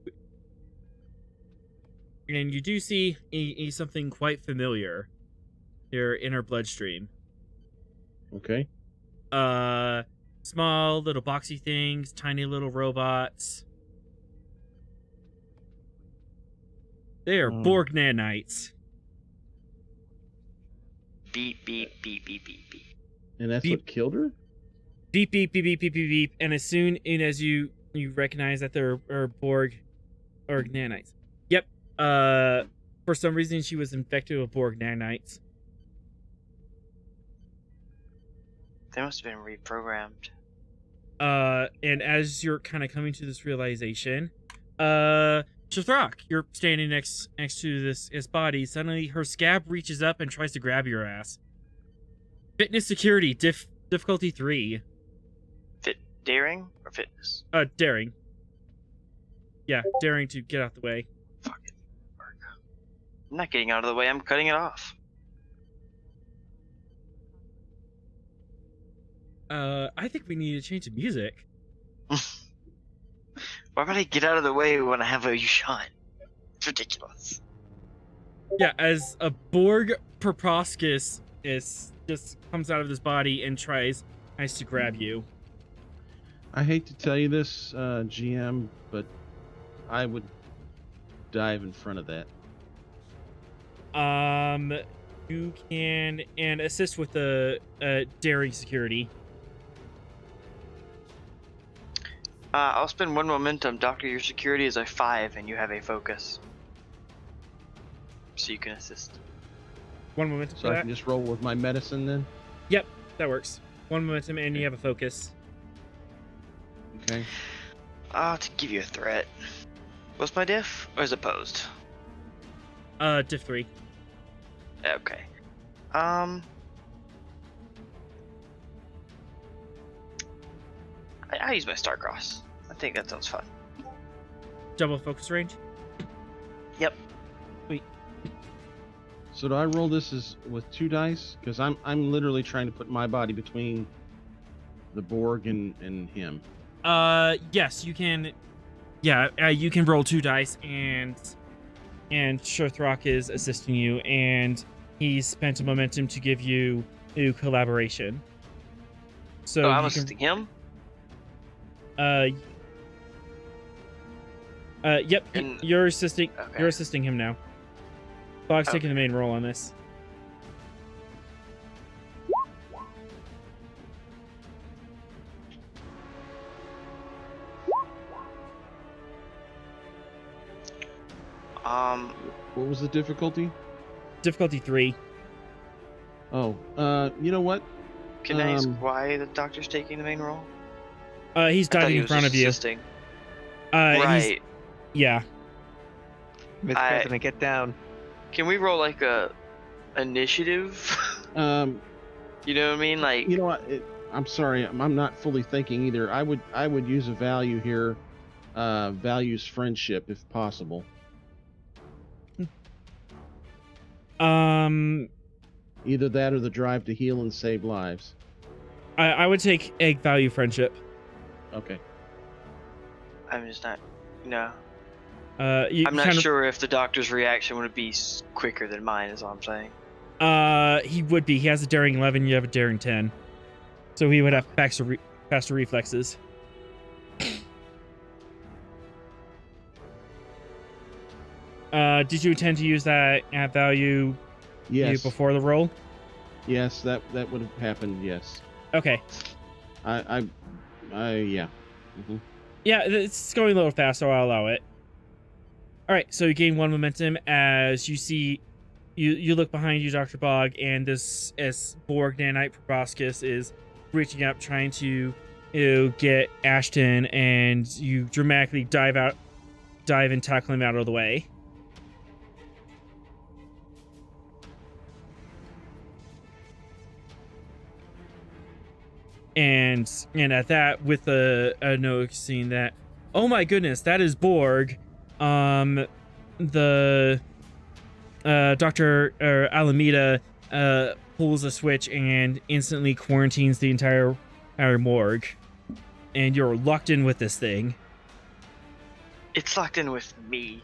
do see something quite familiar here in her bloodstream. Okay. Small little boxy things, tiny little robots. They are Borg nanites. Beep, beep, beep, beep, beep, beep. And that's Beep. what killed her? Beep, beep, beep, beep, beep, beep, beep. And as soon as you recognize that they're Borg nanites. Yep. For some reason she was infected with Borg nanites. They must have been reprogrammed. And as you're kind of coming to this realization, Shithrak, you're standing next to this body. Suddenly her scab reaches up and tries to grab your ass. Fitness security, difficulty 3. Daring or fitness? Daring. Yeah, daring to get out the way. Fuck it. I'm not getting out of the way, I'm cutting it off. I think we need to change the music. Why would I get out of the way when I have a shot? It's ridiculous. Yeah, as a Borg proboscis just comes out of this body and tries to grab you. I hate to tell you this, GM, but I would dive in front of that. You can and assist with the daring security. I'll spend 1 momentum. Doctor, your security is a 5 and you have a focus. So you can assist. 1 momentum So for I that? can just roll with my medicine then? Yep, that works. 1 momentum and you have a focus. Okay. To give you a threat. What's my diff? Or is it opposed? Diff 3. Okay. I use my Starcross. I think that sounds fun. Double focus range? Yep. So do I roll this as with 2 dice? Because I'm literally trying to put my body between the Borg and him. Yes, you can. Yeah, you can roll 2 dice, and Shurthrock is assisting you, and he's spent a momentum to give you collaboration. So I'm you assisting him? Yep. And- You're assisting. Okay. You're assisting him now. Bog's taking the Okay. main role on this. What was the difficulty? Difficulty 3. Oh, you know what? Can I ask why the doctor's taking the main role? He's I thought diving he in was front of you. assisting. He's, Right. yeah. Mr. President, get down. Can we roll like a initiative? You know what I mean? Like, You know what? I'm sorry, I'm not fully thinking either. I would use a value here. Values friendship if possible. Either that or the drive to heal and save lives. I would take egg value friendship. Okay. I'm just not. No. You I'm not kind of- sure if the doctor's reaction would be quicker than mine, is all I'm saying. He would be. He has a daring 11. You have a daring 10, so he would have faster reflexes. Did you intend to use that at value Yes. before the roll? Yes, that would have happened. Yes. Okay. I yeah. Mm-hmm. Yeah, it's going a little fast, so I'll allow it. All right, so you gain 1 momentum as you see, you look behind you, Dr. Bog, and this Borg nanite proboscis is reaching up, trying to get Ashton, and you dramatically dive and tackle him out of the way. And at that, with a noticing that, oh my goodness, that is Borg. The Dr. Alameda pulls a switch and instantly quarantines the entire morgue, and you're locked in with this thing. It's locked in with me.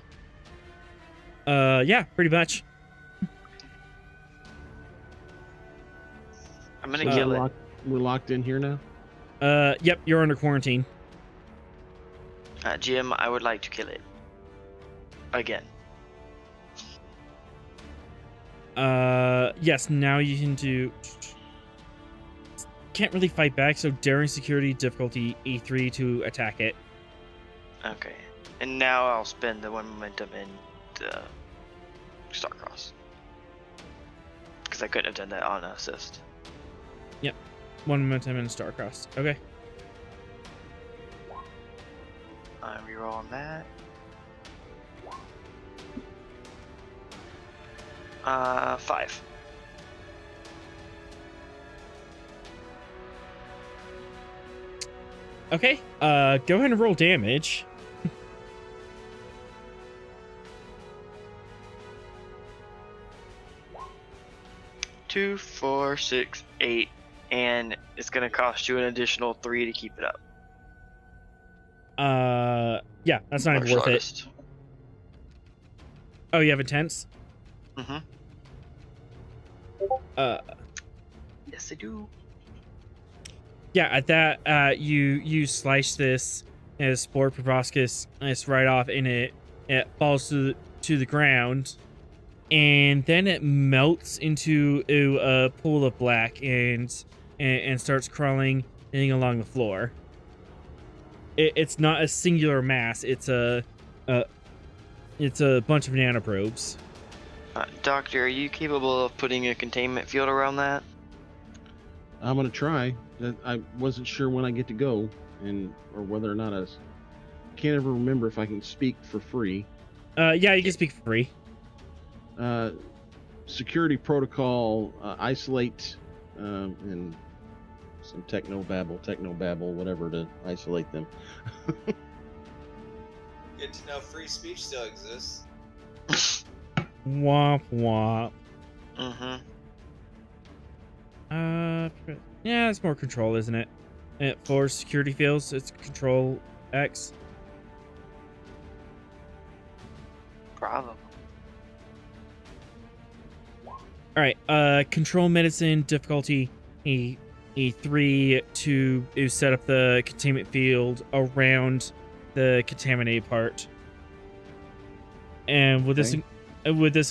Yeah, pretty much. I'm gonna kill it. We're locked in here now. Yep, you're under quarantine. Jim, I would like to kill it. Again. Yes, now you can do... Can't really fight back, so daring security difficulty E3 to attack it. Okay. And now I'll spend the 1 momentum in the Starcross. Because I couldn't have done that on assist. Yep. 1 momentum and a Starcross. Okay. I'm rerolling that. 5. Okay. Go ahead and roll damage. 2, 4, 6, 8, and it's gonna cost you an additional 3 to keep it up. Yeah, that's not even Martial worth it. artist. Oh, you have intense? Mm-hmm. Yes, I do. Yeah, at that, you slice this spore proboscis, and it's right off, and it falls to the ground, and then it melts into a pool of black and starts crawling along the floor. It's not a singular mass; it's a bunch of nanoprobes. Doctor, are you capable of putting a containment field around that? I'm gonna try. I wasn't sure when I get to go, or whether or not I can't ever remember if I can speak for free. Yeah, you can speak for free. Security protocol, isolate, and some techno babble, whatever to isolate them. Good to know free speech still exists. Womp womp. Mm-hmm. Yeah, it's more control, isn't it? For security fields, it's control X. Problem. All right. Control medicine difficulty a 3 to set up the containment field around the contaminated part. And would this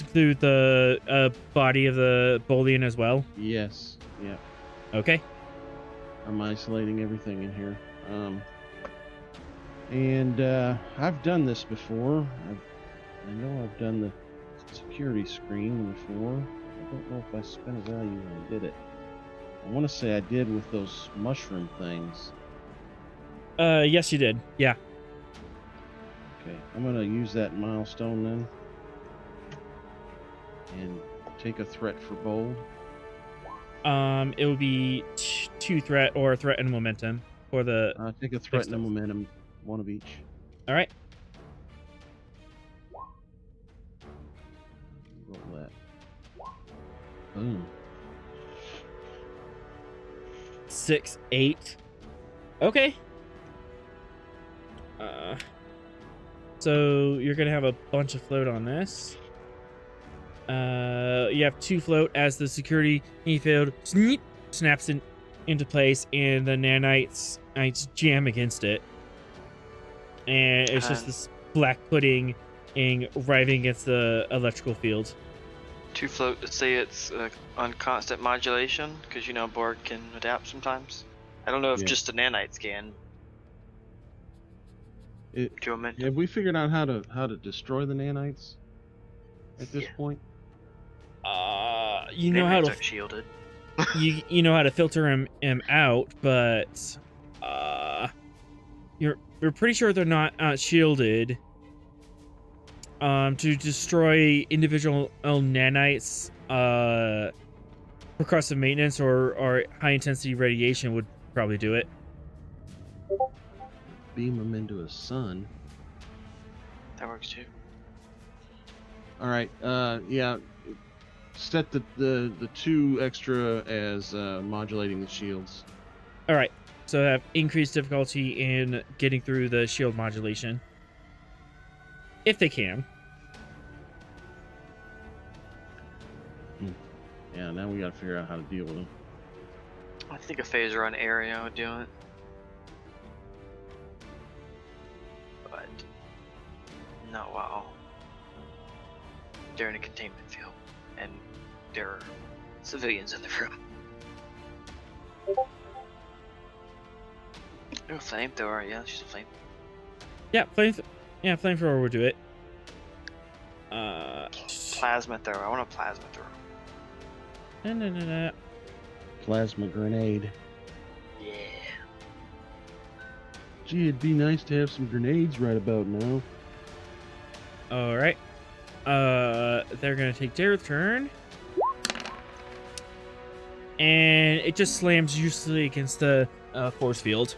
include the body of the Bolian as well? Yes. Yeah. Okay. I'm isolating everything in here. And I've done this before. I know I've done the security screen before. I don't know if I spent a value when I did it. I want to say I did with those mushroom things. Yes, you did. Yeah. Okay, I'm gonna use that milestone then, and take a threat for bold. It would be 2 threat or threat and momentum for the. Take a threat and a momentum, one of each. All right. Roll that. Boom. 6, 8. Okay. So you're gonna have a bunch of float on this. You have 2 float as the security field snaps into place, and the nanites jam against it, and it's just this black pudding arriving against the electrical field. 2 float to say it's on constant modulation, because Borg can adapt sometimes. I don't know if just the nanites can. Have we figured out how to destroy the nanites at this point? You know how to shielded. you know how to filter him out, but you're pretty sure they're not shielded. To destroy individual nanites, percussive maintenance or high intensity radiation would probably do it. Beam them into a sun. That works too. All right. Yeah. Set the 2 extra as modulating the shields. All right. So have increased difficulty in getting through the shield modulation, if they can. Yeah. Now we got to figure out how to deal with them. I think a phaser on area would do it. But not while they're in a containment field and there are civilians in the room. Oh, flamethrower, yeah, she's a flame. Yeah, flamethrower would do it. Plasma thrower. I want a plasma thrower. No. Plasma grenade. Yeah. Gee, it'd be nice to have some grenades right about now. All right. They're gonna take their turn, and it just slams uselessly against the force field.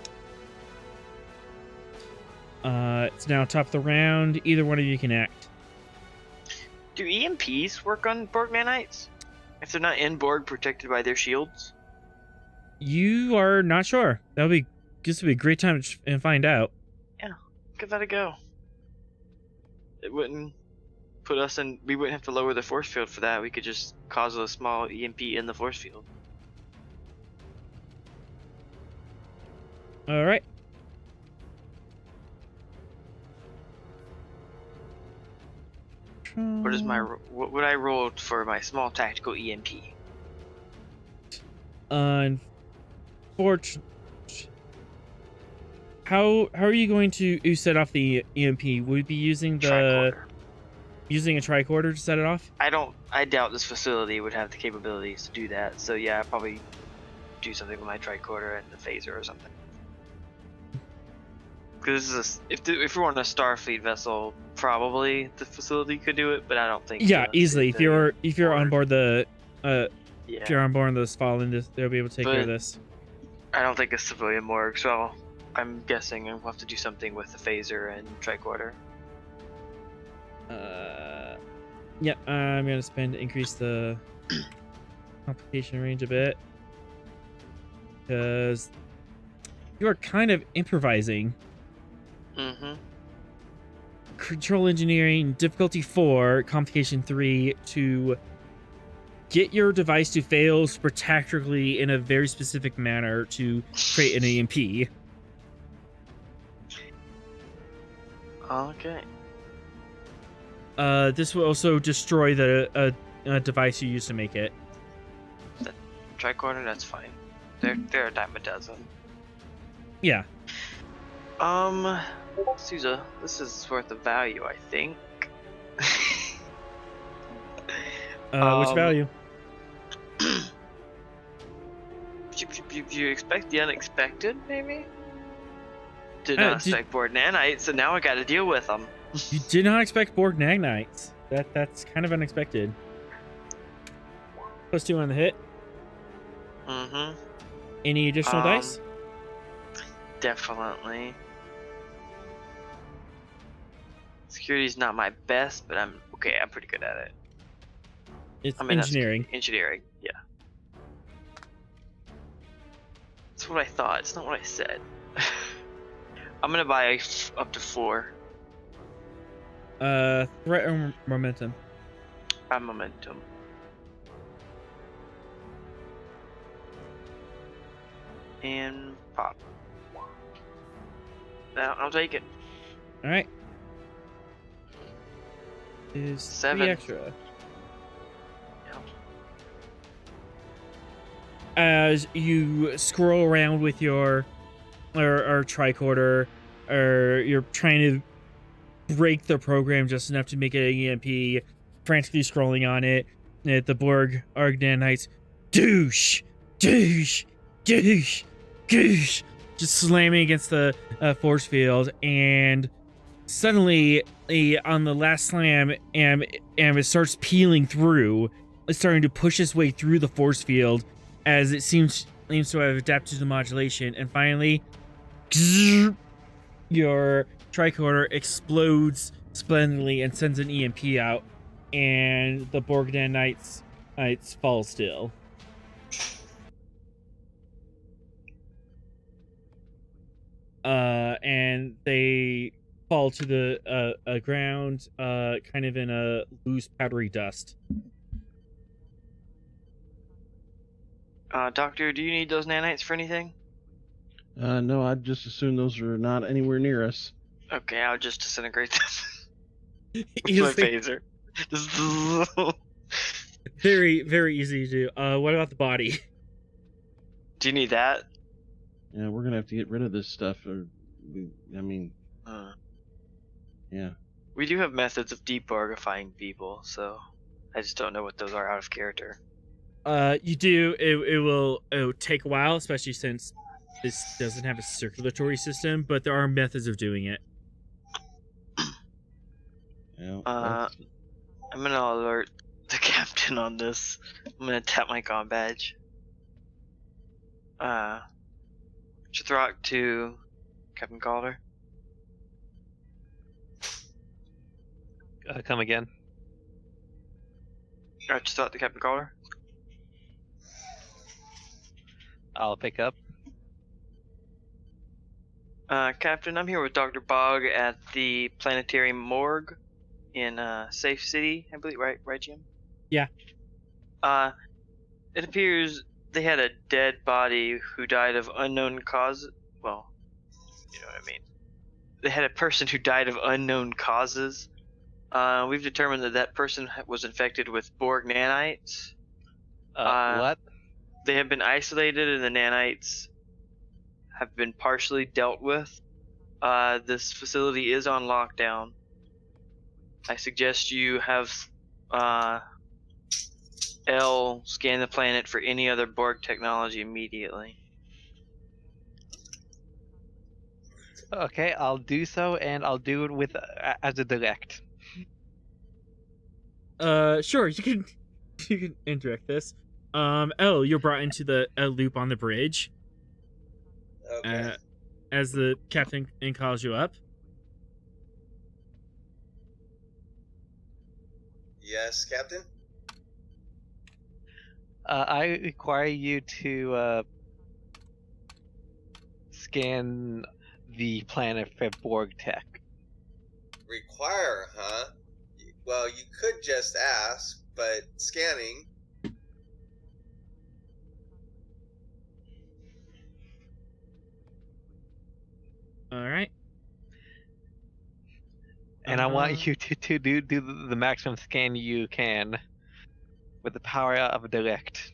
It's now top of the round. Either one of you can act. Do EMPs work on Borg nanites? If they're not in Borg protected by their shields? You are not sure. This would be a great time to find out. Yeah, give that a go. It wouldn't put us in. We wouldn't have to lower the force field for that. We could just cause a small EMP in the force field. All right. What is what would I roll for my small tactical EMP? Unfortunately, how are you going to set off the EMP? Would we be using Tricorder. using a tricorder to set it off? I doubt this facility would have the capabilities to do that. So yeah, I'd probably do something with my tricorder and the phaser or something. Because if we're on a Starfleet vessel, probably the facility could do it, but I don't think. Yeah, easily. If you're on board the yeah. if you're on board the Svalinn, they'll be able to take care of this. I don't think it's civilian morgue, so I'm guessing we'll have to do something with the phaser and tricorder. Yeah, I'm gonna increase the complication range a bit because you are kind of improvising. Mm-hmm. Control engineering difficulty 4, complication 3 to get your device to fail spectacularly in a very specific manner to create an EMP. Okay. This will also destroy the device you used to make it. The tricorder, that's fine. They're a dime a dozen. Yeah. Sousa, this is worth of value, I think. Which value? You expect the unexpected, maybe? Did not expect Borg nanites, so now I gotta deal with them. You did not expect Borg nanites. That's kind of unexpected. +2 on the hit. Mm-hmm. Any additional dice? Definitely. Security's not my best, but I'm okay. I'm pretty good at it. It's engineering. Engineering, yeah. That's what I thought. It's not what I said. I'm gonna buy up to 4. Threat or momentum? Momentum. And pop. Now I'll take it. All right. Is 7 3 extra. Yeah. As you scroll around with your or tricorder, or you're trying to break the program just enough to make it an EMP, frantically scrolling on it, at the Borg Argnanites, douche, douche, douche, douche, just slamming against the force field, and suddenly on the last slam, and it starts peeling through. It's starting to push its way through the force field as it seems to have adapted to the modulation, and finally, your tricorder explodes splendidly and sends an EMP out, and the Borgdan Knights fall still. And they fall to the ground, kind of in a loose, powdery dust. Doctor, do you need those nanites for anything? No, I'd just assume those are not anywhere near us. Okay, I'll just disintegrate them. Easy. My phaser. Very, very easy to do. What about the body? Do you need that? Yeah, we're gonna have to get rid of this stuff. Yeah. We do have methods of deborgifying people, so I just don't know what those are out of character. You do. It will take a while, especially since this doesn't have a circulatory system, but there are methods of doing it. Yeah. I'm gonna alert the captain on this. I'm gonna tap my comm badge. Chithrock to Captain Calder. Come again. I just thought the captain caller. I'll pick up. Captain, I'm here with Dr. Bog at the planetary morgue in Saiph City, I believe. Right, Jim? Yeah. It appears they had a dead body who died of unknown cause. Well, you know what I mean. They had a person who died of unknown causes. We've determined that that person was infected with Borg nanites. What? They have been isolated, and the nanites have been partially dealt with. This facility is on lockdown. I suggest you have L scan the planet for any other Borg technology immediately. Okay, I'll do so, and I'll do it with as a direct. Sure, you can indirect this. L, you're brought into the loop on the bridge. Okay. As the captain calls you up. Yes, Captain? I require you to scan the planet for Borg tech. Require, huh? Well, you could just ask, but scanning. All right. And I want you to do the maximum scan you can with the power of a direct.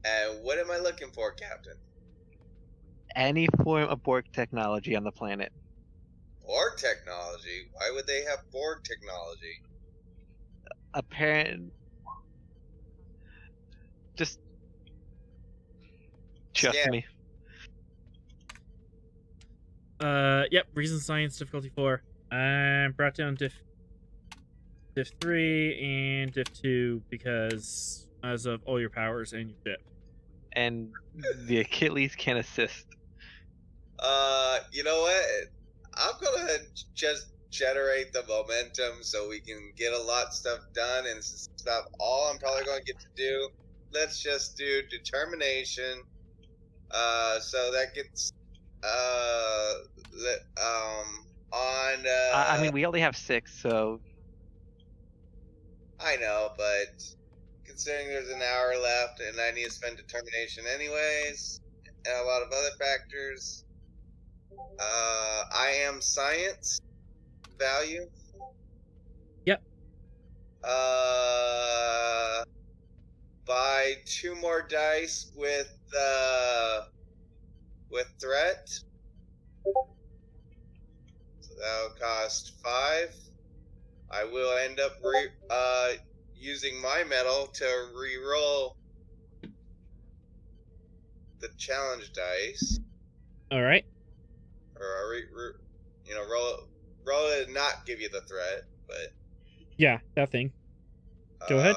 And what am I looking for, Captain? Any form of Borg technology on the planet. Borg technology? Why would they have Borg technology? Just trust Scan. me. Yep, reason science difficulty 4. Brought down diff 3 and diff 2 because as of all your powers and your ship. And the Achilles can assist. You know what? I'm gonna just generate the momentum so we can get a lot of stuff done and stuff. All I'm probably gonna get to do. Let's just do determination. So that gets on. I mean, we only have 6, so I know, but considering there's an hour left and I need to spend determination anyways, and a lot of other factors, I am science value. Yep. Buy 2 more dice with threat. So that'll cost 5. I will end up using my metal to re-roll the challenge dice. All right. Or roll it and not give you the threat, but Yeah, that thing. Go ahead.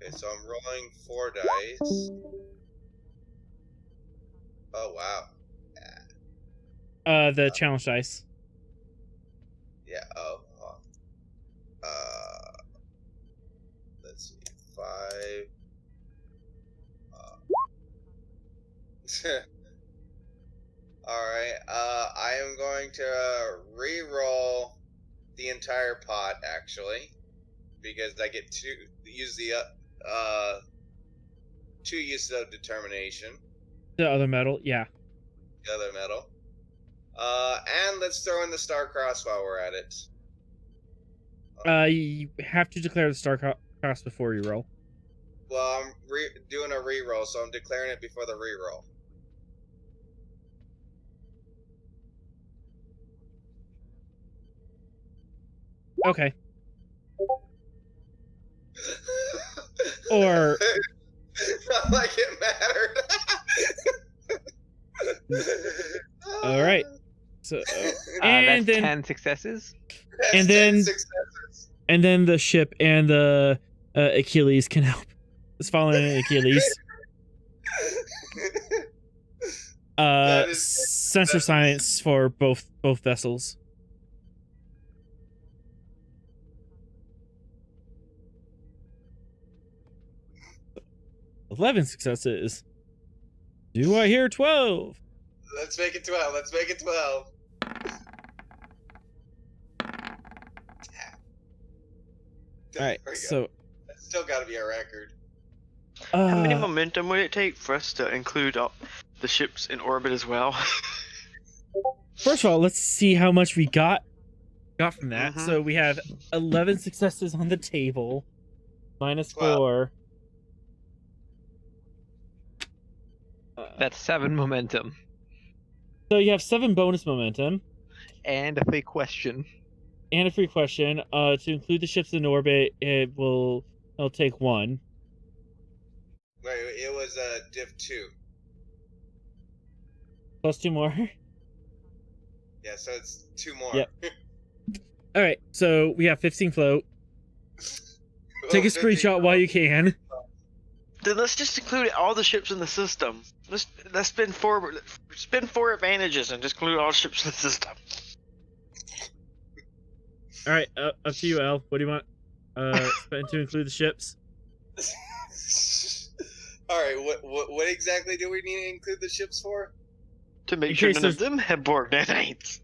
Okay, so I'm rolling 4 dice. Oh wow. The challenge dice. Yeah. Oh. Let's see. 5. All right. I am going to re-roll the entire pot actually, because I get to use the 2 uses of determination. The other metal, yeah. The other metal. And let's throw in the star cross while we're at it. You have to declare the star cross before you roll. Well, I'm doing a re-roll, so I'm declaring it before the re-roll. Okay. Or not like it mattered. all right. So that's and then 10 successes. and then the ship and the Achilles can help. Svalinn and Achilles. Sensor science for both vessels. 11 successes. Do I hear 12? Let's make it 12. Let's make it 12. Alright, There we go. so That's still got to be a record. How many momentum would it take for us to include the ships in orbit as well? first of all, let's see how much we got from that. Mhm. So we have 11 successes on the table, minus 12. 4. That's 7 momentum. So you have 7 bonus momentum And a fake question. and a free question. To include the ships in orbit, it'll take 1. Wait, it was div 2. Plus 2 more. Yeah, so it's 2 more. Yep. Alright, so we have 15 float. Take a screenshot while you can. Then let's just include all the ships in the system. Let's spin 4 advantages and just include all the ships in the system. Alright, up to you, Al. What do you want? Spend to include the ships? Alright, what exactly do we need to include the ships for? To make In sure case none of them have Borg nanites.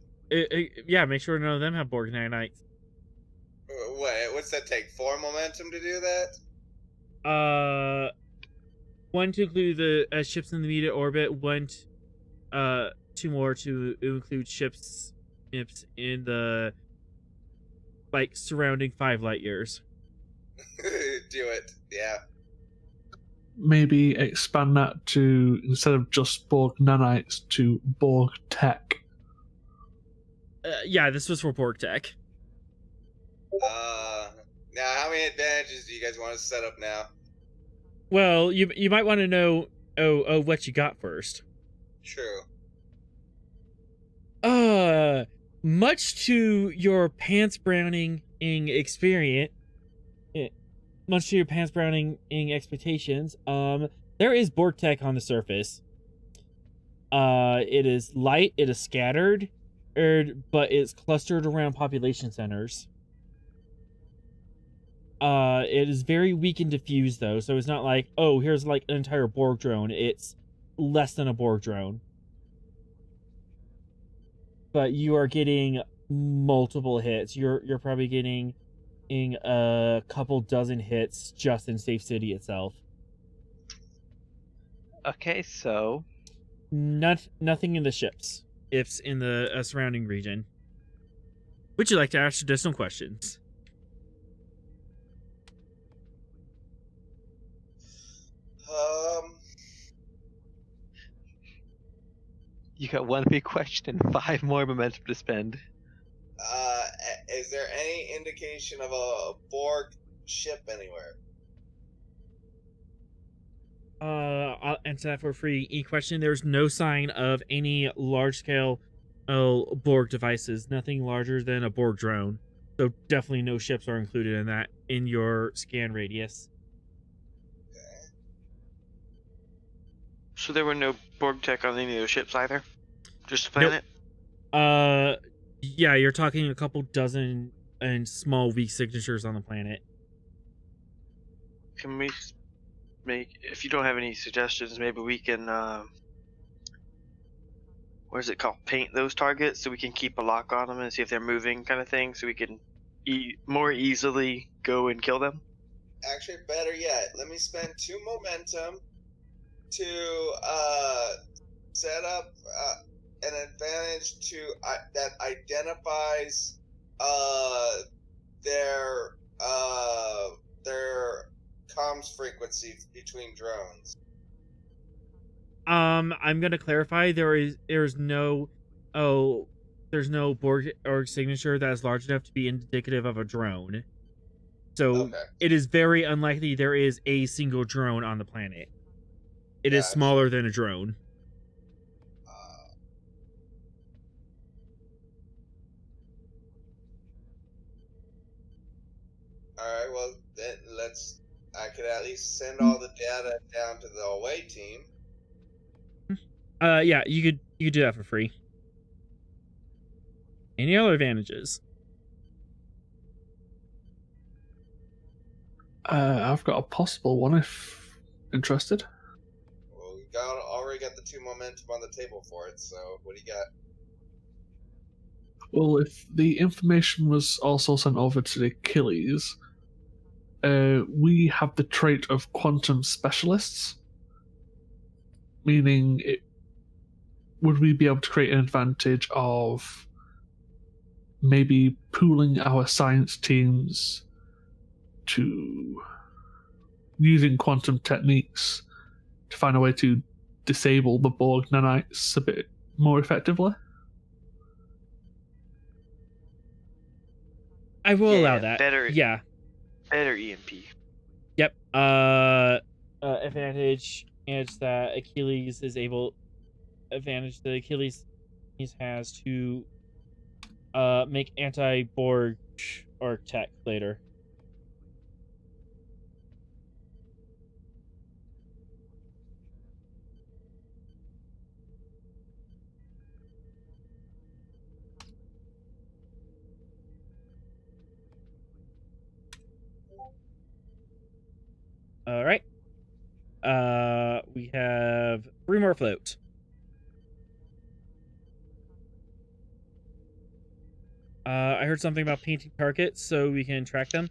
Yeah, make sure none of them have Borg nanites. What's that take? 4 momentum to do that? 1 to include the ships in the immediate orbit. 2 more to include ships in the surrounding 5 light years. Do it. Yeah. Maybe expand that to, instead of just Borg nanites, to Borg tech. Yeah, this was for Borg tech. Now, how many advantages do you guys want to set up now? Well, you might want to know what you got first. True. Much to your pants browning experience, much to your pants browning expectations, there is Borg tech on the surface. It is light, it is scattered, but it's clustered around population centers. It is very weak and diffused, though, so it's not like, oh, here's like an entire Borg drone. It's less than a Borg drone. But you are getting multiple hits. You're probably getting a couple dozen hits just in Safe City itself. Okay, so Nothing in the ships. It's in the surrounding region. Would you like to ask additional questions? you got 1 big question and 5 more momentum to spend. Is there any indication of a Borg ship anywhere? I'll answer that for a free question. There's no sign of any large-scale Borg devices. Nothing larger than a Borg drone. So definitely no ships are included in that in your scan radius. So there were no Borg tech on any of those ships either? Just the planet? Yeah, you're talking a couple dozen and small weak signatures on the planet. Can we if you don't have any suggestions, maybe we can, what is it called? Paint those targets so we can keep a lock on them and see if they're moving kind of thing, so we can more easily go and kill them? Actually, better yet, let me spend 2 momentum to set up an advantage that identifies their comms frequency between drones. I'm gonna clarify. There's no Borg or signature that is large enough to be indicative of a drone. So Okay. it is very unlikely there is a single drone on the planet. It is Gotcha. smaller than a drone. Alright, well, then I could at least send all the data down to the away team. Yeah, you could do that for free. Any other advantages? I've got a possible one if Interested? Well, we already got the 2 momentum on the table for it, so what do you got? Well, if the information was also sent over to the Achilles, we have the trait of quantum specialists, meaning would we be able to create an advantage of maybe pooling our science teams to using quantum techniques to find a way to disable the Borg nanites a bit more effectively? I will allow Yeah, that. better- Yeah. Better EMP. Yep. Advantage is that Achilles is able. Advantage that Achilles has to make anti-Borg or tech later. All right. We have 3 more float. I heard something about painting targets so we can track them.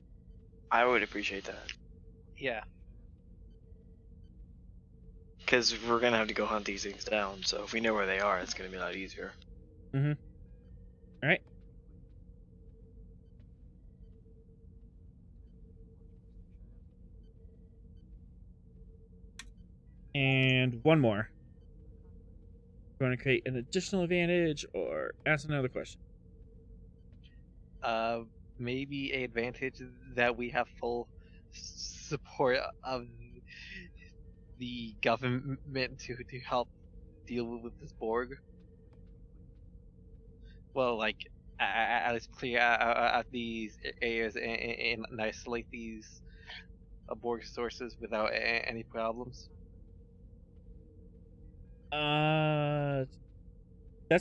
I would appreciate that. Yeah. Because we're going to have to go hunt these things down, so if we know where they are, it's going to be a lot easier. Mm-hmm. All right. And 1 more. You want to create an additional advantage or ask another question? Maybe a advantage that we have full support of the government to help deal with this Borg. Well, like, at least clear out these areas and isolate these Borg sources without any problems. That's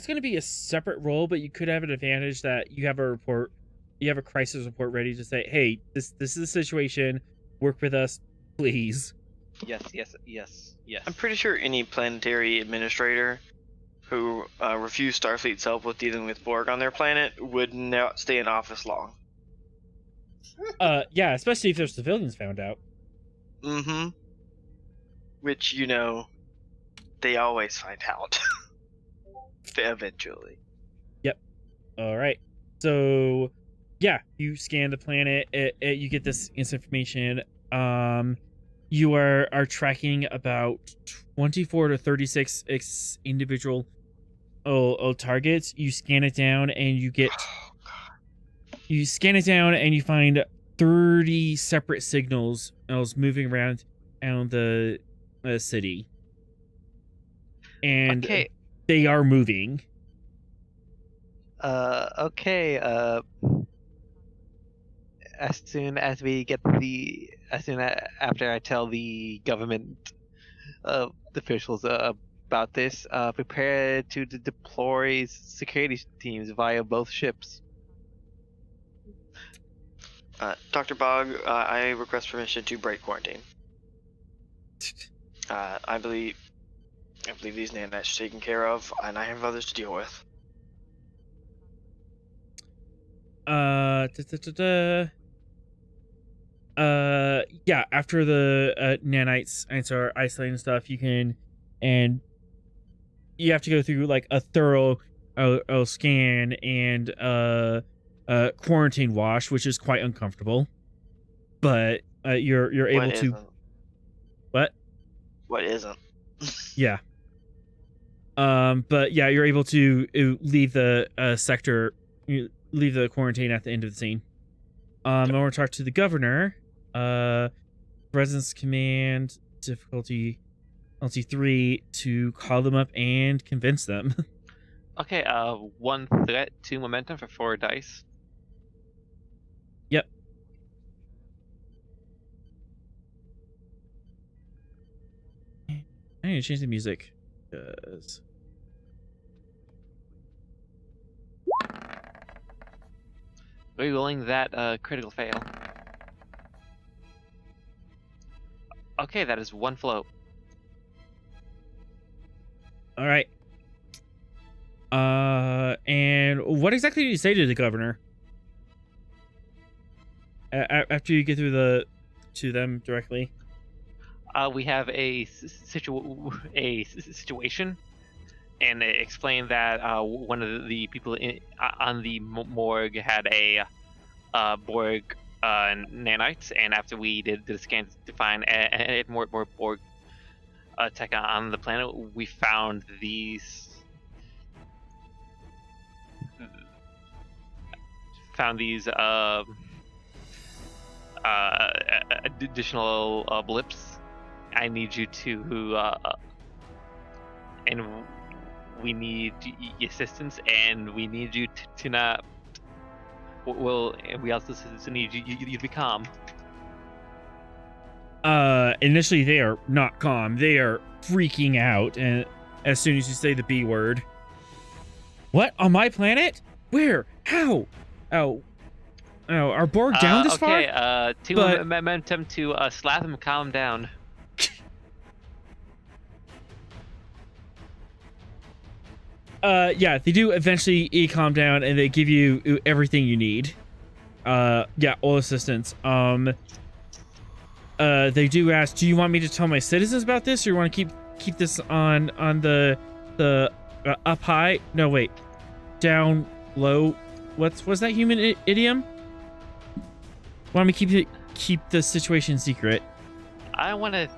going to be a separate role, but you could have an advantage that you have a report, you have a crisis report ready to say, "Hey, this is the situation. Work with us, please." Yes. I'm pretty sure any planetary administrator who refused Starfleet's help with dealing with Borg on their planet would not stay in office long. Yeah, especially if there's civilians found out. Mm-hmm. Which, you know, they always find out. Eventually. Yep. All right. So, yeah, you scan the planet. You get this information. You are tracking about 24 to 36 individual targets. You scan it down, and you get. You scan it down, and you find 30 separate signals moving around the city, and Okay. they are moving. Okay. As soon as we get after I tell the government officials about this, prepare to deploy security teams via both ships. Dr. Bog, I request permission to break quarantine. I believe these nanites are taken care of, and I have others to deal with. Yeah, after the nanites are isolating stuff, you can, and you have to go through like a thorough scan and quarantine wash, which is quite uncomfortable, but you're able What to. isn't? What isn't? Yeah. But yeah, you're able to leave the sector, leave the quarantine at the end of the scene. I want to talk to the governor. Presence command difficulty 3 to call them up and convince them. Okay. 1 threat, 2 momentum for 4 dice. Yep. I need to change the music. Because... Rerolling that critical fail. Okay, that is 1 float. All right. And what exactly did you say to the governor? After you get through to them directly. We have a situation, and it explained that one of the people on the morgue had a Borg nanites, and after we did the scans to find more Borg tech on the planet, we found these additional blips. I need you to and we need assistance, and we need you to not. Well, and we also need you to be calm. Initially they are not calm. They are freaking out, and as soon as you say the B word. What? On my planet? Where? How? Oh, are Borg down this far? Okay, 2 But- momentum to slap him, calm down. Yeah, they do eventually calm down, and they give you everything you need. Yeah, all assistance. They do ask, do you want me to tell my citizens about this, or you want to keep this on the up high? No, wait, down low. What's that human idiom? Want me to keep the situation secret? I want to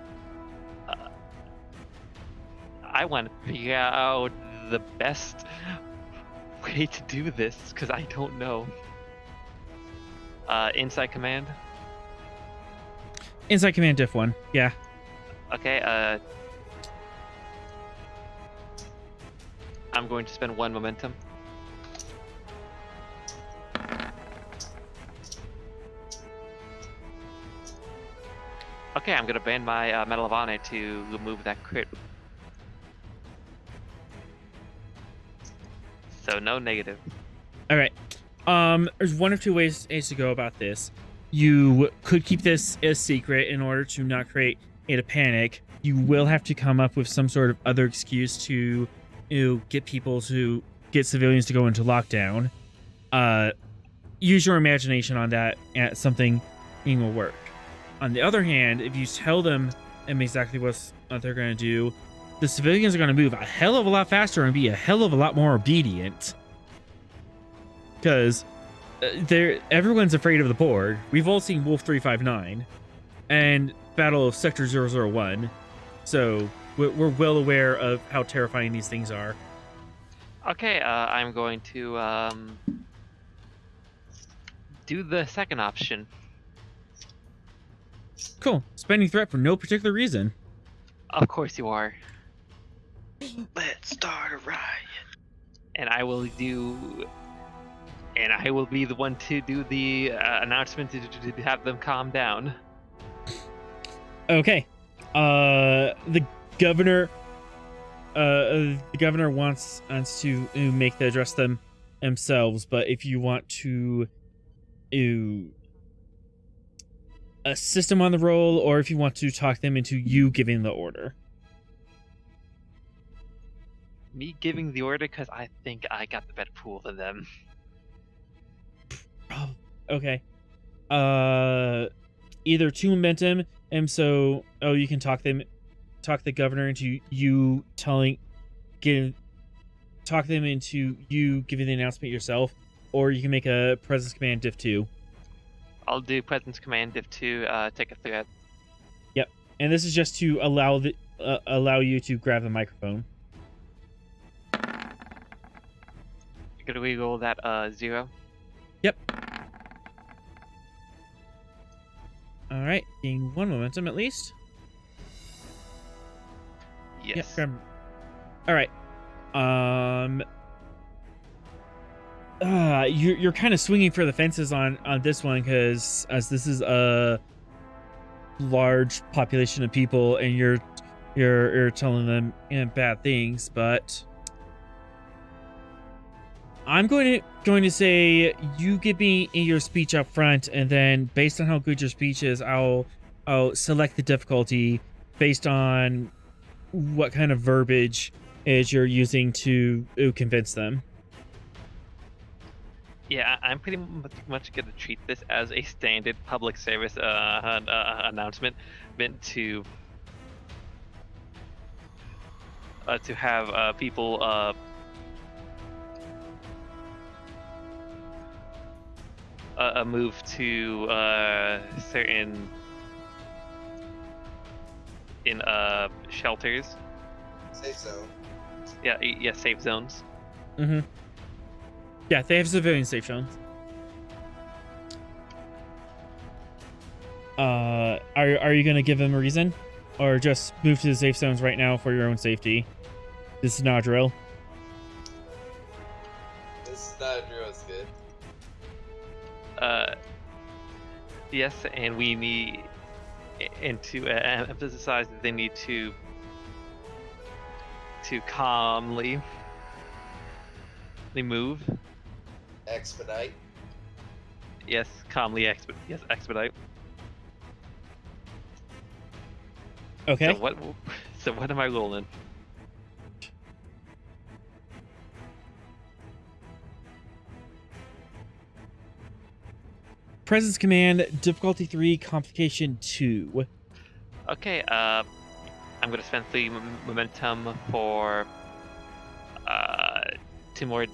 figure out the best way to do this, because I don't know. Inside command. Inside command diff 1. Yeah. Okay. I'm going to spend 1 momentum. Okay, I'm gonna ban my Medal of Honor to remove that crit. So no negative. All right. There's 1 of 2 ways to go about this. You could keep this a secret in order to not create a panic. You will have to come up with some sort of other excuse to get civilians to go into lockdown. Use your imagination on that, and something will work. On the other hand, if you tell them exactly what they're going to do, the civilians are going to move a hell of a lot faster and be a hell of a lot more obedient. Because everyone's afraid of the Borg. We've all seen Wolf 359 and Battle of Sector 001, so we're well aware of how terrifying these things are. Okay, I'm going to do the second option. Cool. Spending threat for no particular reason. Of course you are. Let's start a riot. And I will be the one to do the announcement to have them calm down. Okay. The governor wants us to make the address themselves, but if you want to assist them on the roll, or if you want to talk them into you giving the order. Me giving the order because I think I got the better pool than them. Oh, okay. Either 2 momentum, and so you can talk the governor into you talk them into you giving the announcement yourself, or you can make a presence command diff 2. I'll do presence command diff 2, take a threat. Yep, and this is just to allow you to grab the microphone. Could we roll that 0? Yep. All right, gain 1 momentum at least. Yes. Yep, all right. You're kind of swinging for the fences on this one, because as this is a large population of people, and you're telling them bad things, but I'm going to say you give me your speech up front, and then based on how good your speech is, I'll select the difficulty based on what kind of verbiage is you're using to convince them. Yeah, I'm pretty much going to treat this as a standard public service announcement meant to have people move to certain shelters. Safe zone. Yeah, safe zones. Mm-hmm. Yeah, they have civilian safe zones. Are you gonna give them a reason, or just move to the safe zones right now for your own safety? This is not a drill. This is not a drill. It's good. Yes, and we need, and to emphasize that they need to calmly move. Expedite. Yes, calmly expedite. Okay. So what am I rolling? Presence command, difficulty 3, complication 2. Okay, I'm gonna spend 3 momentum for 2 more.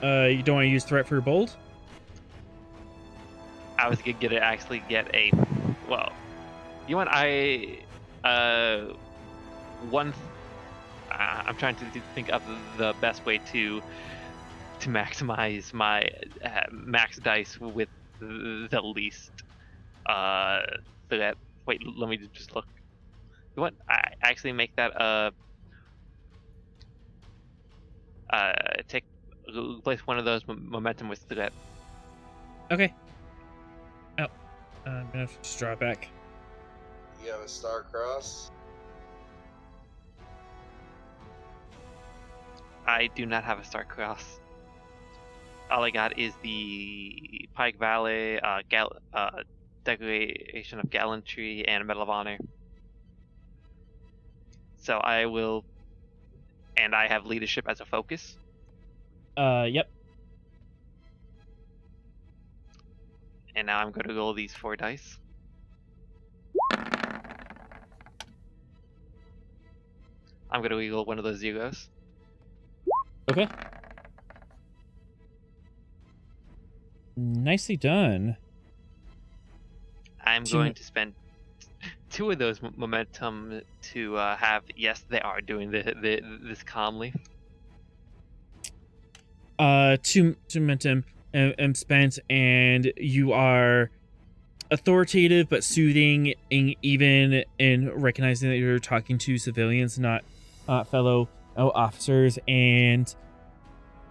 You don't want to use threat for your bold? I was gonna actually get a. Well, you want one. I'm trying to think of the best way to maximize my max dice with the least threat. Wait, let me just look. You want I actually make that replace one of those momentum with threat. Okay. Oh, I'm gonna have to just draw it back. You have a star cross. I do not have a star cross. All I got is the Pike Valley, Decoration of Gallantry, and Medal of Honor. So I will, and I have leadership as a focus. Yep. And now I'm going to roll these 4 dice. I'm going to re-roll one of those zeros. Okay. Nicely done. I'm going to spend 2 of those momentum to have. Yes, they are doing this calmly. 2 momentum spent, and you are authoritative but soothing, even in recognizing that you're talking to civilians, not fellow officers, and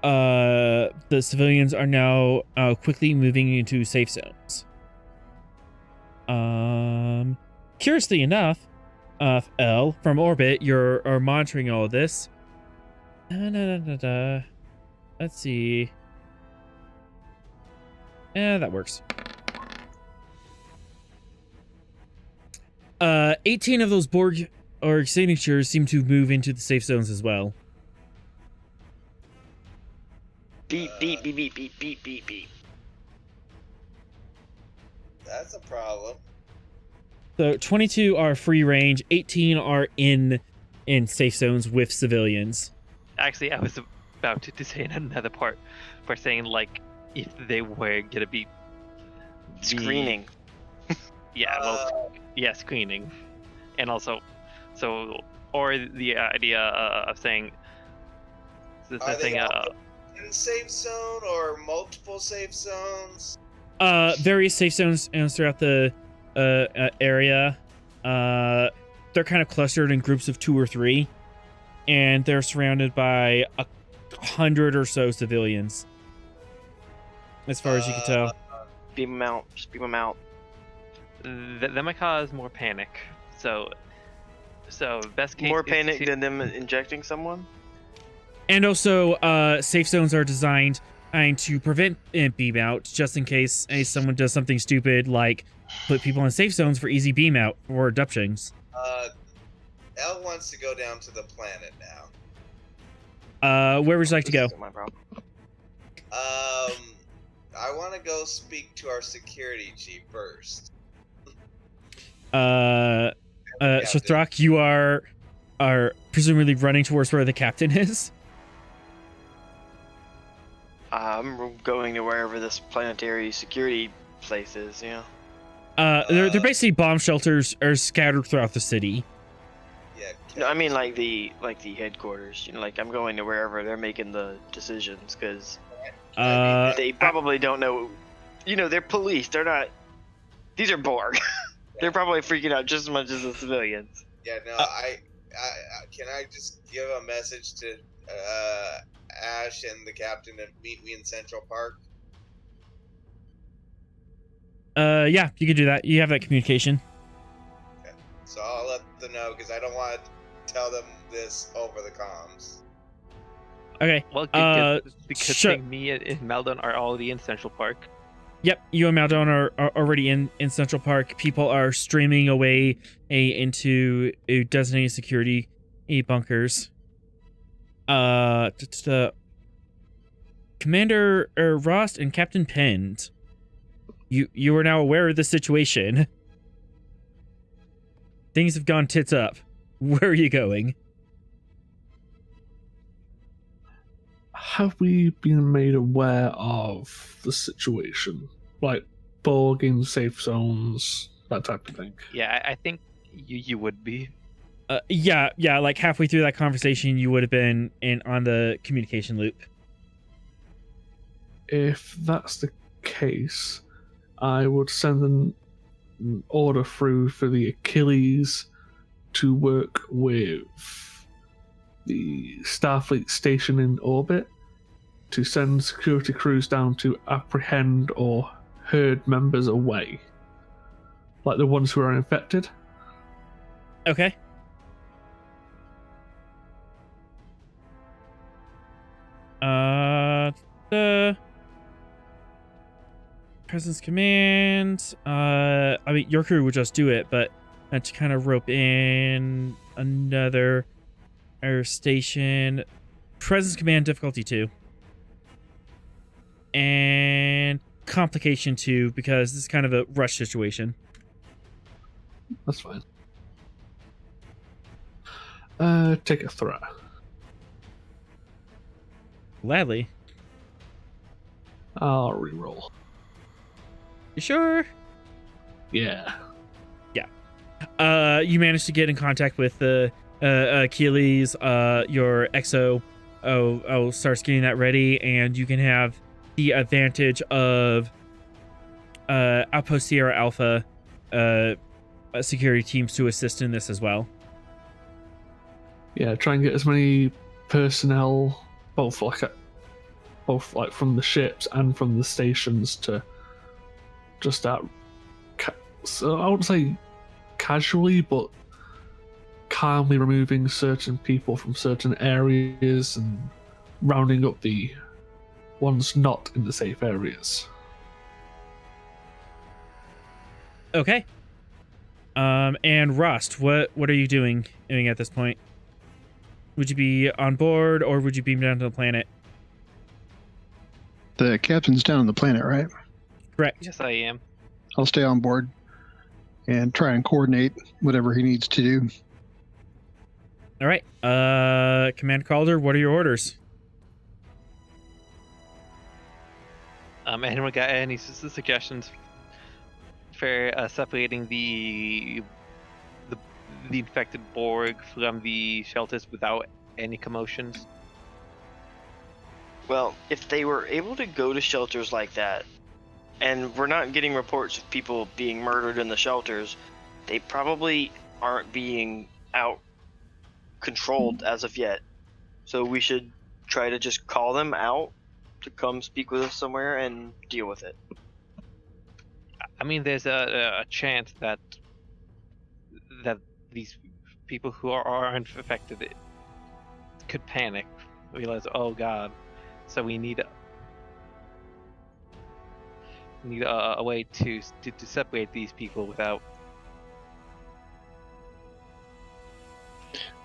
the civilians are now quickly moving into safe zones. Curiously enough, L, from orbit, you're monitoring all of this. Let's see. That works. 18 of those Borg or signatures seem to move into the safe zones as well. Beep, beep, beep, beep, beep, beep, beep, beep. That's a problem. So 22 are free range, 18 are in safe zones with civilians. Actually, I was about to say another part for saying, like, if they were gonna be Screening. Yeah, well, yeah, screening, and also, or the idea of saying, Are they all in safe zone or multiple safe zones? Various safe zones throughout the area. They're kind of clustered in groups of 2 or 3, and they're surrounded by 100 or so civilians, as far as you can tell. Beam them out. Just beam them out. That might cause more panic. So best case. More panic than them injecting someone? And also, safe zones are designed trying to prevent beam out, just in case someone does something stupid like put people in safe zones for easy beam out or abductions. Elle wants to go down to the planet now. Where would you like to go? This isn't my problem. I want to go speak to our security chief first. Shathrak, you are presumably running towards where the captain is. I'm going to wherever this planetary security place is. They're basically bomb shelters are scattered throughout the city. Yeah. No, I mean like the headquarters. Like I'm going to wherever they're making the decisions because they probably don't know. They're police. They're not. These are Borg. They're probably freaking out just as much as the civilians. Yeah. No. I can I just give a message to Ash and the captain to meet me in Central Park? Yeah, you can do that. You have that communication. Okay. So I'll let them know because I don't want to tell them this over the comms. Okay. Well, because sure. me and Maldon are already in Central Park. Yep, you and Maldon are already in Central Park. People are streaming away into designated security bunkers. Commander Rost and Captain Pend, you are now aware of the situation. Things have gone tits up. Where are you going? Have we been made aware of the situation? Like, Borg in safe zones, that type of thing? Yeah, I think you would be. Yeah, like halfway through that conversation, you would have been on the communication loop. If that's the case, I would send an order through for the Achilles to work with the Starfleet station in orbit to send security crews down to apprehend or herd members away. Like the ones who are infected. Okay. The Presence Command. I mean, your crew would just do it, but to kind of rope in another air station. Presence Command difficulty 2. And complication 2, because this is kind of a rush situation. That's fine. Take a threat. Gladly. I'll reroll. You sure? Yeah. You managed to get in contact with the Achilles. Your XO starts getting that ready, and you can have the advantage of Outpost Sierra Alpha security teams to assist in this as well. Yeah, try and get as many personnel, both from the ships and from the stations, to just start. So I wouldn't say casually, but calmly removing certain people from certain areas and rounding up the ones not in the safe areas. Okay. And Rust, what are you doing at this point? Would you be on board, or would you beam down to the planet? The captain's down on the planet, right? Correct. Yes, I am. I'll stay on board and try and coordinate whatever he needs to do. All right. Commander Calder, what are your orders? Anyone got any suggestions for separating the infected Borg from the shelters without any commotions? Well, if they were able to go to shelters like that, and we're not getting reports of people being murdered in the shelters, they probably aren't being out controlled as of yet. So we should try to just call them out to come speak with us somewhere and deal with it. I mean, there's a chance that these people who are infected could panic, realize, oh god, so we need need a way to separate these people without.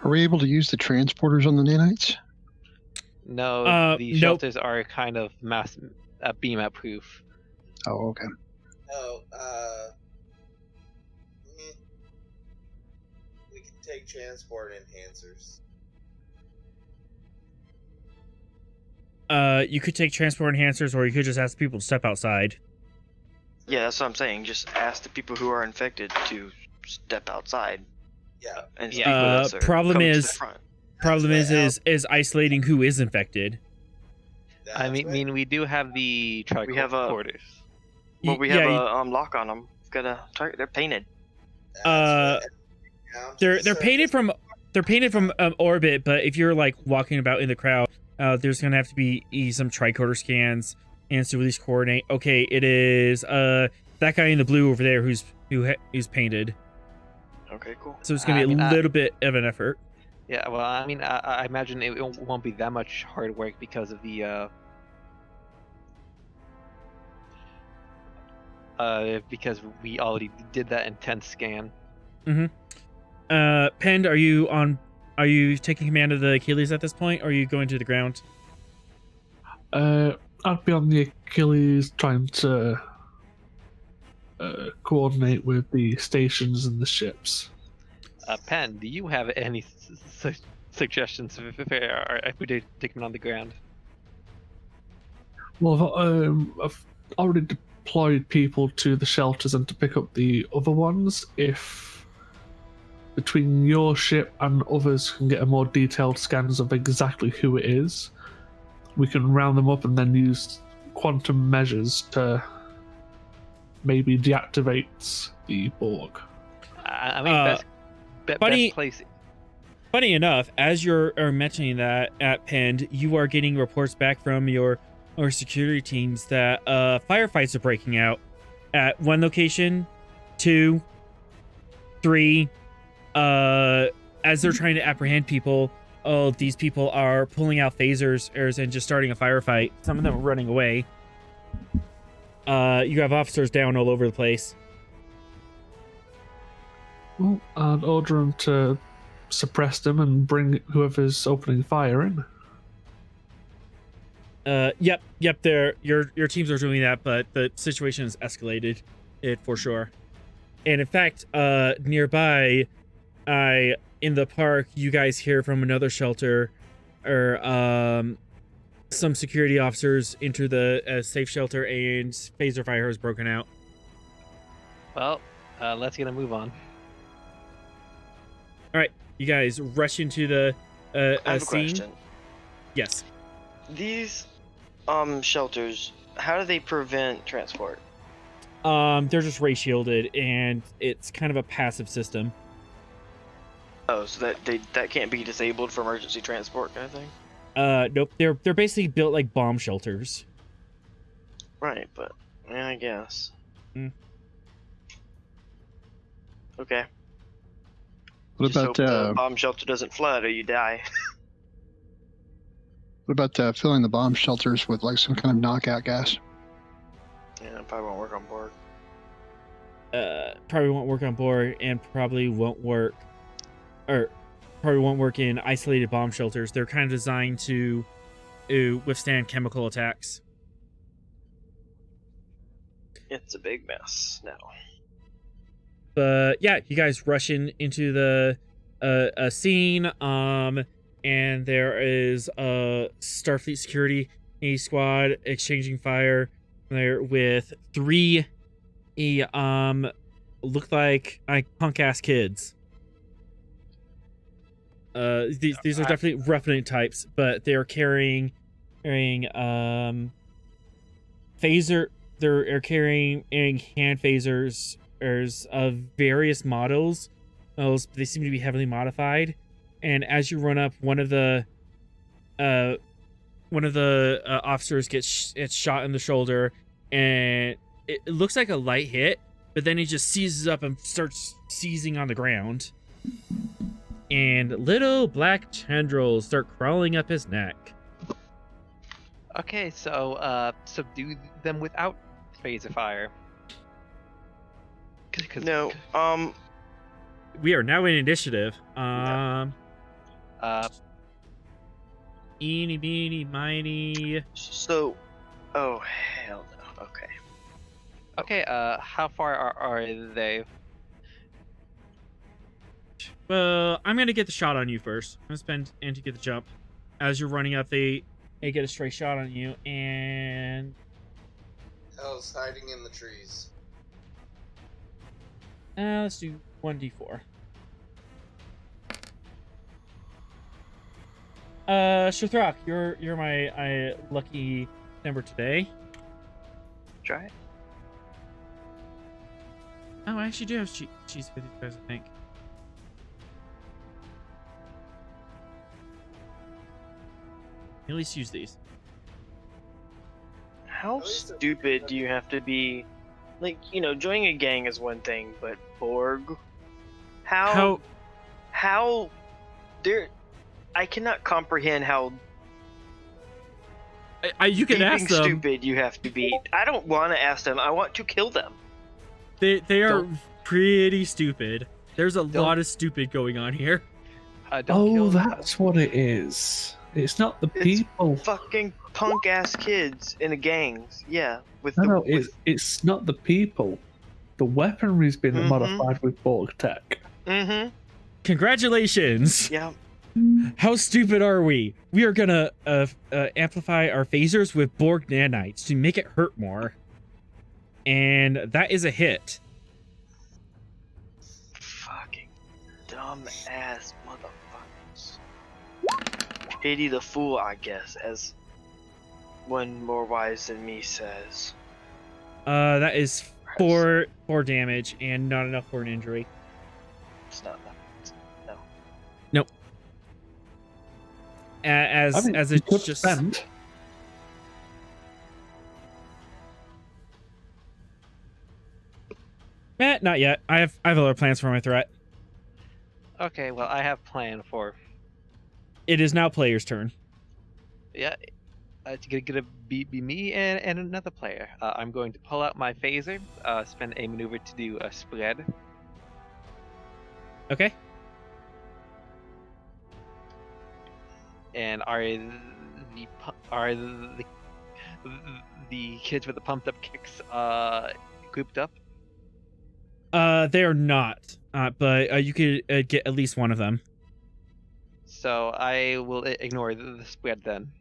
Are we able to use the transporters on the nanites? No, the nope. shelters are kind of beam out proof. Oh, okay. Oh, we can take transport enhancers. You could take transport enhancers, or you could just ask people to step outside. Yeah, that's what I'm saying. Just ask the people who are infected to step outside. Yeah. And Yeah. speak with us or Problem come to is- the front. Problem That's is isolating who is infected. I mean, we do have the We have a- tricorders. Well, we have a lock on them. They're painted. They're painted from orbit, but if you're like walking about in the crowd, there's gonna have to be some tricorder scans and so these coordinate. Okay, it is that guy in the blue over there who's painted. Okay, cool. So it's gonna be a little bit of an effort. Yeah, well, I mean, I imagine it won't be that much hard work because of the because we already did that intense scan. Pend, are you taking command of the Achilles at this point, or are you going to the ground? I'd be on the Achilles trying to coordinate with the stations and the ships. Pen, do you have any suggestions if we did take them on the ground? Well, I've already deployed people to the shelters and to pick up the other ones. If between your ship and others can get a more detailed scans of exactly who it is, we can round them up and then use quantum measures to maybe deactivate the Borg. I mean, best place. Funny enough, as you're mentioning that at Pend, you are getting reports back from your security teams that firefights are breaking out at one location, 2, 3. As they're trying to apprehend people, these people are pulling out phasers and just starting a firefight. Some of them are running away. You have officers down all over the place. Well, I'd order them to suppress them and bring whoever's opening fire in. Yep. Your teams are doing that, but the situation has escalated it for sure. And in fact, nearby, in the park, you guys hear from another shelter, or some security officers enter the safe shelter, and phaser fire has broken out. Well, let's get a move on. All right, you guys rush into the I have a scene. question. Yes. These shelters, how do they prevent transport? They're just ray shielded, and it's kind of a passive system. Oh, so that can't be disabled for emergency transport kind of thing? Nope. They're basically built like bomb shelters. Right, but yeah, I guess. Mm. Okay. What Just about hope the bomb shelter doesn't flood or you die. what about filling the bomb shelters with like some kind of knockout gas? Yeah, it probably won't work on board. Probably won't work on board, and probably won't work in isolated bomb shelters. They're kind of designed to withstand chemical attacks. It's a big mess now. But yeah, you guys rush into the scene, and there is a Starfleet security squad exchanging fire there with 3 look like punk ass kids. These are definitely revenant types, but they're carrying phaser. They're carrying hand phasers of various models. They seem to be heavily modified. And as you run up, one of the officers gets shot in the shoulder, and it looks like a light hit, but then he just seizes up and starts seizing on the ground. And little black tendrils start crawling up his neck. Okay, so subdue them without phaser fire. No. We are now in initiative. Eeny, meeny, miny. So. Oh hell no. Okay. Okay. How far are they? Well, I'm gonna get the shot on you first. I'm gonna spend and to get the jump. As you're running up, they get a stray shot on you, and Hell's hiding in the trees. let's do 1d4. Shithrak, you're my lucky number today. Try it. Oh, I actually do have cheese with you guys, I think. At least use these. How stupid do you have to be? Like, joining a gang is one thing, but Borg? How there? I cannot comprehend how you can ask them. Stupid you have to be. I don't want to ask them. I want to kill them. They are pretty stupid. There's a lot of stupid going on here. That's what it is. It's not the people. It's fucking punk ass kids in a gangs. Yeah, it's not the people. The weaponry's been modified with Borg tech. Mm-hmm. Congratulations. Yeah. How stupid are we? We are gonna amplify our phasers with Borg nanites to make it hurt more. And that is a hit. Fucking dumb ass motherfuckers. Pity the fool, I guess, as one more wise than me says. That is 4 damage and not enough for an injury. It's not enough. No. Nope. As it's just spend. Not yet. I have other plans for my threat. Okay, well, I have plan for. It is now player's turn. Yeah, it's gonna be me and another player. I'm going to pull out my phaser, spend a maneuver to do a spread. Okay. And are the kids with the pumped up kicks grouped up? They are not. But you could get at least one of them. So I will ignore the spread then.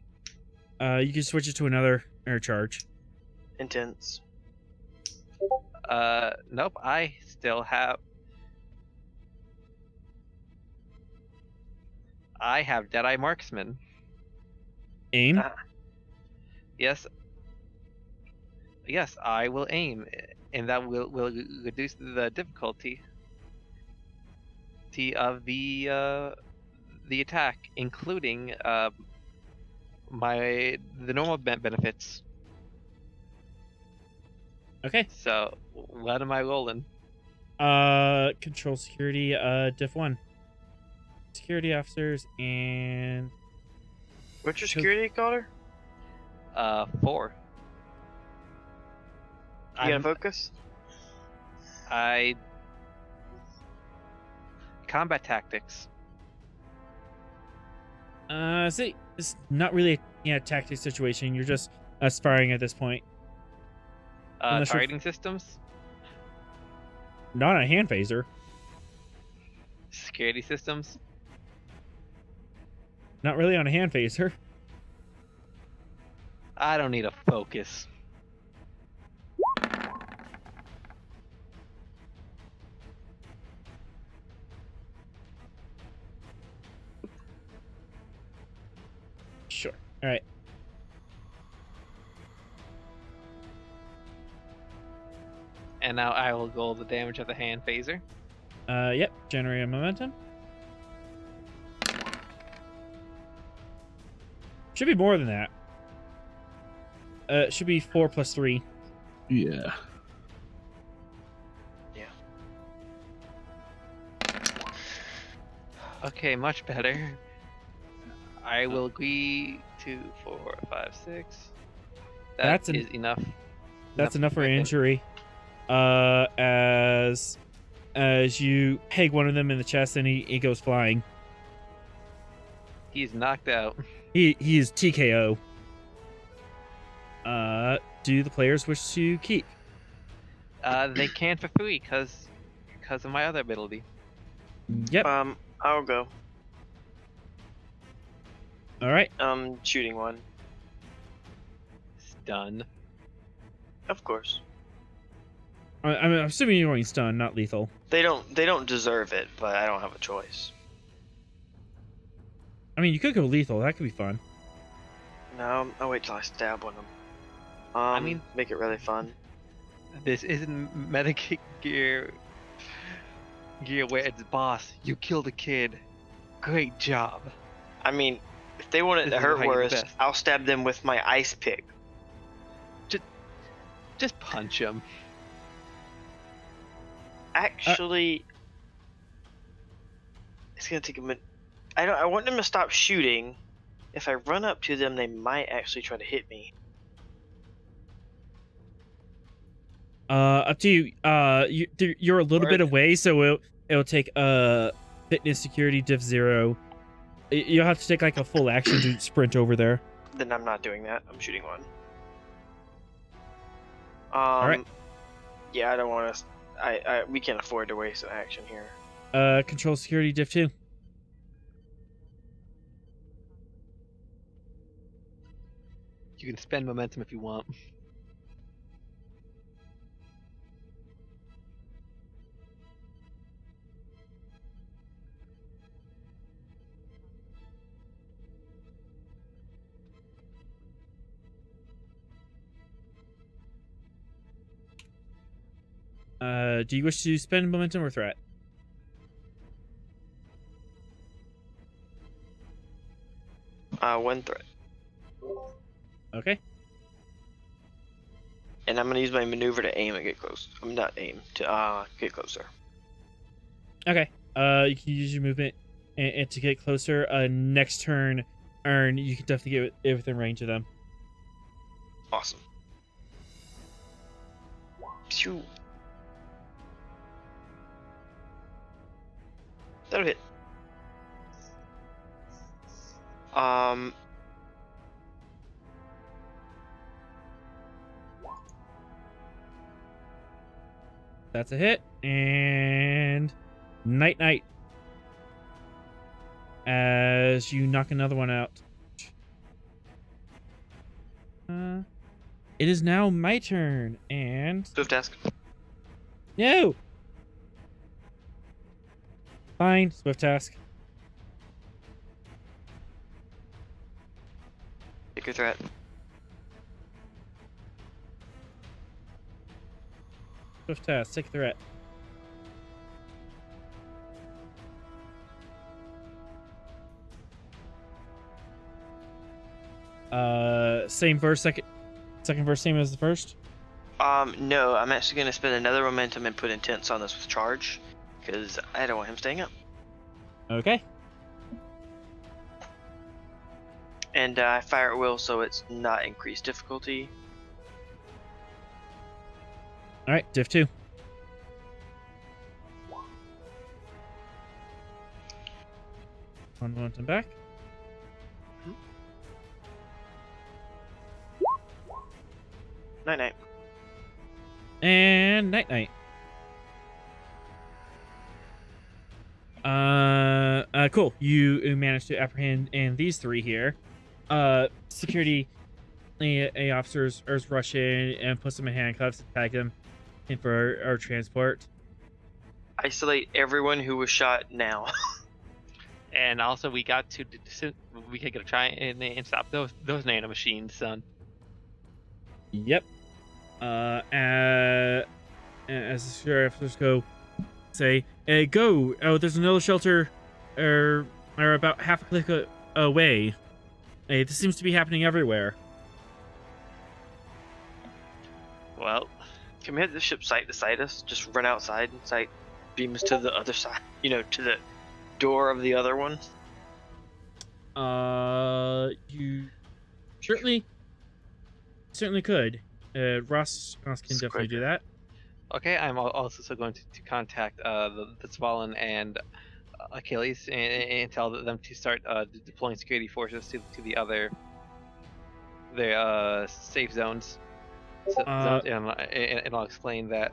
You can switch it to another air charge. Intense. Nope. I still have. I have Deadeye Marksman. Aim? Yes. Yes, I will aim, and that will reduce the difficulty of the attack, including the normal benefits. Okay. So what am I rolling? Control security, diff 1. Security officers and What's your security caller? 4. You gonna focus? Combat tactics. See, it's not really a tactic situation. You're just sparring at this point. Targeting systems. Not a hand phaser. Security systems. Not really on a hand phaser. I don't need a focus. Sure. All right. And now I will roll the damage of the hand phaser. Yep. Generate a momentum. Should be more than that. It should be 4 plus 3. Yeah. Okay, much better. I will agree to 4, 5, 6. That That's is enough. That's enough for right an there. injury. As you peg one of them in the chest and he goes flying. He's knocked out. He is TKO. Do the players wish to keep? They can for free because of my other ability. Yep. I'll go. All right. Shooting one. Stun. Of course. I'm assuming you're going stun, not lethal. They don't deserve it, but I don't have a choice. I mean, you could go lethal. That could be fun. No, I'll wait till I stab one of them. I mean, make it really fun. This isn't Medic gear where it's boss. You killed a kid. Great job. I mean, if they want it This to is hurt how you're the worse, best. I'll stab them with my ice pick. Just punch him. Actually, it's gonna take a minute. I want them to stop shooting. If I run up to them, they might actually try to hit me. Up to you. You're a little bit away, so it'll take fitness security diff 0. You'll have to take like a full action to sprint over there. Then I'm not doing that. I'm shooting one. All right. Yeah, I don't want to. We can't afford to waste an action here. Control security diff 2. You can spend momentum if you want. Do you wish to spend momentum or threat? One threat. Okay. And I'm gonna use my maneuver to aim and get close. I'm not aim to get closer. Okay. You can use your movement and to get closer. Next turn, Earn, you can definitely get within range of them. Awesome. Phew. That'll hit. That's a hit. And night night. As you knock another one out. It is now my turn, and Swift task. no. Fine, swift task. Take your threat. Swift task, take a threat. Same verse, second verse, same as the first. No, I'm actually gonna spend another momentum and put intense on this with charge, because I don't want him staying up. Okay. And I fire at will, so it's not increased difficulty. All right, diff 2. One momentum back. Night night. And night night. Cool. You managed to apprehend and these three here. Security a officers rush in and put them in handcuffs and tag them in for our transport. Isolate everyone who was shot now. And also, we got to try and stop those nanomachines, son. Yep. As the sheriffs go, say, "Hey, go! Oh, there's another shelter, or about half a click away. Hey, this seems to be happening everywhere." Well, can we have the ship sight beside us? Just run outside and sight beam us to the other side. You know, to the door of the other one. You certainly could. Ross can definitely do that. Okay, I'm also going to contact the Svalinn and Achilles and tell them to start deploying security forces to the other safe zones. And I'll explain that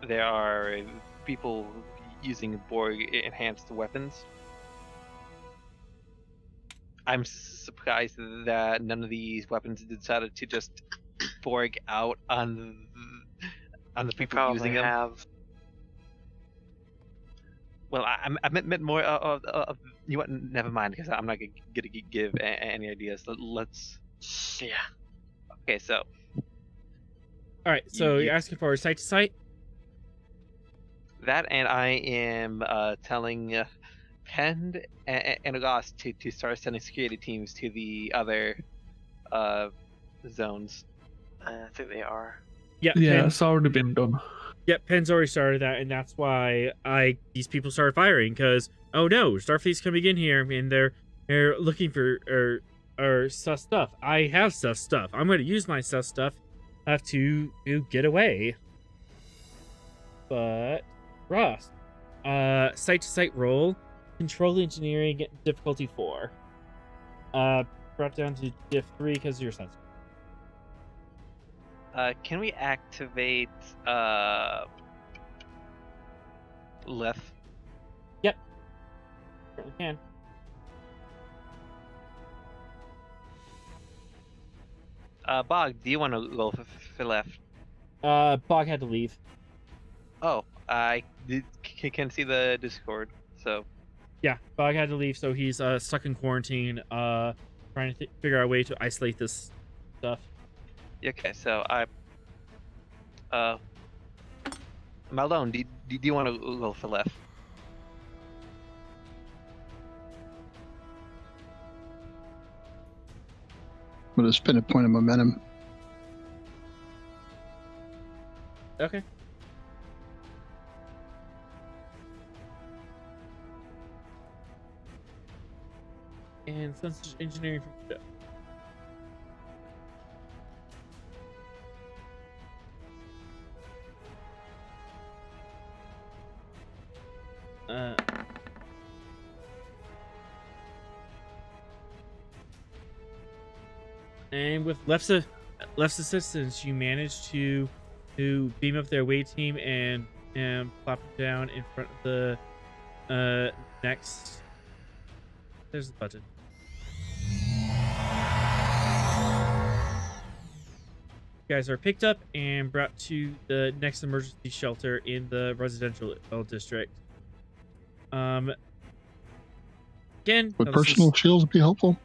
there are people using Borg enhanced weapons. I'm surprised that none of these weapons decided to just Borg out on the people using them. Have. Well, I meant more of you know what? Never mind, because I'm not gonna give any ideas. Let's. Yeah. Okay, so. All right, so you're asking for site to site. That, and I am telling Pend and Ross to start sending security teams to the other zones. I think they are. Yeah, Yeah, it's already been done. Yep, Penn's already started that, and that's why these people started firing, because oh no, Starfleet's coming in here and they're looking for sus stuff. I have sus stuff. I'm going to use my sus stuff to get away. But Ross, site to site roll, control engineering difficulty 4. Brought down to diff 3 because of your sense. Can we activate Leth? Yep. Certainly can. Bog, do you want to go for Leth? Bog had to leave. Oh, I can see the Discord, so. Yeah, Bog had to leave, so he's stuck in quarantine, trying to figure out a way to isolate this stuff. Okay, so Malone, do you want to go for Leth? Would have spent a point of momentum. Okay. And sensor engineering from Jeff. And with Left's assistance, you managed to beam up their away team and plop it down in front of the next. There's the button. You guys are picked up and brought to the next emergency shelter in the residential district. Again, Would personal shields be helpful?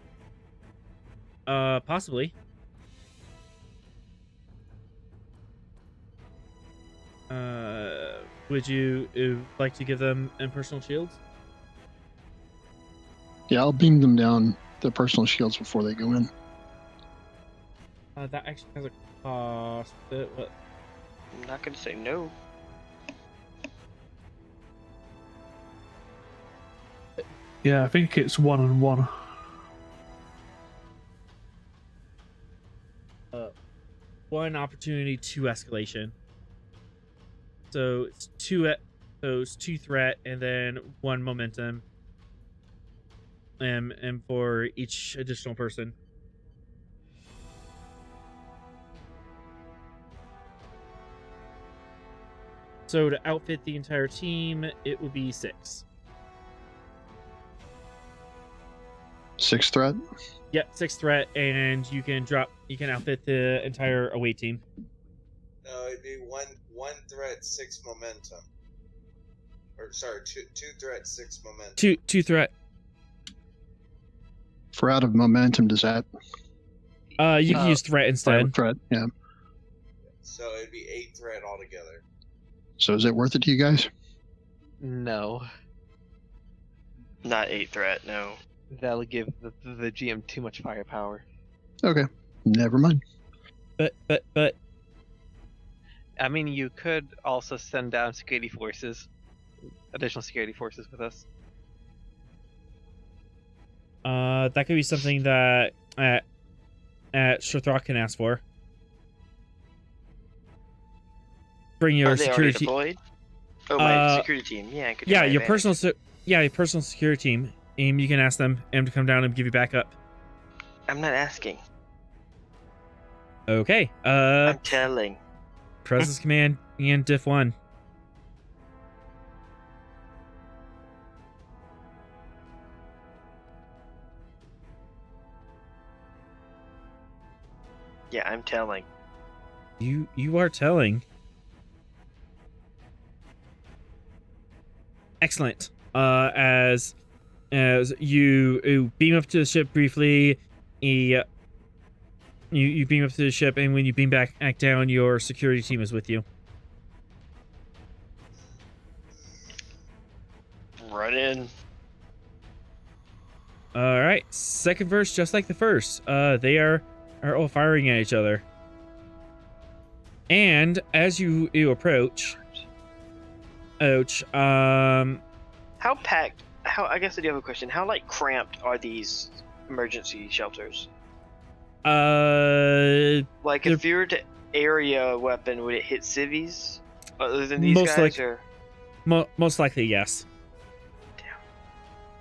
Possibly. Would you like to give them personal shields? Yeah, I'll beam them down the personal shields before they go in. That actually has a cost. What? I'm not gonna say no. Yeah, I think it's 1-on-1. One opportunity, 2 escalation. So it's 2 threat and then 1 momentum. And for each additional person. So to outfit the entire team, it would be 6. 6 threat? Yep, 6 threat, and you can outfit the entire away team. No, it'd be one threat, 6 momentum. Or sorry, two threat, 6 momentum. 2 threat. For out of momentum, does that? You can use threat instead. Threat, yeah. So it'd be 8 threat altogether. So is it worth it to you guys? No. Not 8 threat, no. That'll give the GM too much firepower. Okay, never mind. But. I mean, you could also send down additional security forces with us. That could be something that Shothrok can ask for. Bring your Are they already security. deployed? Oh, my security team. Yeah, I could. Yeah, your personal. Your personal security team. You can ask them to come down and give you backup. I'm not asking. Okay. I'm telling. Presence command and diff 1. Yeah, I'm telling. You are telling. Excellent. As you beam up to the ship briefly, you beam up to the ship, and when you beam back down, your security team is with you. Run in. All right, second verse, just like the first. They are all firing at each other. And as you approach, How packed? I guess I do have a question. How cramped are these emergency shelters? Like if you were to area a weapon, would it hit civvies other than these guys? Or most likely, yes. Damn.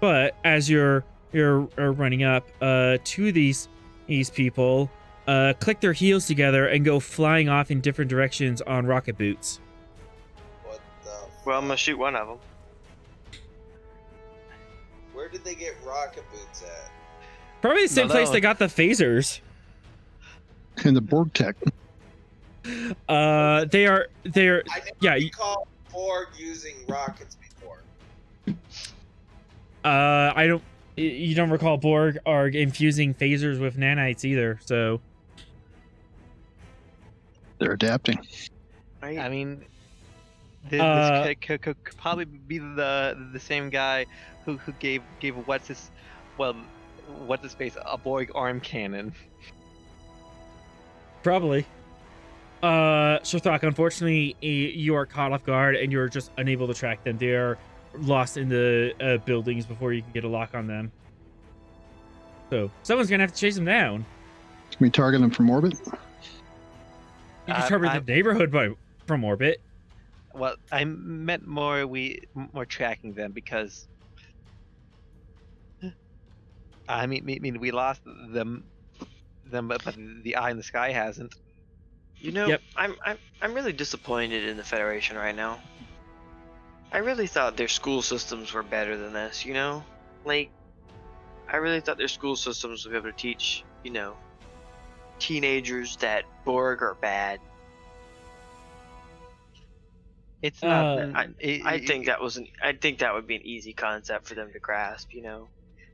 But as you're running up, two of these people click their heels together and go flying off in different directions on rocket boots. What the? Well, I'm gonna shoot one of them. Where did they get rocket boots at? Probably the same place they got the phasers. And the Borg tech. They are. I never recall Borg using rockets before. I don't. You don't recall Borg are infusing phasers with nanites either, so They're adapting. I mean, this could probably be the same guy who gave what's his face a Borg arm cannon. probably. Shothrok, unfortunately, you are caught off guard and you're just unable to track them. They are lost in the buildings before you can get a lock on them. So someone's gonna have to chase them down. Can we target them from orbit? You can target the neighborhood from orbit. Well, I meant more tracking them because I mean we lost them, but the eye in the sky hasn't. You know, Yep. I'm really disappointed in the Federation right now. I really thought their school systems were better than this, you know? Like, I really thought their school systems would be able to teach, you know, teenagers that Borg are bad. It's not. I think that would be an easy concept for them to grasp, you know?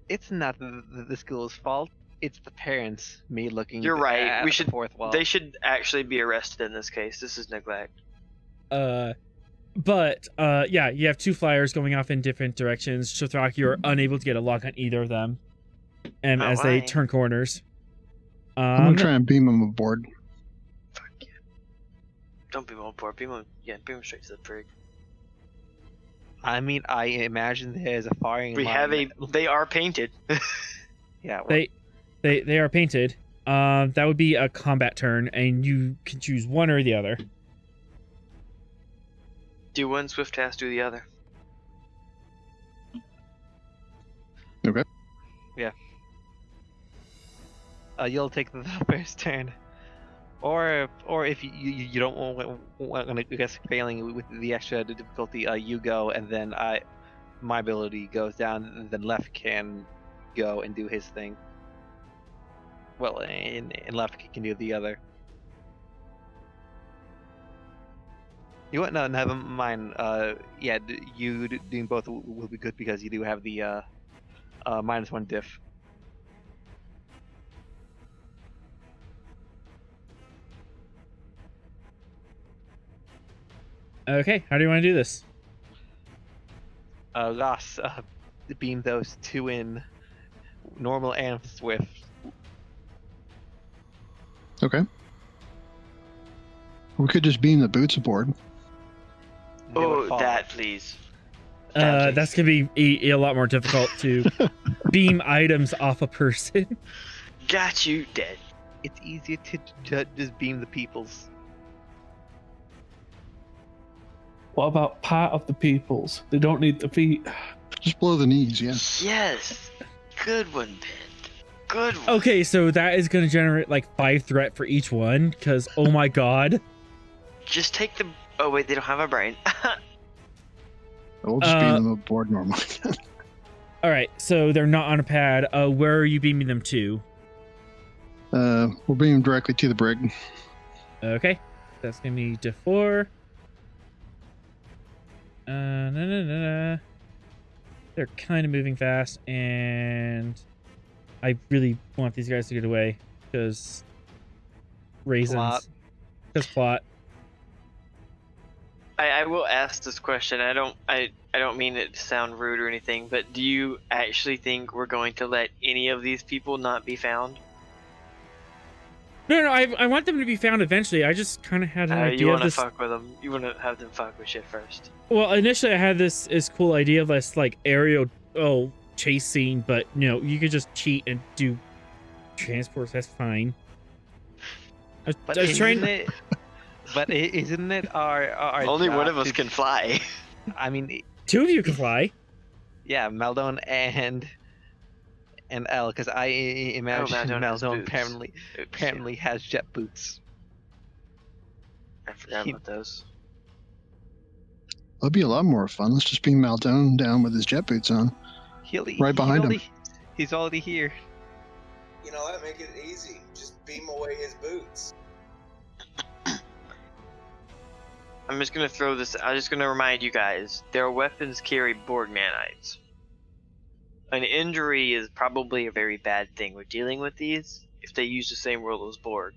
It's not the school's fault. It's the parents. Me looking. You're right. At We the should. fourth wall. They should actually be arrested in this case. This is neglect. But yeah, you have two flyers going off in different directions. Shothrok, you're unable to get a lock on either of them, and as they turn corners. I'm gonna try and beam them aboard. Fuck yeah. Don't beam them aboard. Beam them straight to the brig. I mean, I imagine there's a firing line. They are painted. Yeah. Well, They are painted. That would be a combat turn, and you can choose one or the other. Do one swift task, do the other. Okay. Yeah. You'll take the first turn, or if you don't want to guess failing with the extra difficulty, you go, and then my ability goes down, and then Left can go and do his thing. Well, and Left can do the other. You what? No, never mind. Yeah, you doing both will be good because you do have the -1 diff. Okay, how do you want to do this? Ross, beam those two in, normal and swift. Okay. We could just beam the boots aboard. They would Oh, fall. that please. That's gonna be a lot more difficult to beam items off a person. Got you dead. it's easier to just beam the peoples. What about part of the peoples? They don't need the feet. Just blow the knees, yeah. Yes. Good one, Pent. Good one. Okay, so that is going to generate like 5 threat for each one, because oh my god. Just take the. Oh wait, they don't have a brain. We'll just beam them aboard normally. All right, so they're not on a pad. Where are you beaming them to? We'll beam them directly to the brig. Okay, that's gonna be to 4. They're kind of moving fast, and I really want these guys to get away because reasons. Plot. Because plot. I will ask this question. I don't mean it to sound rude or anything, but do you actually think we're going to let any of these people not be found? No, I want them to be found eventually. I just kind of had an idea You want of to this. fuck with them. You want to have them fuck with shit first. Well, initially I had this cool idea of this like aerial chase scene, but you could just cheat and do transports. That's fine. I was trying. But isn't it our Only one job of us to- can fly. I mean, 2 of you can fly. yeah, Maldon and L, because I imagine Maldon has Maldon boots. apparently has jet boots. I forgot about those. That'd be a lot more fun. Let's just beam Maldon down with his jet boots on. Right behind him. He's already here. You know what? Make it easy. Just beam away his boots. I'm just gonna throw this. I'm just gonna remind you guys: their weapons carry Borg nanites. An injury is probably a very bad thing. We're dealing with these if they use the same rule as Borg.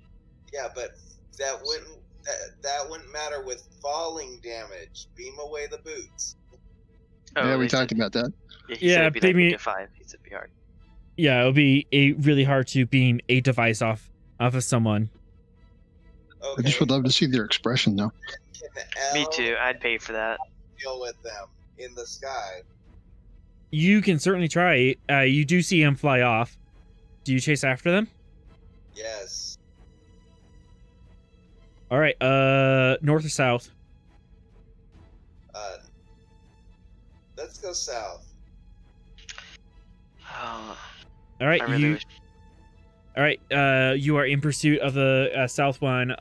Yeah, but that wouldn't matter with falling damage. Beam away the boots. Yeah, we they talked said- about that. Yeah, he said it'd be like beaming- to 5. He said it'd be hard. Yeah, it would be really hard to beam a device off of someone. Okay. I just would love to see their expression, though. Can Me L too. I'd pay for that. deal with them in the sky? You can certainly try. You do see him fly off. Do you chase after them? Yes. All right. North or south? Let's go south. Oh, All right. I really wish. All right. You are in pursuit of the south one.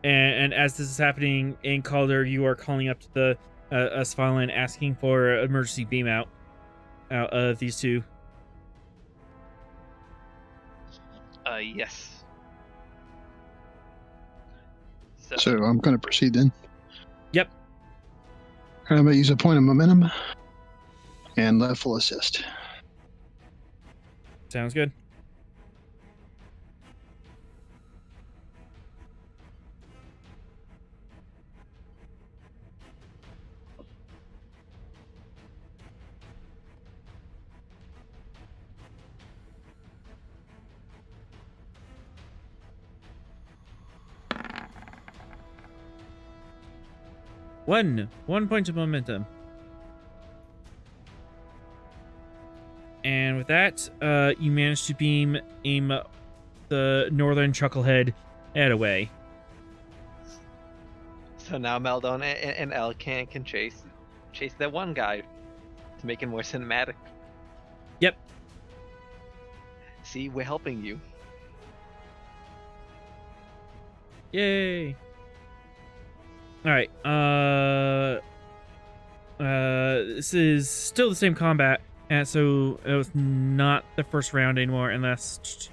And as this is happening in Calder, you are calling up to the Svalinn, asking for emergency beam out of these two. Yes. So I'm going to proceed then. Yep. And I'm going to use a point of momentum and let full assist. Sounds good. One point of momentum. And with that, you manage to aim the northern chucklehead head away. So now Maldon and L can chase that one guy to make it more cinematic. Yep. See, we're helping you. Yay! All right. This is still the same combat, and so it was not the first round anymore, unless.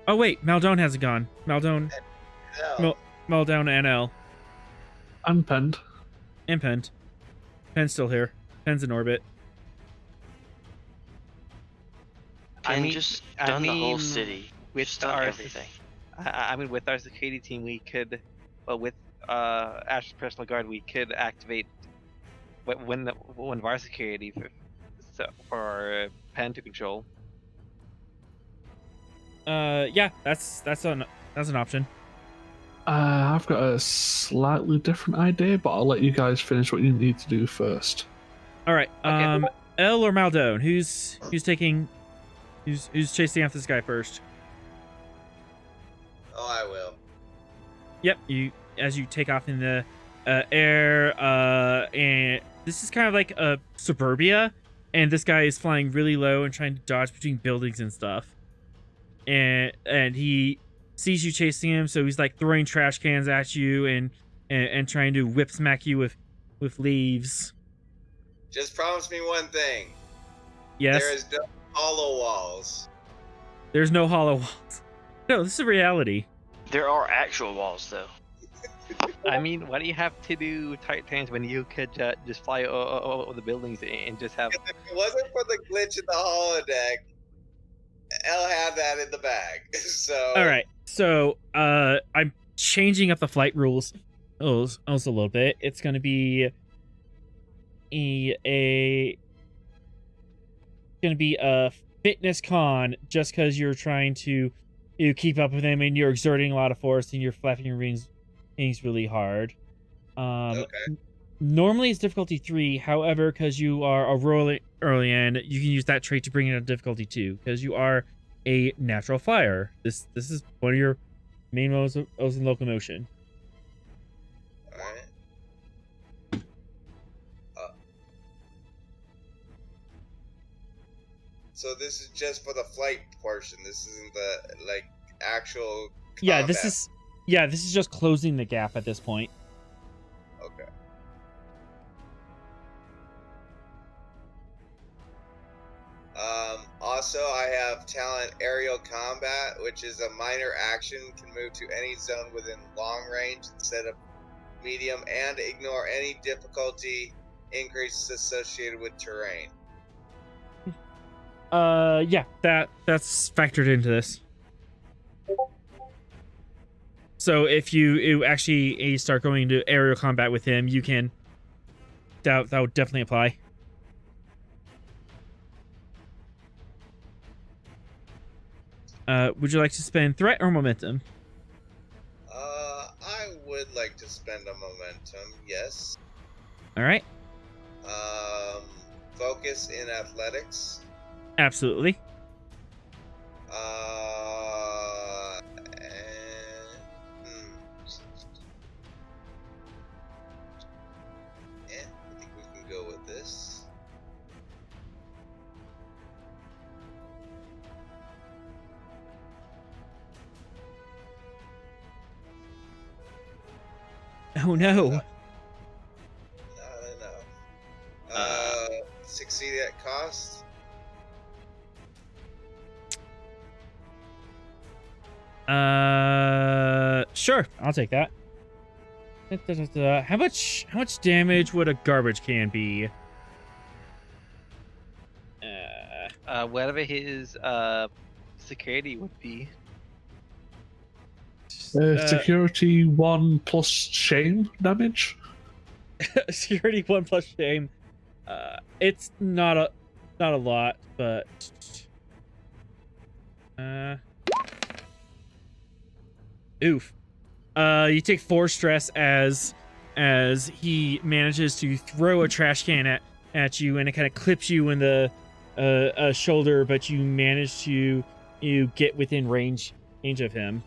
Oh wait, Maldon hasn't gone. Maldon and L. Unpenned. And Penned. Penn's still here. Penn's in orbit. And just done the whole city. With Just done everything. I mean, with our security team, we could, well, with Ash's personal guard, we could activate one of our security for Penn to control. Yeah, that's an option. I've got a slightly different idea, but I'll let you guys finish what you need to do first. All right. Okay. L or Maldon? Who's taking Who's chasing after this guy first? Oh, I will. Yep. As you take off in the air, and this is kind of like a suburbia, and this guy is flying really low and trying to dodge between buildings and stuff. And he sees you chasing him, so he's like throwing trash cans at you and trying to whip smack you with leaves. Just promise me one thing. Yes. There is no hollow walls. There's no hollow walls. No, this is reality. There are actual walls, though. I mean, why do you have to do tight turns when you could just fly over the buildings and just have... If it wasn't for the glitch in the holodeck, I'll have that in the bag. So. All right. So I'm changing up the flight rules also a little bit. It's going to be a fitness con just because you're trying to keep up with him and you're exerting a lot of force and you're flapping your wings really hard. Okay. Normally it's difficulty 3. However, because you are a early end, you can use that trait to bring it up difficulty 2 because you are a natural flyer. This is one of your main modes of locomotion. Alright. So this is just for the flight portion. This isn't the actual combat. This is just closing the gap at this point. Okay. Also, I have talent aerial combat, which is a minor action, can move to any zone within long range instead of medium, and ignore any difficulty increases associated with terrain. That's factored into this. So if you actually start going to aerial combat with him, you can. That would definitely apply. Would you like to spend threat or momentum? I would like to spend a momentum, yes. All right. Focus in athletics. Absolutely. I think we can go with this. Oh no. No. Succeed at cost. Sure, I'll take that. How much damage would a garbage can be? Whatever his security would be. Security 1 plus shame damage. Security 1 plus shame. It's not a lot, but oof. You take 4 stress as he manages to throw a trash can at you, and it kind of clips you in the shoulder, but you manage to get within range of him.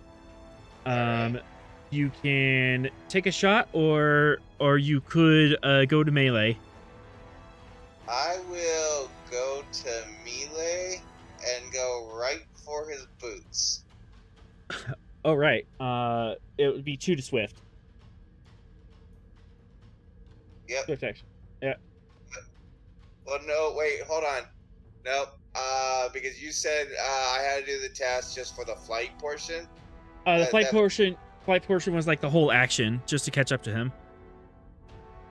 You can take a shot, or you could go to melee. I will go to melee and go right for his boots. Oh, right. It would be 2 to swift. Yep. Swift action. Yeah. Well, no, wait, hold on. Nope. Because you said I had to do the task just for the flight portion. The flight portion was like the whole action, just to catch up to him.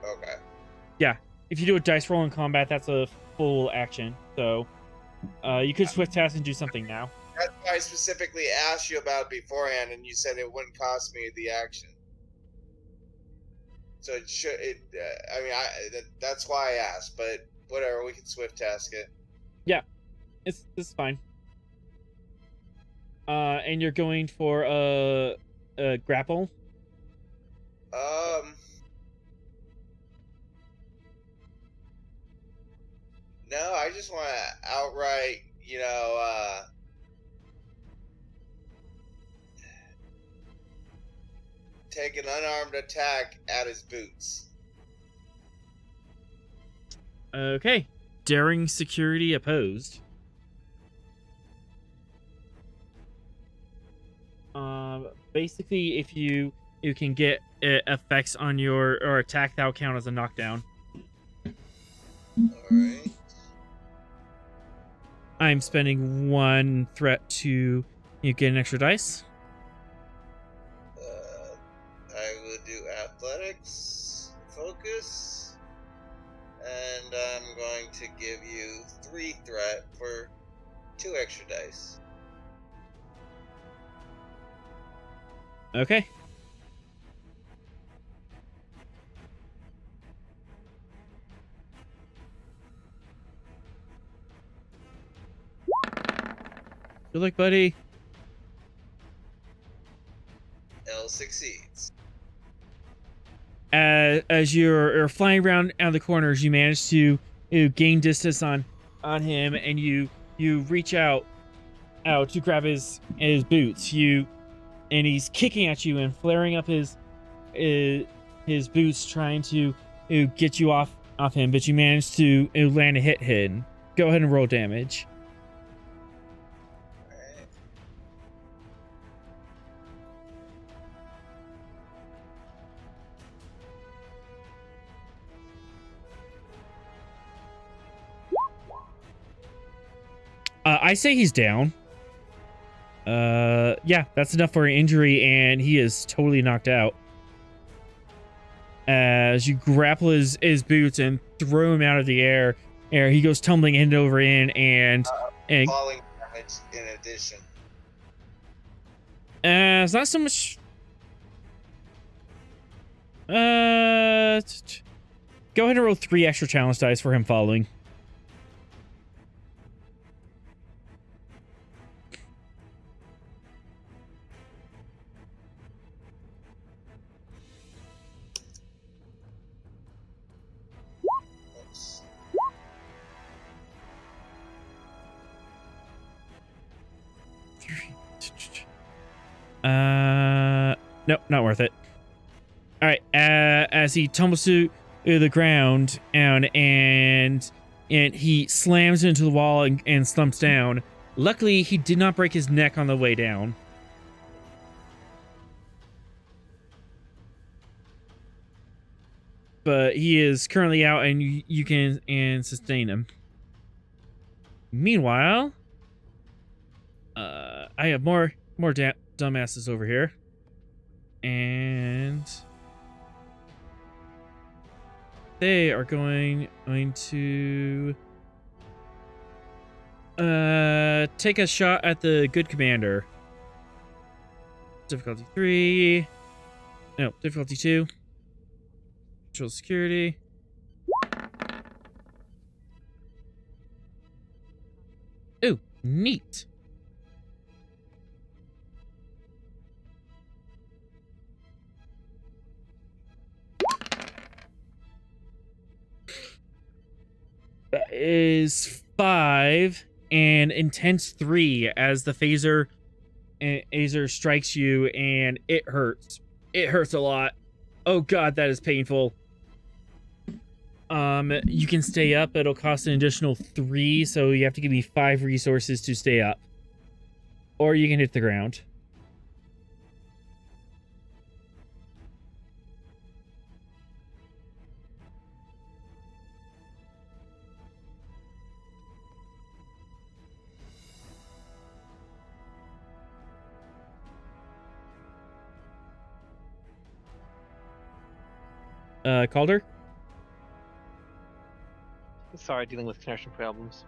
Okay. Yeah. If you do a dice roll in combat, that's a full action. So, you could swift task and do something now. That's why I specifically asked you about beforehand, and you said it wouldn't cost me the action. So it should. That's why I asked. But whatever, we can swift task it. Yeah, this is fine. And you're going for a grapple. No, I just want to outright you know, take an unarmed attack at his boots. Okay. Daring security opposed. Basically, if you can get effects on your or attack, that'll count as a knockdown. Alright. I'm spending 1 threat to get an extra dice. I will do athletics, focus, and I'm going to give you 3 threat for 2 extra dice. Okay. Good luck, buddy. L succeeds. As you're flying around out the corners, you manage to gain distance on him, and you reach out to grab his boots. And he's kicking at you and flaring up his boots, trying to get you off him, but you manage to land a hit. Go ahead and roll damage. I say he's down. Yeah, that's enough for an injury, and he is totally knocked out. As you grapple his boots and throw him out of the air, he goes tumbling end over end, and Falling damage in addition. it's not so much. Go ahead and roll 3 extra challenge dice for him falling. Nope, not worth it. All right, as he tumbles to the ground and he slams into the wall and slumps down. Luckily, he did not break his neck on the way down. But he is currently out, and you can sustain him. Meanwhile, I have more dumbasses over here, and they are going to take a shot at the good commander. Difficulty 3. No, difficulty 2. Control security. Ooh, neat. That is 5 and intense 3 as the phaser strikes you, and it hurts. It hurts a lot. Oh god, that is painful. You can stay up. It'll cost an additional 3, so you have to give me 5 resources to stay up. Or you can hit the ground. Calder? Sorry, dealing with connection problems.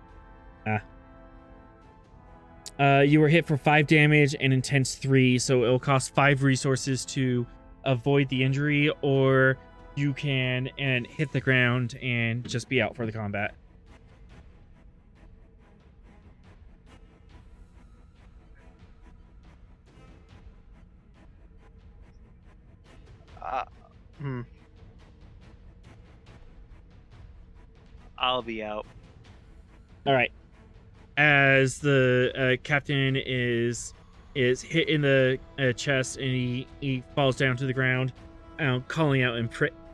You were hit for 5 damage and intense 3, so it'll cost 5 resources to avoid the injury, or you can hit the ground and just be out for the combat. I'll be out. All right. as the captain is hit in the chest, and he falls down to the ground, calling out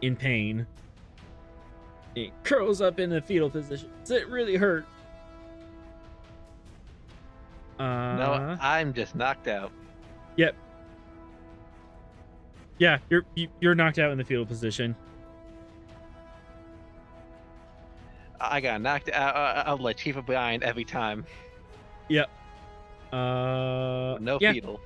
in pain. He curls up in the fetal position. Does it really hurt? No, I'm just knocked out. Yep. Yeah, you're knocked out in the fetal position. I got knocked out of like Chief of Blind every time. Yep. No yeah. fetal.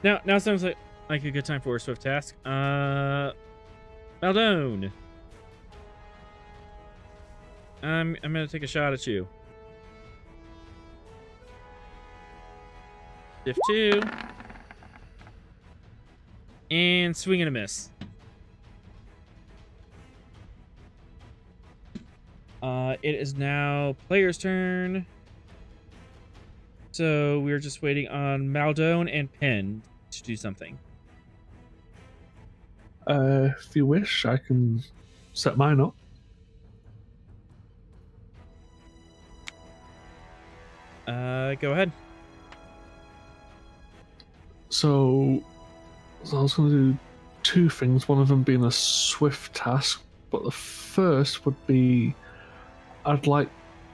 Now sounds like a good time for a swift task. Maldone. I'm gonna take a shot at you. Diff 2. And swing and a miss. It is now player's turn. So we're just waiting on Maldone and Penn to do something. If you wish, I can set mine up. Go ahead. So I was going to do two things, one of them being a swift task, but the first would be I'd like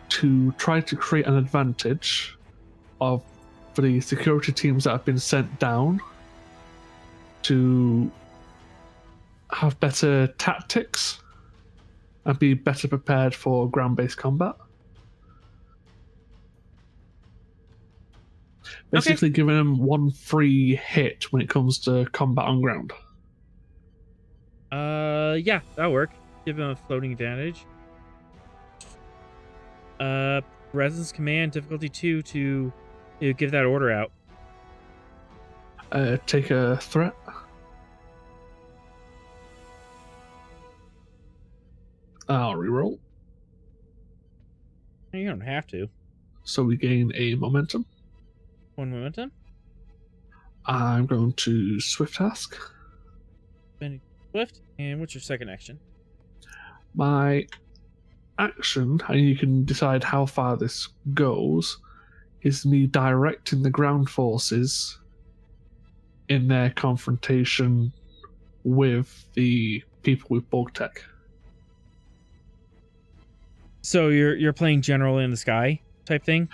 to try to create an advantage for the security teams that have been sent down to have better tactics and be better prepared for ground-based combat. Basically giving them one free hit when it comes to combat on ground. Yeah, that'll work. Give them a floating advantage. Presence command difficulty 2 to give that order out. Take a threat. I'll reroll. You don't have to. So we gain a momentum. 1 momentum. I'm going to swift task. Spending swift. And what's your second action? My action, and you can decide how far this goes, is me directing the ground forces in their confrontation with the people with bug tech. So you're playing general in the sky type thing?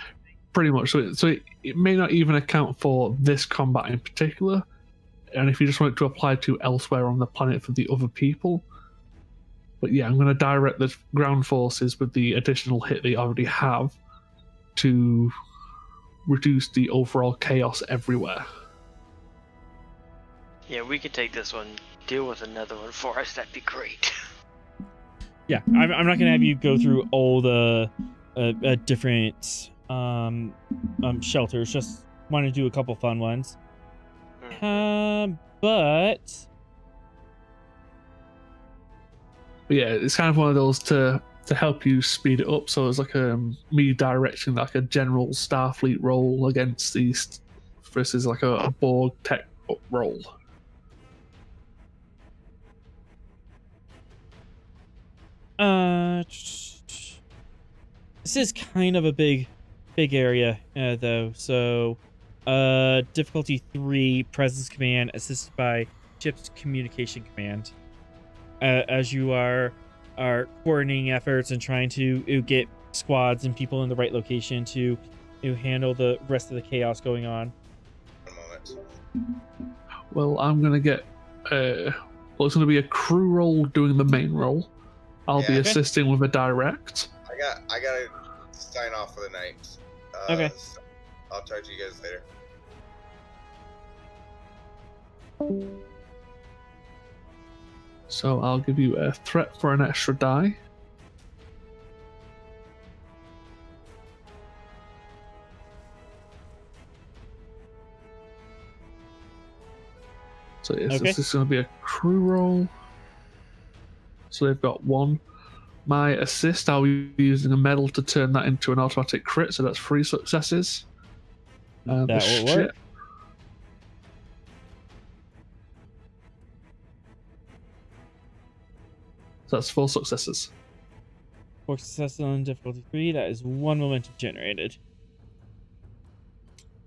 Pretty much. So it may not even account for this combat in particular, and if you just want it to apply to elsewhere on the planet for the other people. But yeah, I'm going to direct the ground forces with the additional hit they already have to reduce the overall chaos everywhere. Yeah, we could take this one, deal with another one for us. That'd be great. Yeah, I'm not going to have you go through all the different shelters. Just want to do a couple fun ones. But yeah, it's kind of one of those to help you speed it up. So it's like me directing like a general Starfleet roll against these versus like a Borg tech roll. This is kind of a big area though. So difficulty 3, presence command assisted by ship's communication command. As you are coordinating efforts and trying to get squads and people in the right location to handle the rest of the chaos going on. 1 moment. Well, I'm gonna get it's gonna be a crew roll doing the main roll. I'll be assisting with a direct. I gotta sign off for the night. Okay. So I'll talk to you guys later. So I'll give you a threat for an extra die. So yes, this is going to be a crew roll. So they've got 1. My assist, I'll be using a medal to turn that into an automatic crit, so that's 3 successes. That will work. So that's 4 successes. For success on difficulty 3, that is 1 momentum generated.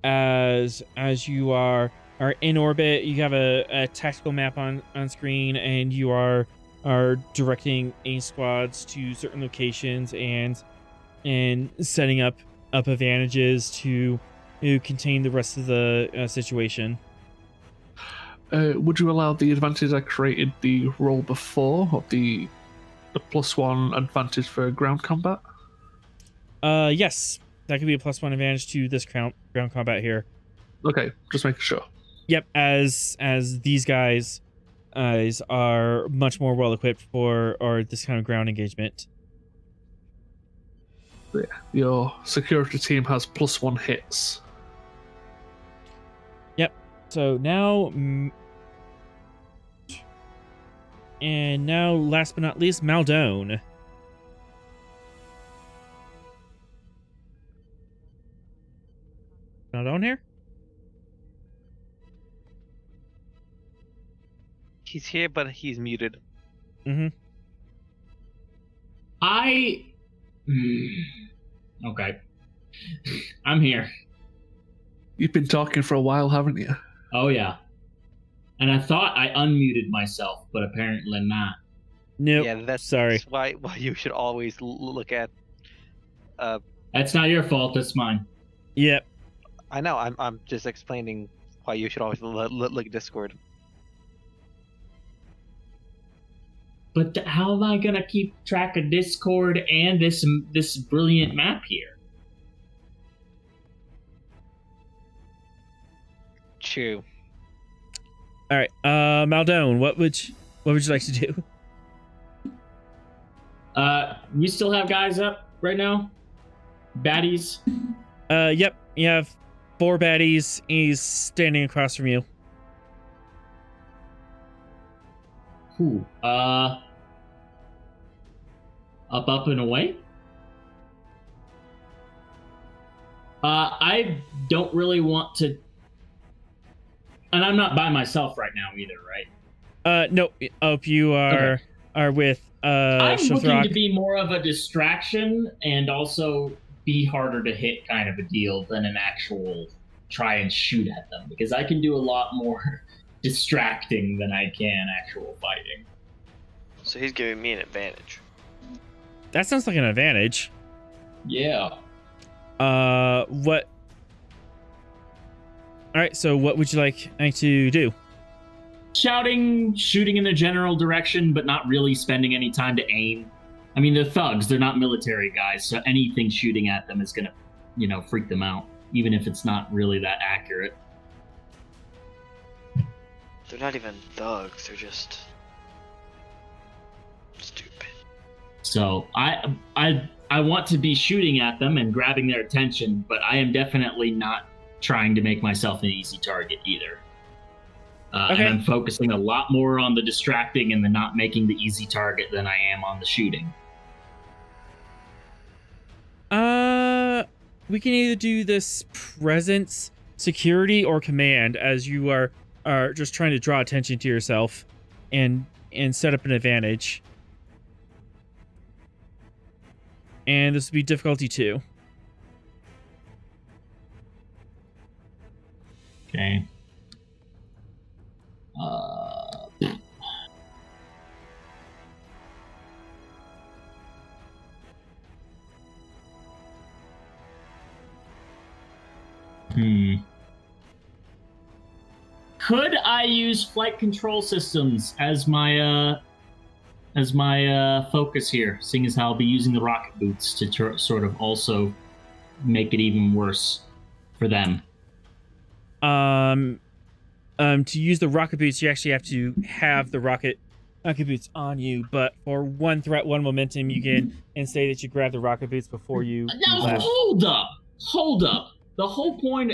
As you are in orbit, you have a tactical map on screen, and you are directing A squads to certain locations and setting up advantages to contain the rest of the situation. Would you allow the advantage I created the roll before of the +1 advantage for ground combat? Yes, that could be a +1 advantage to this ground combat here. Okay, just making sure. Yep, as these guys are much more well equipped for this kind of ground engagement. Yeah, your security team has +1 hits. Yep. So now, and now, last but not least, Maldone. Maldone here? He's here, but he's muted. Mm-hmm. Okay. I'm here. You've been talking for a while, haven't you? Oh, yeah. And I thought I unmuted myself, but apparently not. Nope. Yeah, that's sorry. why you should always look at. That's not your fault. That's mine. Yep. I know. I'm just explaining why you should always look at Discord. But how am I gonna keep track of Discord and this brilliant map here? True. All right, Maldone, what would you like to do? We still have guys up right now. Baddies. Yep. You have 4 baddies. He's standing across from you. Who? Up and away? I don't really want to, and I'm not by myself right now either, right? No. You are with I'm looking Shithrock. to be more of a distraction and also be harder to hit kind of a deal than an actual try and shoot at them, because I can do a lot more distracting than I can actual fighting. So he's giving me an advantage. That sounds like an advantage. Yeah. What? All right. So, what would you like to do? Shouting, shooting in the general direction, but not really spending any time to aim. I mean, they're thugs. They're not military guys, so anything shooting at them is gonna, freak them out, even if it's not really that accurate. They're not even thugs. They're just stupid. So I want to be shooting at them and grabbing their attention, but I am definitely not trying to make myself an easy target either. Okay. And I'm focusing a lot more on the distracting and the not making the easy target than I am on the shooting. We can either do this presence, security, or command, as you are just trying to draw attention to yourself and set up an advantage. And this will be difficulty 2. Okay. Could I use flight control systems as my focus here, seeing as how I'll be using the rocket boots to sort of also make it even worse for them? To use the rocket boots, you actually have to have the rocket boots on you. But for 1 threat, 1 momentum, you can say that you grab the rocket boots before you. Now hold up. The whole point.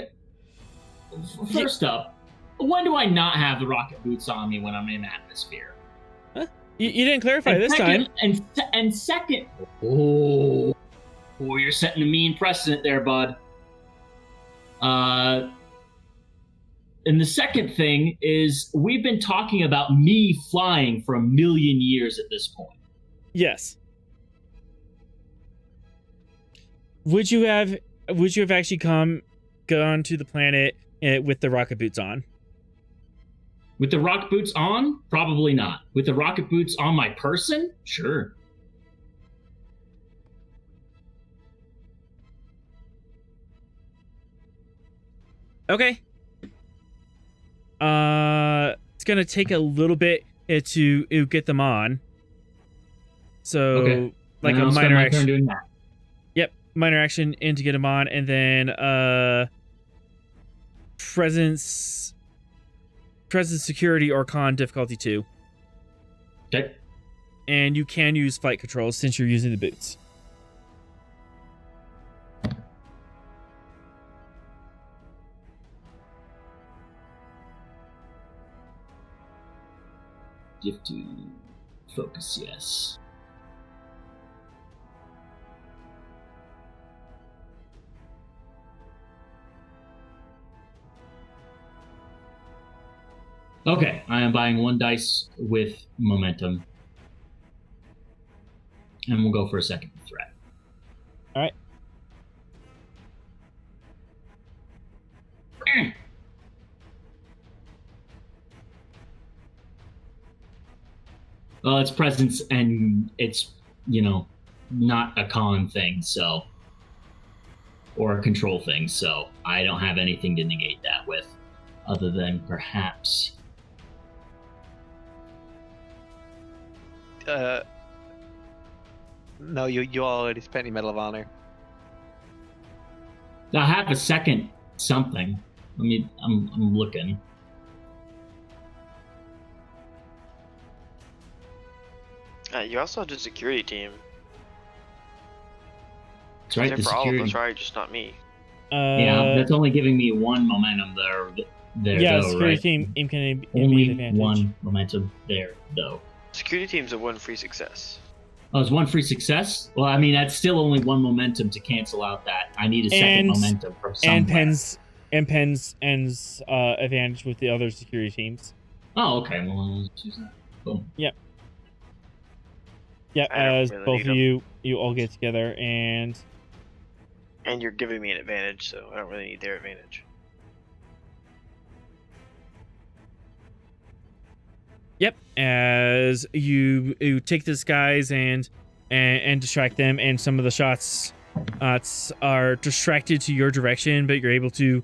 First up, when do I not have the rocket boots on me when I'm in atmosphere? Huh? You didn't clarify this time. And second, oh, you're setting a mean precedent there, bud. And the second thing is, we've been talking about me flying for 1,000,000 years at this point. Yes. would you have actually gone to the planet with the rocket boots on? With the rocket boots on? Probably not. With the rocket boots on my person? Sure. Okay. It's gonna take a little bit to get them on. So, Okay. like And a I'll spend minor my action. turn doing that. Yep, minor action in to get them on, and then presence security or con difficulty 2. Okay. And you can use flight controls since you're using the boots. You have to focus, yes. Okay, I am buying 1 dice with momentum. And we'll go for a second threat. All right. Well, it's presence and it's, not a con thing, so. Or a control thing, so I don't have anything to negate that with, other than perhaps. No, you already spent your Medal of Honor. I have a second something. I'm looking. You also did security team. That's right, Same the for all of security. us, right? Just not me. Yeah, that's only giving me 1 momentum there Yeah, though, security right? team can be Only advantage. 1 momentum there, though. Security team's a 1 free success. Oh, it's 1 free success? Well, I mean, that's still only 1 momentum to cancel out that. I need a second momentum from somewhere. And Penn's advantage with the other security teams. Oh, okay. Well, I'll choose that. Boom. Yep, I don't as really both need of you all get together and And you're giving me an advantage, so I don't really need their advantage. Yep, as you take this guys and distract them, and some of the shots are distracted to your direction, but you're able to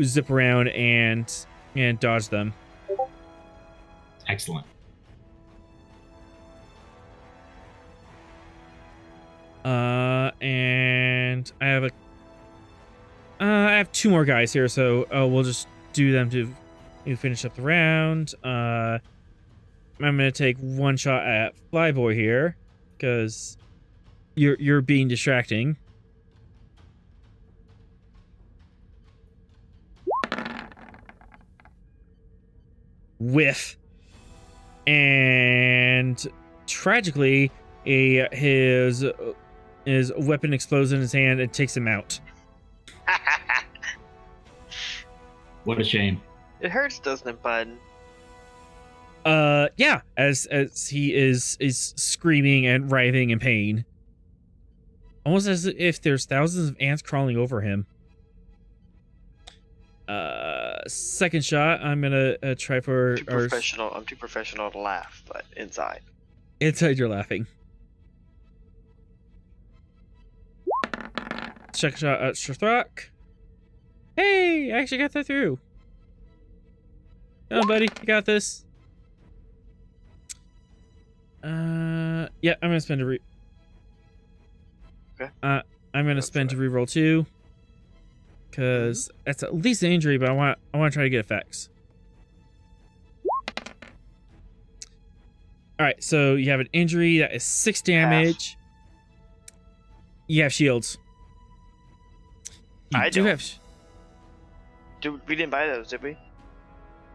zip around and dodge them. Excellent. And I have 2 more guys here, so we'll just do them to finish up the round. I'm gonna take 1 shot at Flyboy here, because you're being distracting. Whiff. And tragically, his weapon explodes in his hand and takes him out. What a shame. It hurts, doesn't it, bud? Yeah, as he is screaming and writhing in pain. Almost as if there's thousands of ants crawling over him. Second shot, I'm gonna try for I'm too professional to laugh, but inside. Inside you're laughing. Second shot at Strathrock. Hey, I actually got that through. Come on, buddy, you got this. Yeah, I'm gonna spend a Okay. I'm gonna spend to reroll 2. Cause that's at least an injury, but I want to try to get effects. Alright, so you have an injury that is 6 damage. You have shields. I do don't. have We didn't buy those, did we?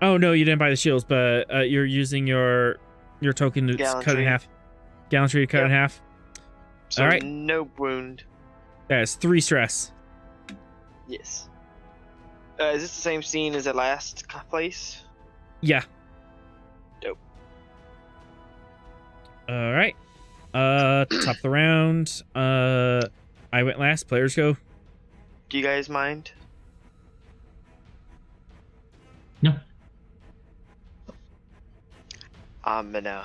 Oh no, you didn't buy the shields, but you're using your token to cut in Gallantry. half. Gallantry to cut in half. So Alright. no wound. That is 3 stress. Yes. Is this the same scene as the last place? Yeah. Dope. Alright. Top of the round. I went last. Players go. Do you guys mind? No. I'm gonna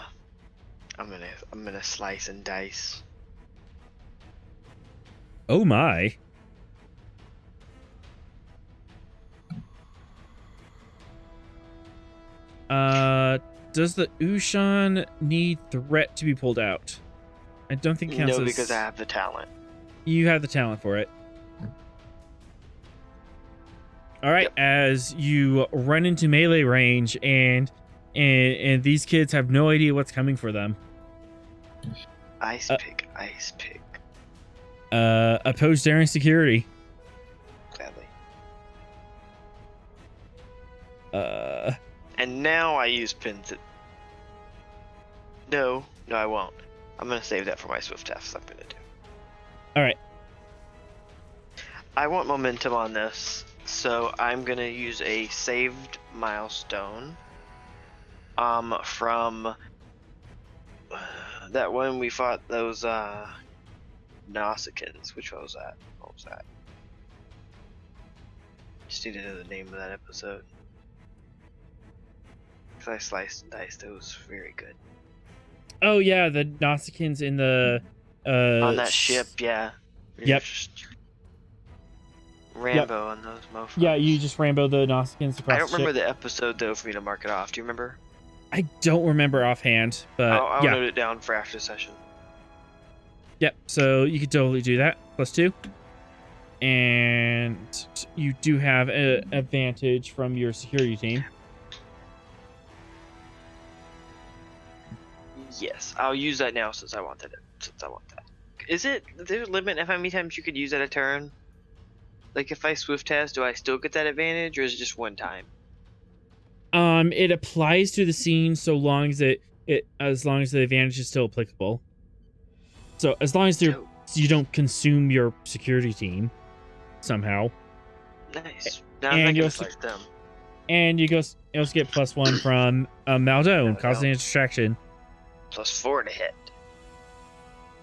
slice and dice. Oh my. Does the Ushan need threat to be pulled out? I don't think it counts No, as... because I have the talent. You have the talent for it. All right, Yep. as you run into melee range, and these kids have no idea what's coming for them. Ice pick. Opposed daring security. Gladly. Uh, And now I use pins. No, I won't. I'm gonna save that for my swift tests. I'm gonna do. all right. I want momentum on this, so I'm gonna use a saved milestone. From that one we fought those Nausicaans. Which one was that? What was that? Just need to know the name of that episode. Cause I sliced and diced. It was very good. Oh yeah, the Nausicaans in the On that ship, yeah. Yep. Just Rambo on those mofos. Yeah, you just Rambo the Nausicaans across I don't the remember ship. the episode though for me to mark it off. Do you remember? I don't remember offhand, but I'll yeah. note it down for after session. Yep, so you could totally do that. +2. And you do have an advantage from your security team. Yes, I'll use that now since I want that. Is it there's a limit of how many times you could use that a turn? Like if I swift test, do I still get that advantage, or is it just one time? It applies to the scene so long as as long as the advantage is still applicable. So as long as Dope. you don't consume your security team somehow, Nice. Now And I'm not you'll gonna s- slice them. and you also get +1 from Maldone, causing a distraction. +4 to hit,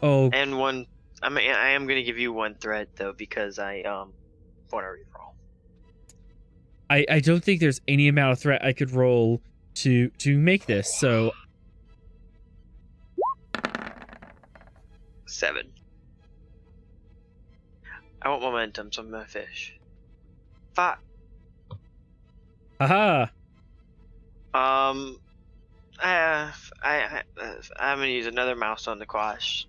Oh, and one. I am gonna give you one threat though because I want to reroll. I don't think there's any amount of threat I could roll to make this. So 7. I want momentum, so I'm gonna fish. 5. haha. I'm gonna use another mouse on the quash.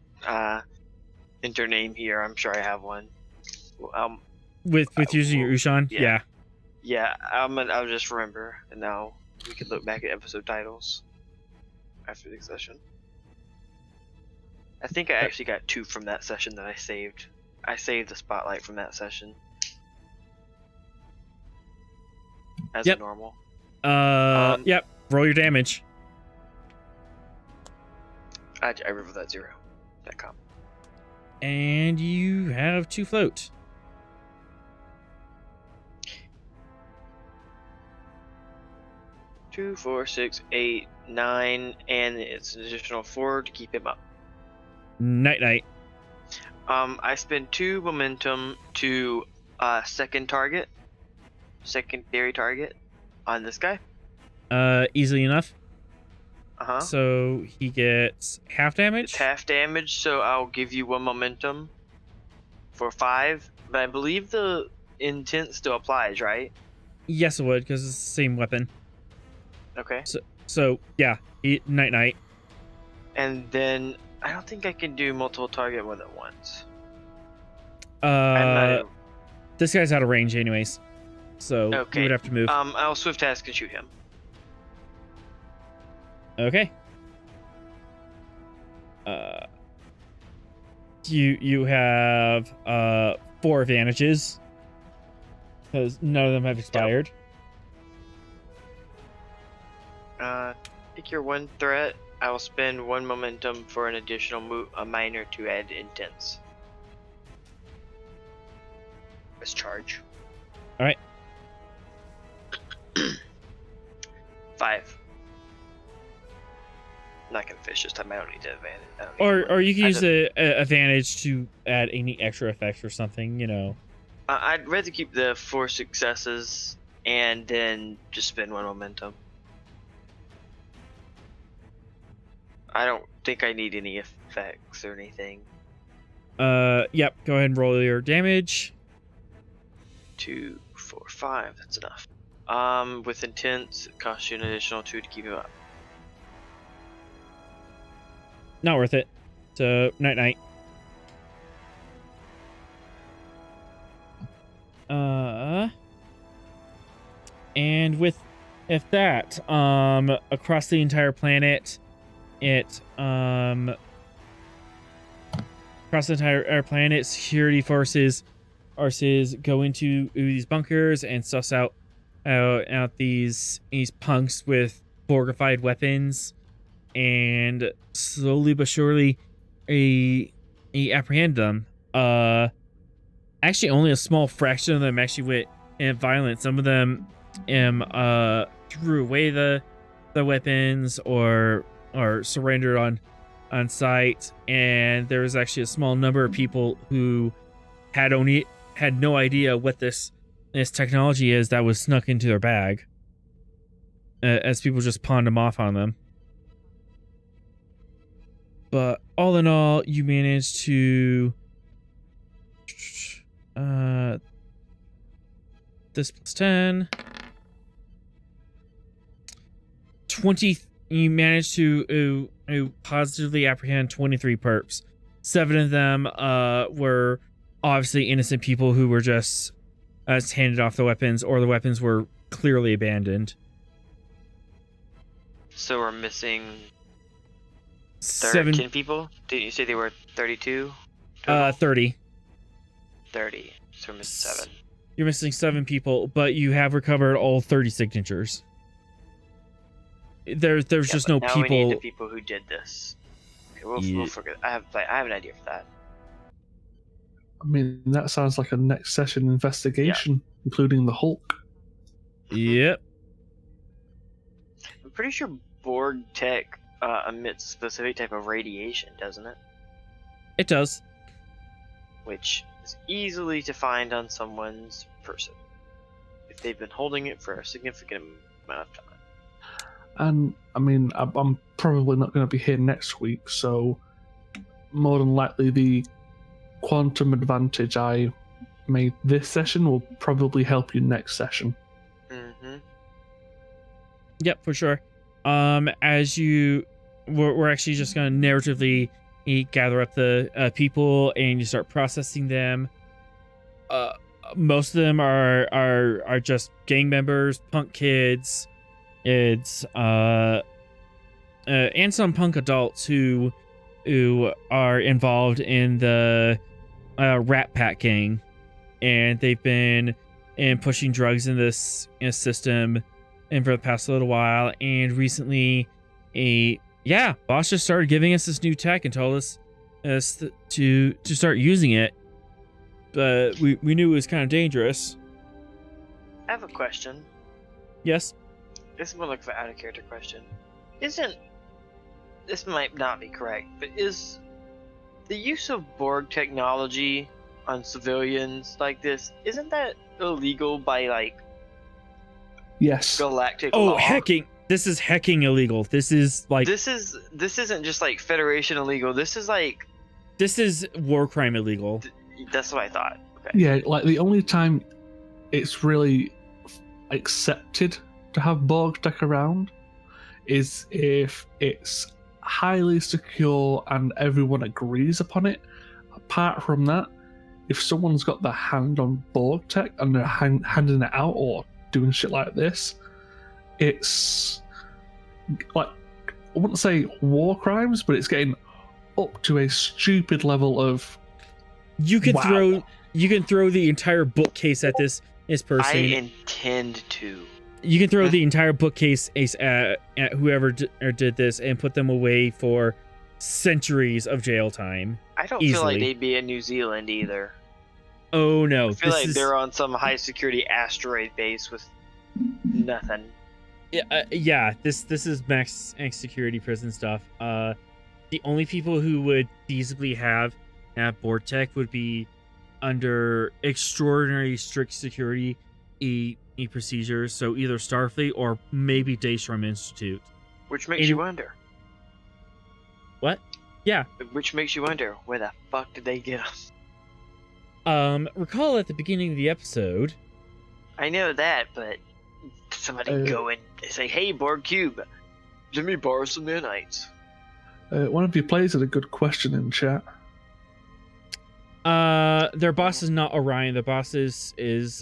Enter name here. I'm sure I have one. With using your Ushan, yeah. yeah. I'll just remember, and now we can look back at episode titles after the session. I think I actually got 2 from that session that I saved. I saved the spotlight from that session. As Yep. a normal. Yep. Roll your damage. I remember that 0. That comp. And you have 2 float. Two, 4, 6, 8, 9, and it's an additional 4 to keep him up. Night night. I spend 2 momentum to secondary target on this guy. Easily enough. Uh-huh. So he gets half damage. It's half damage, so I'll give you 1 momentum for 5. But I believe the intent still applies, right? Yes, it would, because it's the same weapon. Okay. So yeah, night night. And then I don't think I can do multiple target more than once. This guy's out of range anyways, so Okay. you would have to move. I'll swift task and shoot him. Okay. You have 4 advantages because none of them have expired. Take your 1 threat. I will spend 1 momentum for an additional a minor to add intense. Let's charge. All right. 5. not gonna finish this time. I don't need to advantage. I don't need Or you can I use just- the advantage to add any extra effects or something, you know. I'd rather keep the 4 successes and then just spend 1 momentum. I don't think I need any effects or anything. Yep, go ahead and roll your damage. 2, 4, 5. That's enough. With intense, it costs you an additional 2 to keep it up. Not worth it. So, night. And with that, across the entire planet, security forces go into these bunkers and suss out these punks with Borgified weapons, and slowly but surely, apprehend them. Actually, only a small fraction of them actually went violent. Some of them threw away the weapons or surrendered on sight, and there was actually a small number of people who had no idea what this technology is that was snuck into their bag, as people just pawned them off on them. But all in all, you managed to this plus 10, 20. You managed to positively apprehend 23 perps. 7 of them were obviously innocent people who were just handed off the weapons, or the weapons were clearly abandoned. So we're missing 7, 10 people? Didn't you say they were 32? 30. 30. So we're missing 7. You're missing 7 people, but you have recovered all 30 signatures. There's just no now we need people. the people who did this. Okay, we'll forget. I have an idea for that. I mean, that sounds like a next session investigation, including the Hulk. Yep. I'm pretty sure Borg tech emits a specific type of radiation, doesn't it? It does. Which is easily to find on someone's person if they've been holding it for a significant amount of time. And, I mean, I'm probably not going to be here next week, so more than likely the quantum advantage I made this session will probably help you next session. Mm-hmm. Yep, for sure. As we're actually just gonna narratively gather up the people and you start processing them. Most of them are just gang members, punk kids. It's and some punk adults who are involved in the Rat Pack gang, and they've been pushing drugs in this system and for the past little while. And recently, boss just started giving us this new tech and told us to start using it, but we knew it was kind of dangerous. I have a question. Yes. This is more like an out-of-character question. This might not be correct, but is the use of Borg technology on civilians like this, isn't that illegal by, Yes. galactic Oh, law? hacking. This is hacking illegal. This is This isn't just, Federation illegal. This is, war crime illegal. that's what I thought. Okay. Yeah, the only time it's really accepted to have Borg tech around is if it's highly secure and everyone agrees upon it. Apart from that, if someone's got their hand on Borg tech and they're handing it out or doing shit like this, it's I wouldn't say war crimes, but it's getting up to a stupid level of You can wow. throw the entire bookcase at this person. I intend to. You can throw the entire bookcase at whoever did this and put them away for centuries of jail time. I don't Easily. feel like they'd be in New Zealand either. Oh no! I feel like they're on some high security asteroid base with nothing. Yeah. This is max security prison stuff. The only people who would feasibly have board tech would be under extraordinary strict security procedures. So either Starfleet or maybe Daystrom Institute. Which makes you wonder. What? Yeah. Which makes you wonder, where the fuck did they get them? Recall at the beginning of the episode. I know that, but somebody go and say, "Hey, Borg Cube, let me borrow some nanites." One of you players had a good question in chat. Their boss is not Orion. The boss is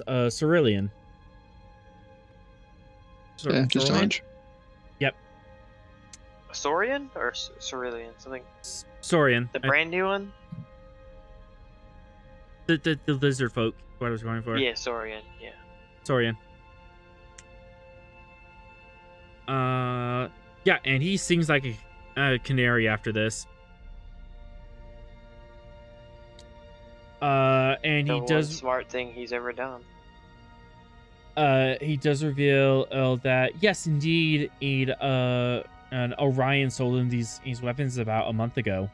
Cerulean. Yeah, Dosage. Yep. Saurian or Cerulean? Something. Saurian. The brand new one. The lizard folk. What I was going for. Yeah, Saurian. Yeah. Saurian. Yeah, and he sings like a canary after this. And he does smart thing he's ever done. He does reveal that yes, indeed, an Orion sold him these weapons about a month ago.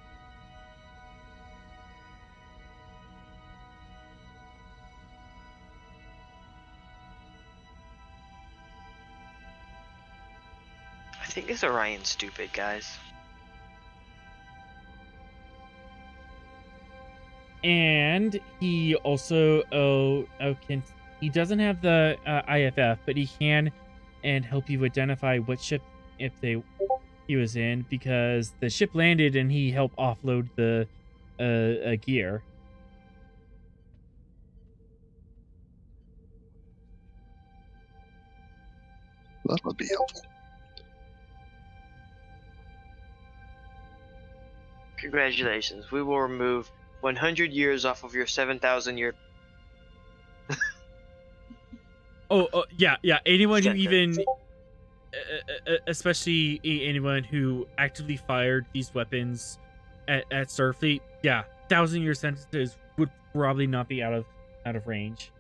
I think this Orion's stupid, guys. And he also he doesn't have the IFF, but he can and help you identify what ship he was in, because the ship landed and he helped offload the gear. That would be helpful. Congratulations. We will remove 100 years off of your 7,000 year. Yeah. Anyone who even, especially anyone who actively fired these weapons at Starfleet, 1,000-year sentences would probably not be out of range.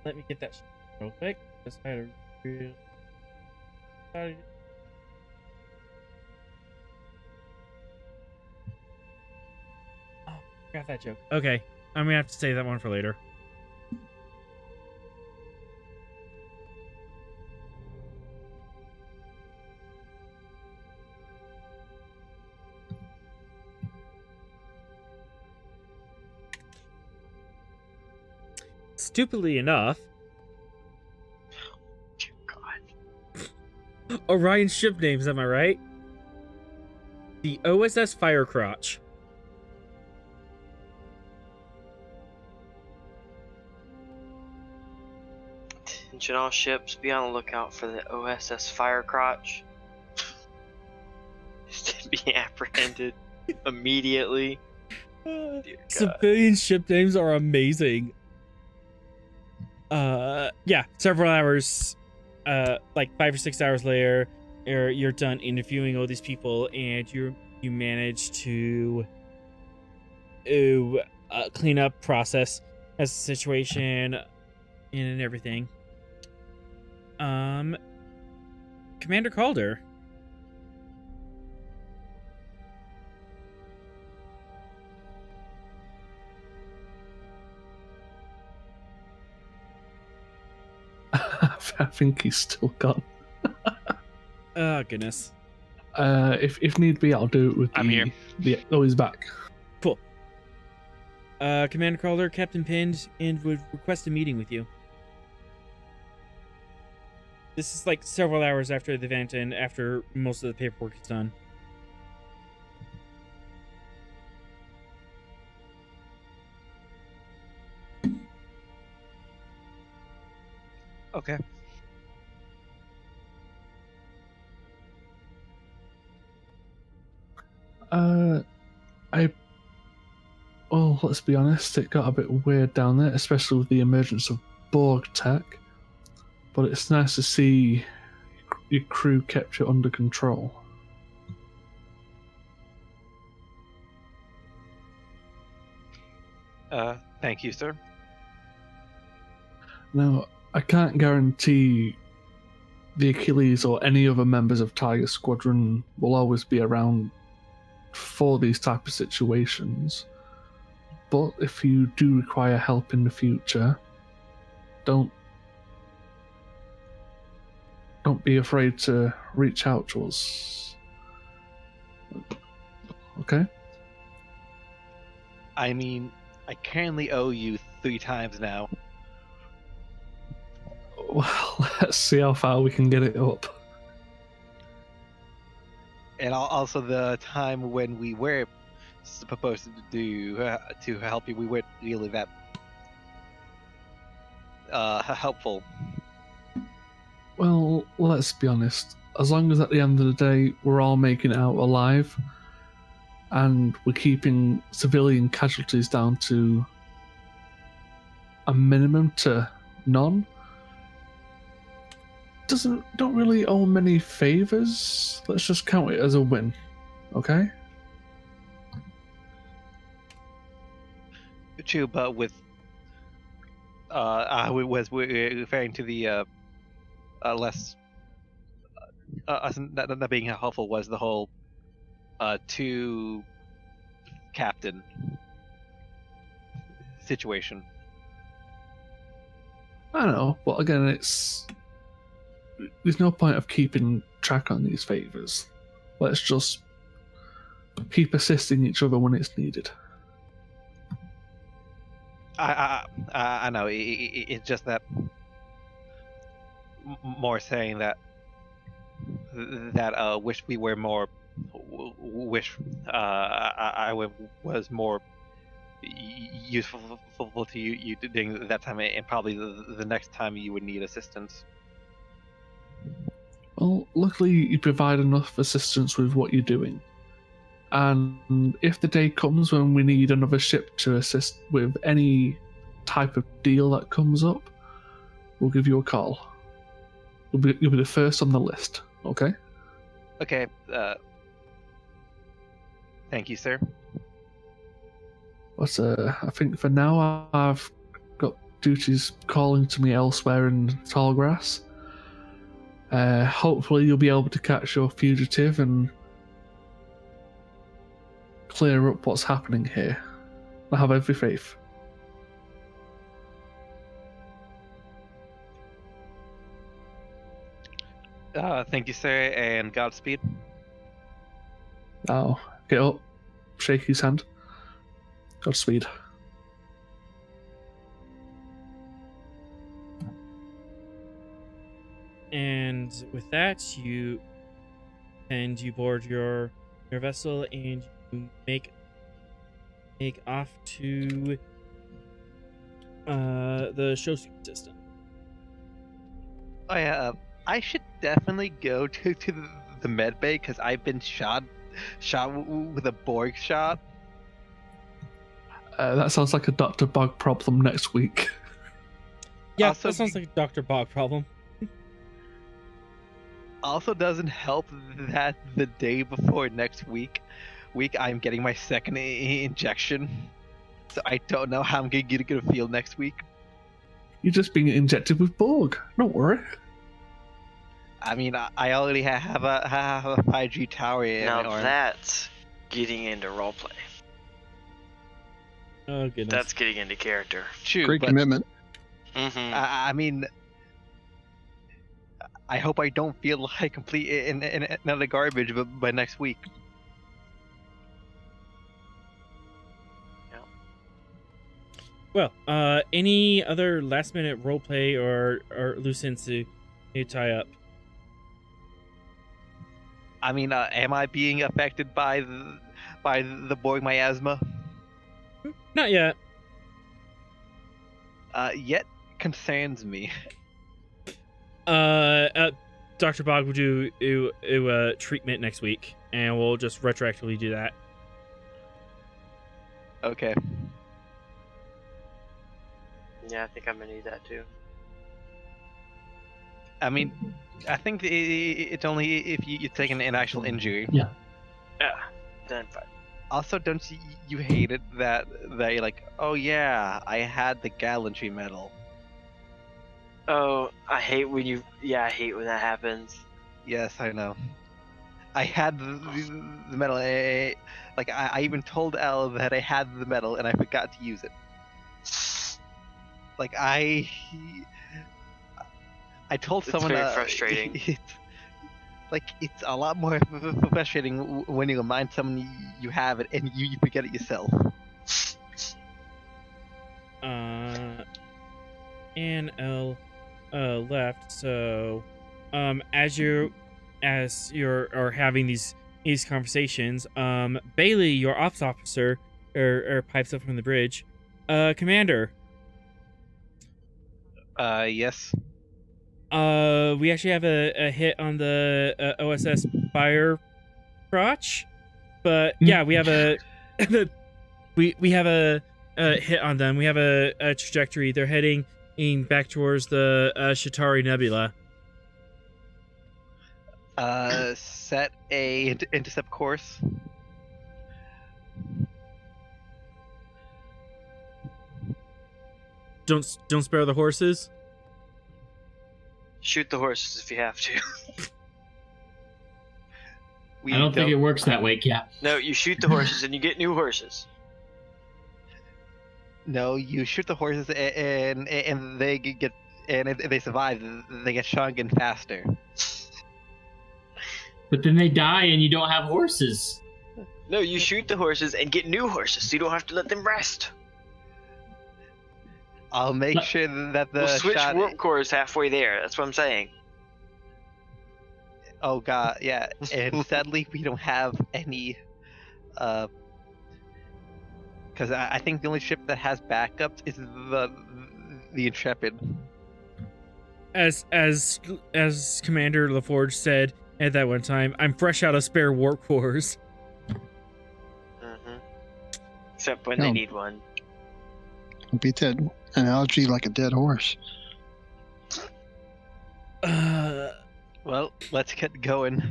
Let me get that real quick. Just had a real. Got that joke. Okay, I'm gonna have to save that one for later. Stupidly enough, God. Orion's ship names, am I right? The OSS Firecrotch. Attention all ships, be on the lookout for the OSS Firecrotch. To be apprehended immediately. Civilian ship names are amazing. Several hours, like 5 or 6 hours later, you're done interviewing all these people, and you manage to clean up, process as a situation, and everything. Commander Calder. I think he's still gone. Oh, goodness. If need be, I'll do it with I'm here. Oh, he's back. Cool. Commander Calder, Captain Pinned, and would request a meeting with you. This is like several hours after the event and after most of the paperwork is done. Okay. Well, let's be honest, it got a bit weird down there, especially with the emergence of Borg tech. But it's nice to see your crew kept it under control. Thank you, sir. Now, I can't guarantee the Achilles or any other members of Tiger Squadron will always be around for these type of situations. But if you do require help in the future, don't be afraid to reach out to us. Okay? I mean, I currently owe you 3 times now. Well, let's see how far we can get it up. And also the time when we were supposed to do to help you, we weren't really that helpful. Well, let's be honest. As long as at the end of the day we're all making it out alive and we're keeping civilian casualties down to a minimum to none, don't really owe many favors. Let's just count it as a win, okay? True, but with we're referring to the less us not being helpful was the whole 2 captain situation. I know, but again, there's no point of keeping track on these favors. Let's just keep assisting each other when it's needed. I know. It's just that more saying that wish we were more. I was more useful to you during that time, and probably the next time you would need assistance. Well, luckily you provide enough assistance with what you're doing. And if the day comes when we need another ship to assist with any type of deal that comes up, we'll give you a call. You'll be the first on the list, okay? Okay, thank you, sir. But I think for now I've got duties calling to me elsewhere in tall grass. Hopefully you'll be able to catch your fugitive and clear up what's happening here. I have every faith. Thank you, sir, and Godspeed. Now, get up, shake his hand. Godspeed. And with that, you board your vessel and you make off to the Shosu system. Oh yeah, I should definitely go to the med bay because I've been shot with a Borg shot. That sounds like a Dr. Bog problem next week. Yeah, Also, that sounds like a Dr. Bog problem. Also doesn't help that the day before next week I'm getting my second injection, so I don't know how I'm gonna feel next week. You're just being injected with Borg. Don't worry. I mean, I already have a 5G tower in my Now arm. that's getting into roleplay. Oh goodness. That's getting into character. True, Great but commitment. Mm-hmm. I mean, I hope I don't feel like complete in another garbage by next week. Well, any other last minute roleplay or loose ends to tie up? I mean, am I being affected by the Borg miasma? Not yet. Yet concerns me. Dr. Bog will do a treatment next week, and we'll just retroactively do that. Okay. Yeah, I think I'm gonna need that too. I mean, I think it's only if you take an actual injury. Yeah. Yeah, then fine. Also, don't you hate it that you're like, oh yeah, I had the gallantry medal. Oh, I hate when you. Yeah, I hate when that happens. Yes, I know. I had the medal. I even told Elle that I had the medal and I forgot to use it. Like I told It's someone. very frustrating. It's a lot more frustrating when you remind someone you have it and you forget it yourself. And L left. So, as you're having these conversations, Bailey, your ops officer, pipes up from the bridge. Commander. Yes. We actually have a hit on the OSS fire crotch, but yeah, we have a we have a hit on them. We have a trajectory. They're heading back towards the Shatari Nebula. Set a intercept course. Don't spare the horses. Shoot the horses if you have to. I don't think it works that way, Cap. No, you shoot the horses and you get new horses. No, you shoot the horses and they get and if they survive, they get stronger and faster. But then they die and you don't have horses. No, you shoot the horses and get new horses, so you don't have to let them rest. I'll make sure that the We'll switch shot... warp cores halfway there. That's what I'm saying. Oh god, yeah. And sadly, we don't have any. Because I think the only ship that has backups is the Intrepid. As Commander LaForge said at that one time, I'm fresh out of spare warp cores. Mm-hmm. Except when they need one. Beat that analogy like a dead horse. Well, let's get going.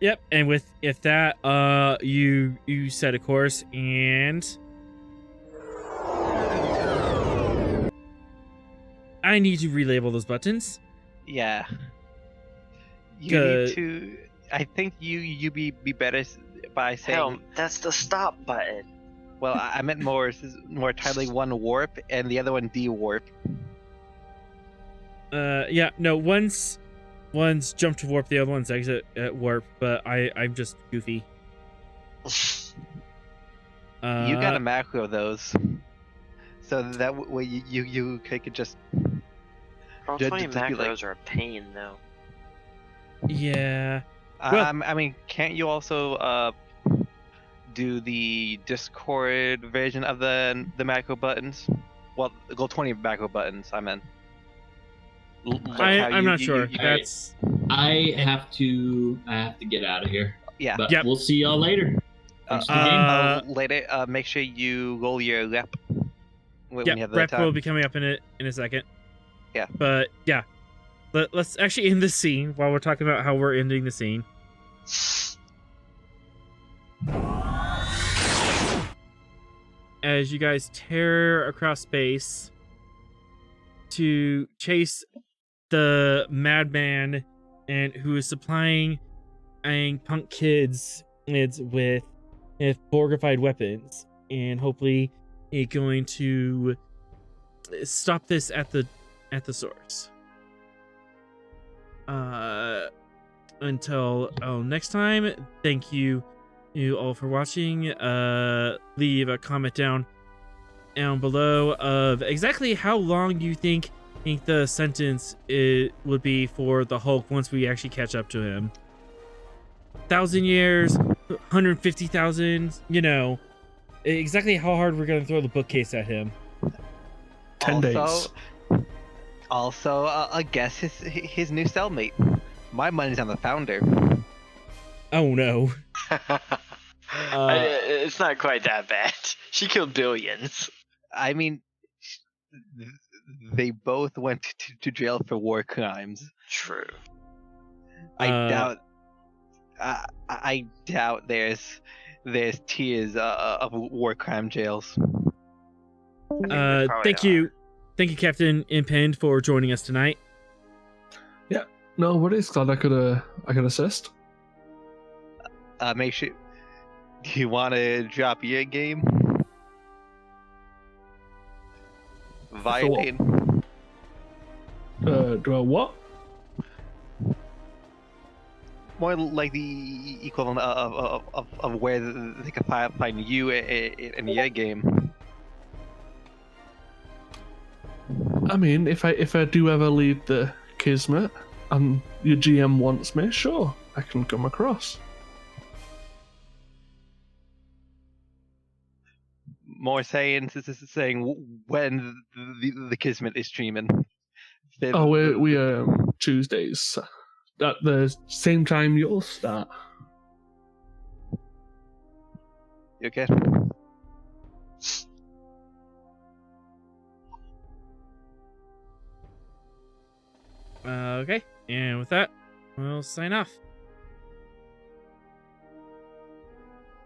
Yep, and with that, you set a course and I need to relabel those buttons. Yeah. You need to. I think you be better by saying. Hell, that's the stop button. Well, I meant more tightly one warp and the other one de-warp. Yeah, no, one's jump to warp, the other one's exit at warp, but I'm just goofy. You got a macro of those, so that way you could just. Roll 20 macros are a pain, though. Yeah. Well, I mean, can't you also do the Discord version of the macro buttons? Well, go 20 macro buttons. I meant. I'm not sure. That's. I have to get out of here. Yeah. But we'll see y'all later. Thanks for the game. Later, make sure you roll your rep. When you have rep time. will be coming up in a second. Yeah. But yeah, let's actually end the scene while we're talking about how we're ending the scene. As you guys tear across space to chase the madman and who is supplying punk kids with Borgified weapons, and hopefully going to stop this at the source. Until next time, thank you all for watching. Leave a comment down below of exactly how long you think the sentence would be for the Hulk once we actually catch up to him. 1,000 years, 150,000, exactly how hard we're gonna throw the bookcase at him. 10 days. Also, guess his new cellmate. My money's on the founder. Oh no. It's not quite that bad. She killed billions. I mean, they both went to jail for war crimes. True. I doubt there's tiers of war crime jails. Thank you. Thank you, Captain Impend, for joining us tonight. No worries. Glad I could assist. Make sure. Do you want to drop your game? Via what? name. Do I what? More like the equivalent of where they can find you in your game. I mean, if I do ever leave the Kismet and your GM wants me, sure, I can come across. More saying when the Kismet is streaming. Oh, we are Tuesdays at the same time you'll start. You okay? Okay, and with that, we'll sign off.